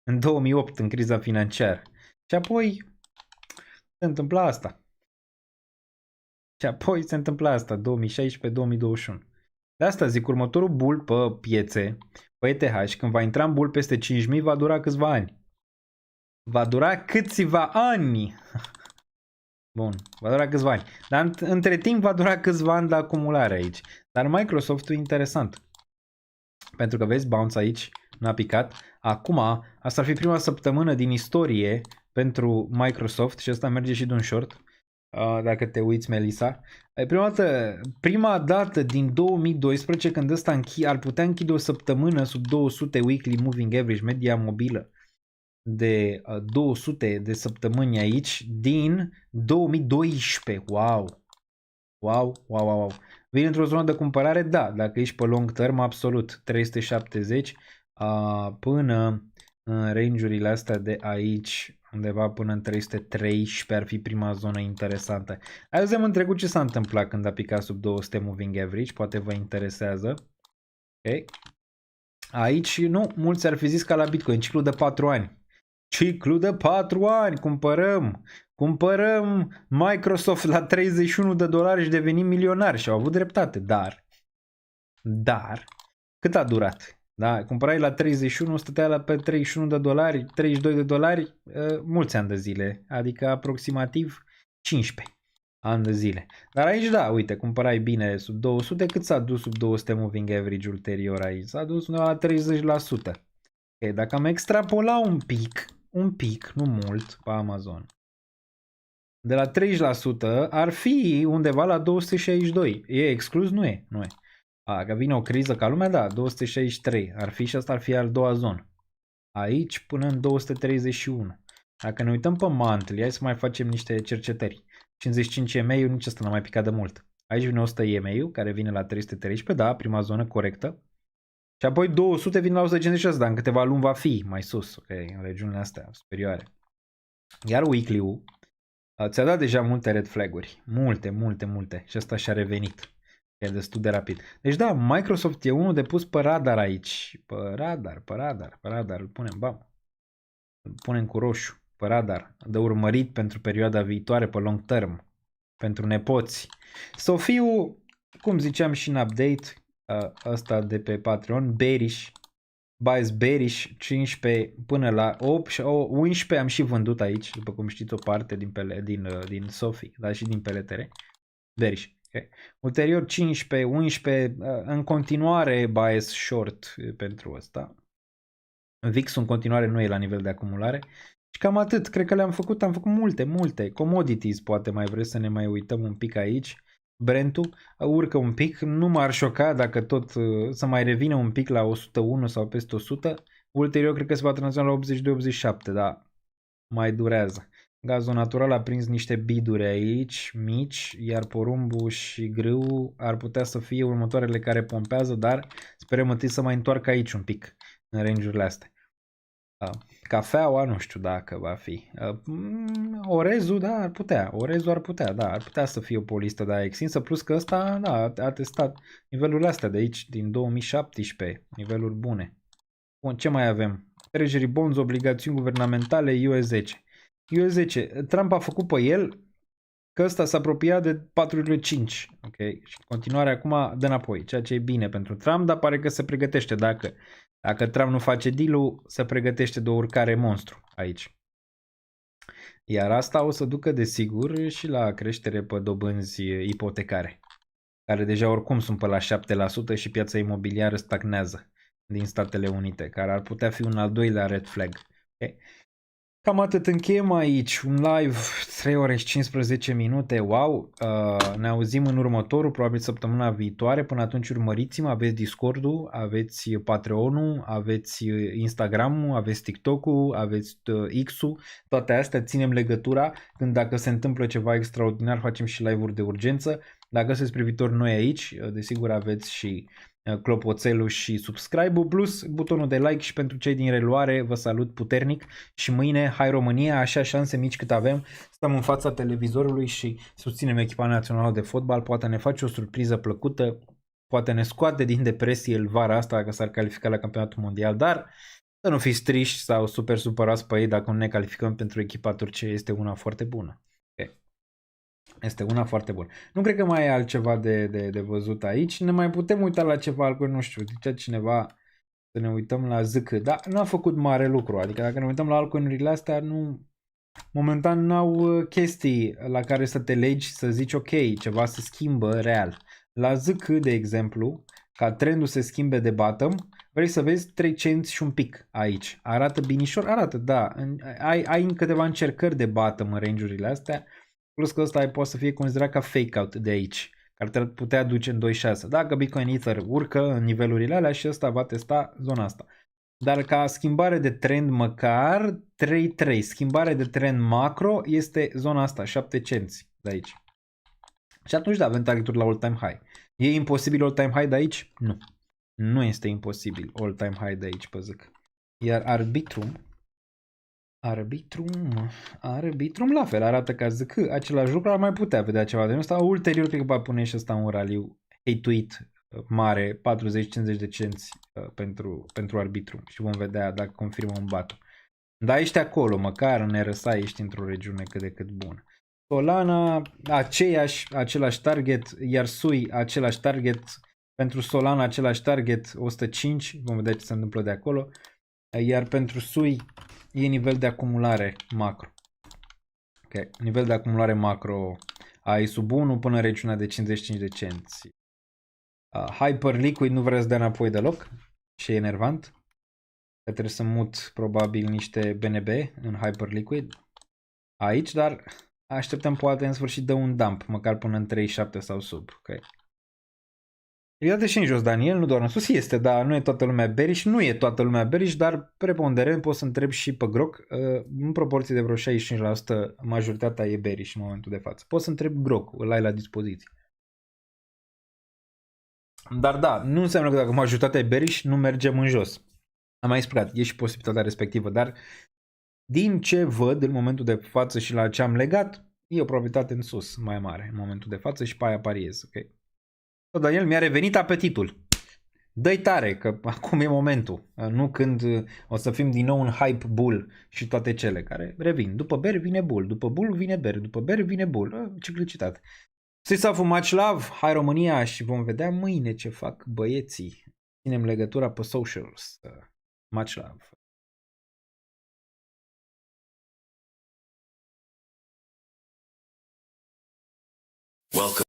În 2008, în criza financiară. Și apoi se întâmpla asta. 2016-2021. De asta zic, următorul bull pe piețe, pe ETH, când va intra în bull peste 5.000, va dura câțiva ani. Bun, va dura câțiva ani. Dar între timp va dura câțiva ani de acumulare aici. Dar Microsoft-ul e interesant. Pentru că vezi, bounce aici n-a picat. Acum, asta ar fi prima săptămână din istorie pentru Microsoft și asta merge și de un short. Dacă te uiți, Melissa. Prima dată din 2012 când ăsta ar putea închide o săptămână sub 200 weekly moving average, media mobilă de 200 de săptămâni aici din 2012. Wow. Vine într-o zonă de cumpărare? Da, dacă ești pe long term, absolut. 370 până în range-urile astea de aici, undeva până în 313 ar fi prima zonă interesantă. Hai să vedem în trecut ce s-a întâmplat când a picat sub 200 moving average, poate vă interesează. Ok. Aici, nu, mulți ar fi zis ca la Bitcoin, ciclu de 4 ani. Ciclu de 4 ani, cumpărăm Microsoft la $31 și devenim milionari și au avut dreptate, dar, cât a durat? Da, cumpărai la 31, stătea la pe $31, $32, mulți ani de zile, adică aproximativ 15 ani de zile. Dar aici da, uite, cumpărai bine sub 200, cât s-a dus sub 200 moving average ulterior aici? S-a dus undeva la 30%. Okay, dacă am extrapola un pic, nu mult, pe Amazon, de la 30% ar fi undeva la 262. E exclus? Nu e. Dacă vine o criză ca lumea, da, 263 ar fi și asta ar fi al doua zonă. Aici până în 231. Dacă ne uităm pe monthly, hai să mai facem niște cercetări. 55 EMA-ul, nici asta n-a mai picat de mult. Aici vine 100 EMA-ul, care vine la 313, da, prima zonă corectă. Și apoi 200 vine la 156, dar în câteva luni va fi mai sus, ok, în regiunile astea superioare. Iar weekly-ul ți-a dat deja multe red flag-uri. Multe. Și asta și-a revenit. E destul de rapid. Deci da, Microsoft e unul de pus pe radar aici. Pe radar. Îl punem, bam. Îl punem cu roșu. Pe radar. De urmărit pentru perioada viitoare, pe long term. Pentru nepoți. Sofiu, cum ziceam și în update, ăsta de pe Patreon, bearish. Bias bearish, 15 până la 8 și 11 am și vândut aici, după cum știți, o parte din Sofi, dar și din PLTR. Bearish. Okay. Ulterior 15, 11, în continuare bias short pentru ăsta. VIX în continuare nu e la nivel de acumulare. Și cam atât, cred că am făcut multe. Commodities, poate mai vreți să ne mai uităm un pic aici. Brent-ul urcă un pic, nu m-ar șoca dacă tot să mai revină un pic la 101 sau peste 100. Ulterior cred că se va tranziționa la 82-87, dar mai durează. Gazul natural a prins niște biduri aici, mici, iar porumbul și grâul ar putea să fie următoarele care pompează, dar sperăm întâi să mai întoarcă aici un pic, în range-urile astea. Cafeaua, nu știu dacă va fi. Orezul, da, ar putea. Orezul ar putea, da, ar putea să fie o listă de aia extinsă, plus că ăsta, da, a testat nivelurile astea de aici, din 2017, niveluri bune. Bun, ce mai avem? Treasury bonds, obligațiuni guvernamentale, US10. US10, Trump a făcut pe el că ăsta s-a apropiat de 4,5. Ok? Și în continuare acum dă înapoi, ceea ce e bine pentru Trump, dar pare că se pregătește. Dacă Trump nu face deal-ul, se pregătește de o urcare monstru aici. Iar asta o să ducă desigur și la creștere pe dobânzi ipotecare, care deja oricum sunt pe la 7% și piața imobiliară stagnează din Statele Unite, care ar putea fi un al doilea red flag. Okay. Cam atât, încheiem aici un live 3 ore și 15 minute, wow, ne auzim în următorul, probabil săptămâna viitoare, până atunci urmăriți-mă, aveți Discord-ul, aveți Patreon-ul, aveți Instagram-ul, aveți TikTok-ul, aveți X-ul, toate astea, ținem legătura, când dacă se întâmplă ceva extraordinar facem și live-uri de urgență, dacă sunteți privitori noi aici, desigur aveți și clopoțelul și subscribe-ul, plus butonul de like și pentru cei din reluare vă salut puternic și mâine, hai România, așa șanse mici cât avem, stăm în fața televizorului și susținem echipa națională de fotbal, poate ne face o surpriză plăcută, poate ne scoate din depresie el vara asta dacă s-ar califica la campionatul mondial, dar să nu fiți triști sau super supărați pe ei dacă nu ne calificăm pentru echipa turcie, este una foarte bună. Este una foarte bună. Nu cred că mai e altceva de văzut aici. Ne mai putem uita la ceva altceva, nu știu, zicea cineva să ne uităm la ZK, dar nu a făcut mare lucru. Adică dacă ne uităm la altcoin-urile astea, nu, momentan n-au chestii la care să te legi să zici ok, ceva se schimbă real. La ZK, de exemplu, ca trendul se schimbe de bottom, vrei să vezi 3 cenți și un pic aici. Arată binișor? Arată, da. Ai în câteva încercări de bottom în range-urile astea. Plus că ăsta poate să fie considerat ca fake-out de aici, care te putea duce în 2.6. Dacă Bitcoin Ether urcă în nivelurile alea și ăsta va testa zona asta. Dar ca schimbare de trend măcar 3.3, schimbare de trend macro este zona asta, 7 cenți de aici. Și atunci da, avem targeturi la all-time high. E imposibil all-time high de aici? Nu. Nu este imposibil all-time high de aici, pe zic. Iar Arbitrum la fel, arată ca zic că același lucru, ar mai putea vedea ceva de ăsta. Ulterior cred că va pune și ăsta un raliu hate-tweet mare, 40-50 de cenți pentru Arbitrum și vom vedea dacă confirmă un bottom. Dar ești acolo, măcar în RSI ești într-o regiune cât de cât bună. Solana, același target, iar SUI, același target, pentru Solana, același target, 105, vom vedea ce se întâmplă de acolo, iar pentru SUI e nivel de acumulare macro. Okay. Nivel de acumulare macro ai sub 1 până în regiunea de 55 de cenți. Hyperliquid nu vrea să dea înapoi deloc și e enervant. Că trebuie să mut probabil niște BNB în Hyperliquid aici, dar așteptăm poate în sfârșit de un dump, măcar până în 37 sau sub. Okay. Iată și în jos, Daniel, nu doar în sus este, dar nu e toată lumea bearish, nu e toată lumea bearish, dar preponderent pot să întreb și pe Grok, în proporție de vreo 65%, majoritatea e bearish în momentul de față. Pot să întreb Grok, îl ai la dispoziție. Dar da, nu înseamnă că dacă majoritatea e bearish, nu mergem în jos. Am mai explicat, e și posibilitatea respectivă, dar din ce văd în momentul de față și la ce am legat, e o probabilitate în sus mai mare în momentul de față și pe aia pariez, ok? Daniel, mi-a revenit apetitul. Dă-i tare, că acum e momentul. Nu când o să fim din nou în hype bull și toate cele care revin. După bear vine bull, după bull vine bear, după bear vine bull. Ciclicitate. Sisafu, much love, hai România și vom vedea mâine ce fac băieții. Ținem legătura pe socials. Much love. Welcome.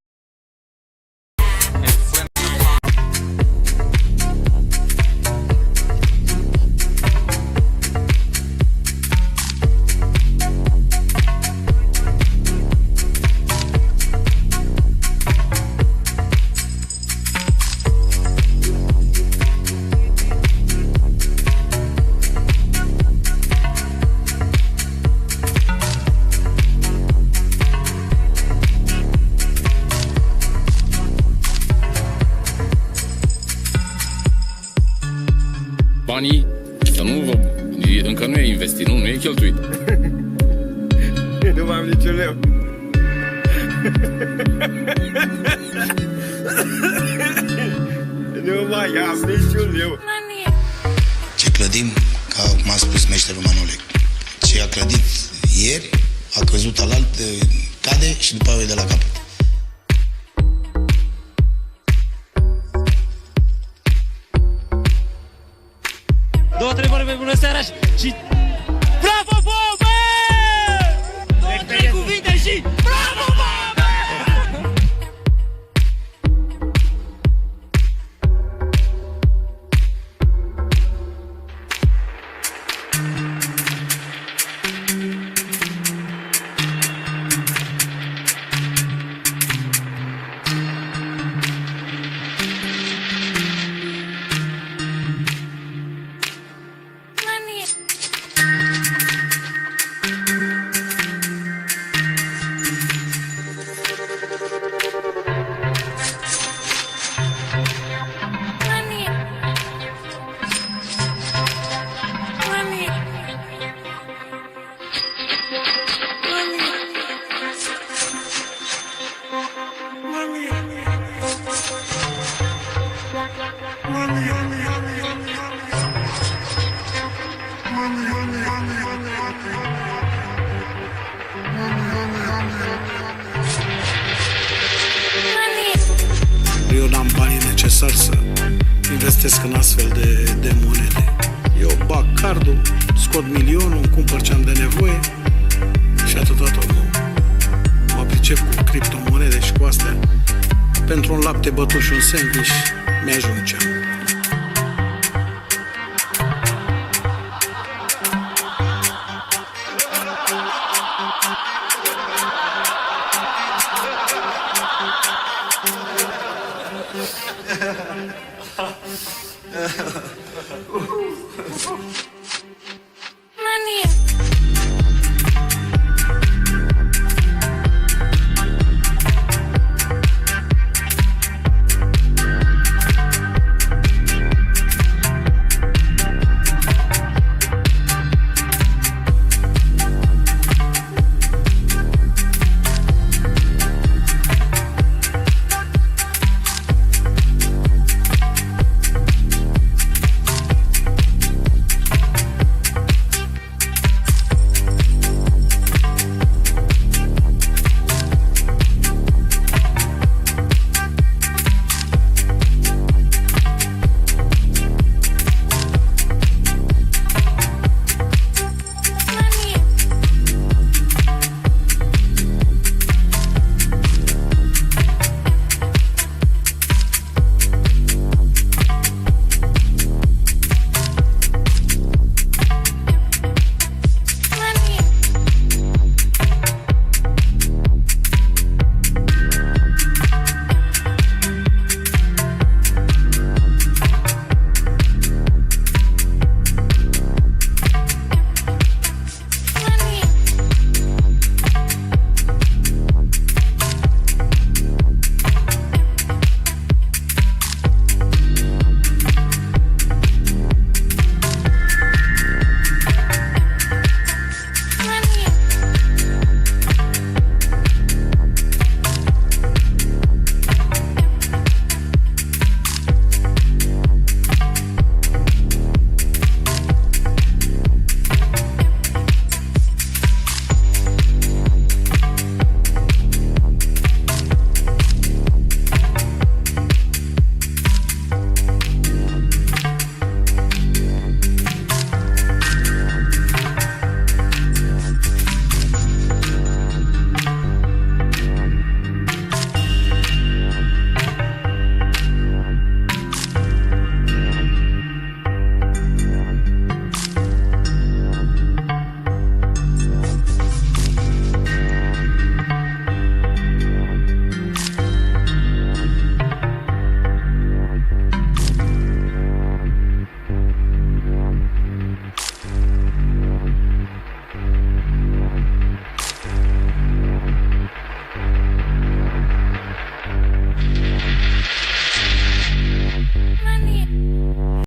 n-am niciun leu. Nu mai am niciun leu. Ce clădim, ca m-a spus meșterul Manole, ce a clădit ieri, a căzut alalt, cade și după aia de la capăt. Două, trei vorbe, bună seara și... Bravo, Bobe! Două, trei cuvinte și... Bravo, Bobe! Eu n-am banii necesari să investesc în astfel de monede. Eu bag cardul, scot milionul, îmi cumpăr ce am de nevoie și atâta tot. Mă pricep cu criptomonede și cu astea. Pentru un lapte bătut și un sandwich mi-ajunge. Ha ha ha.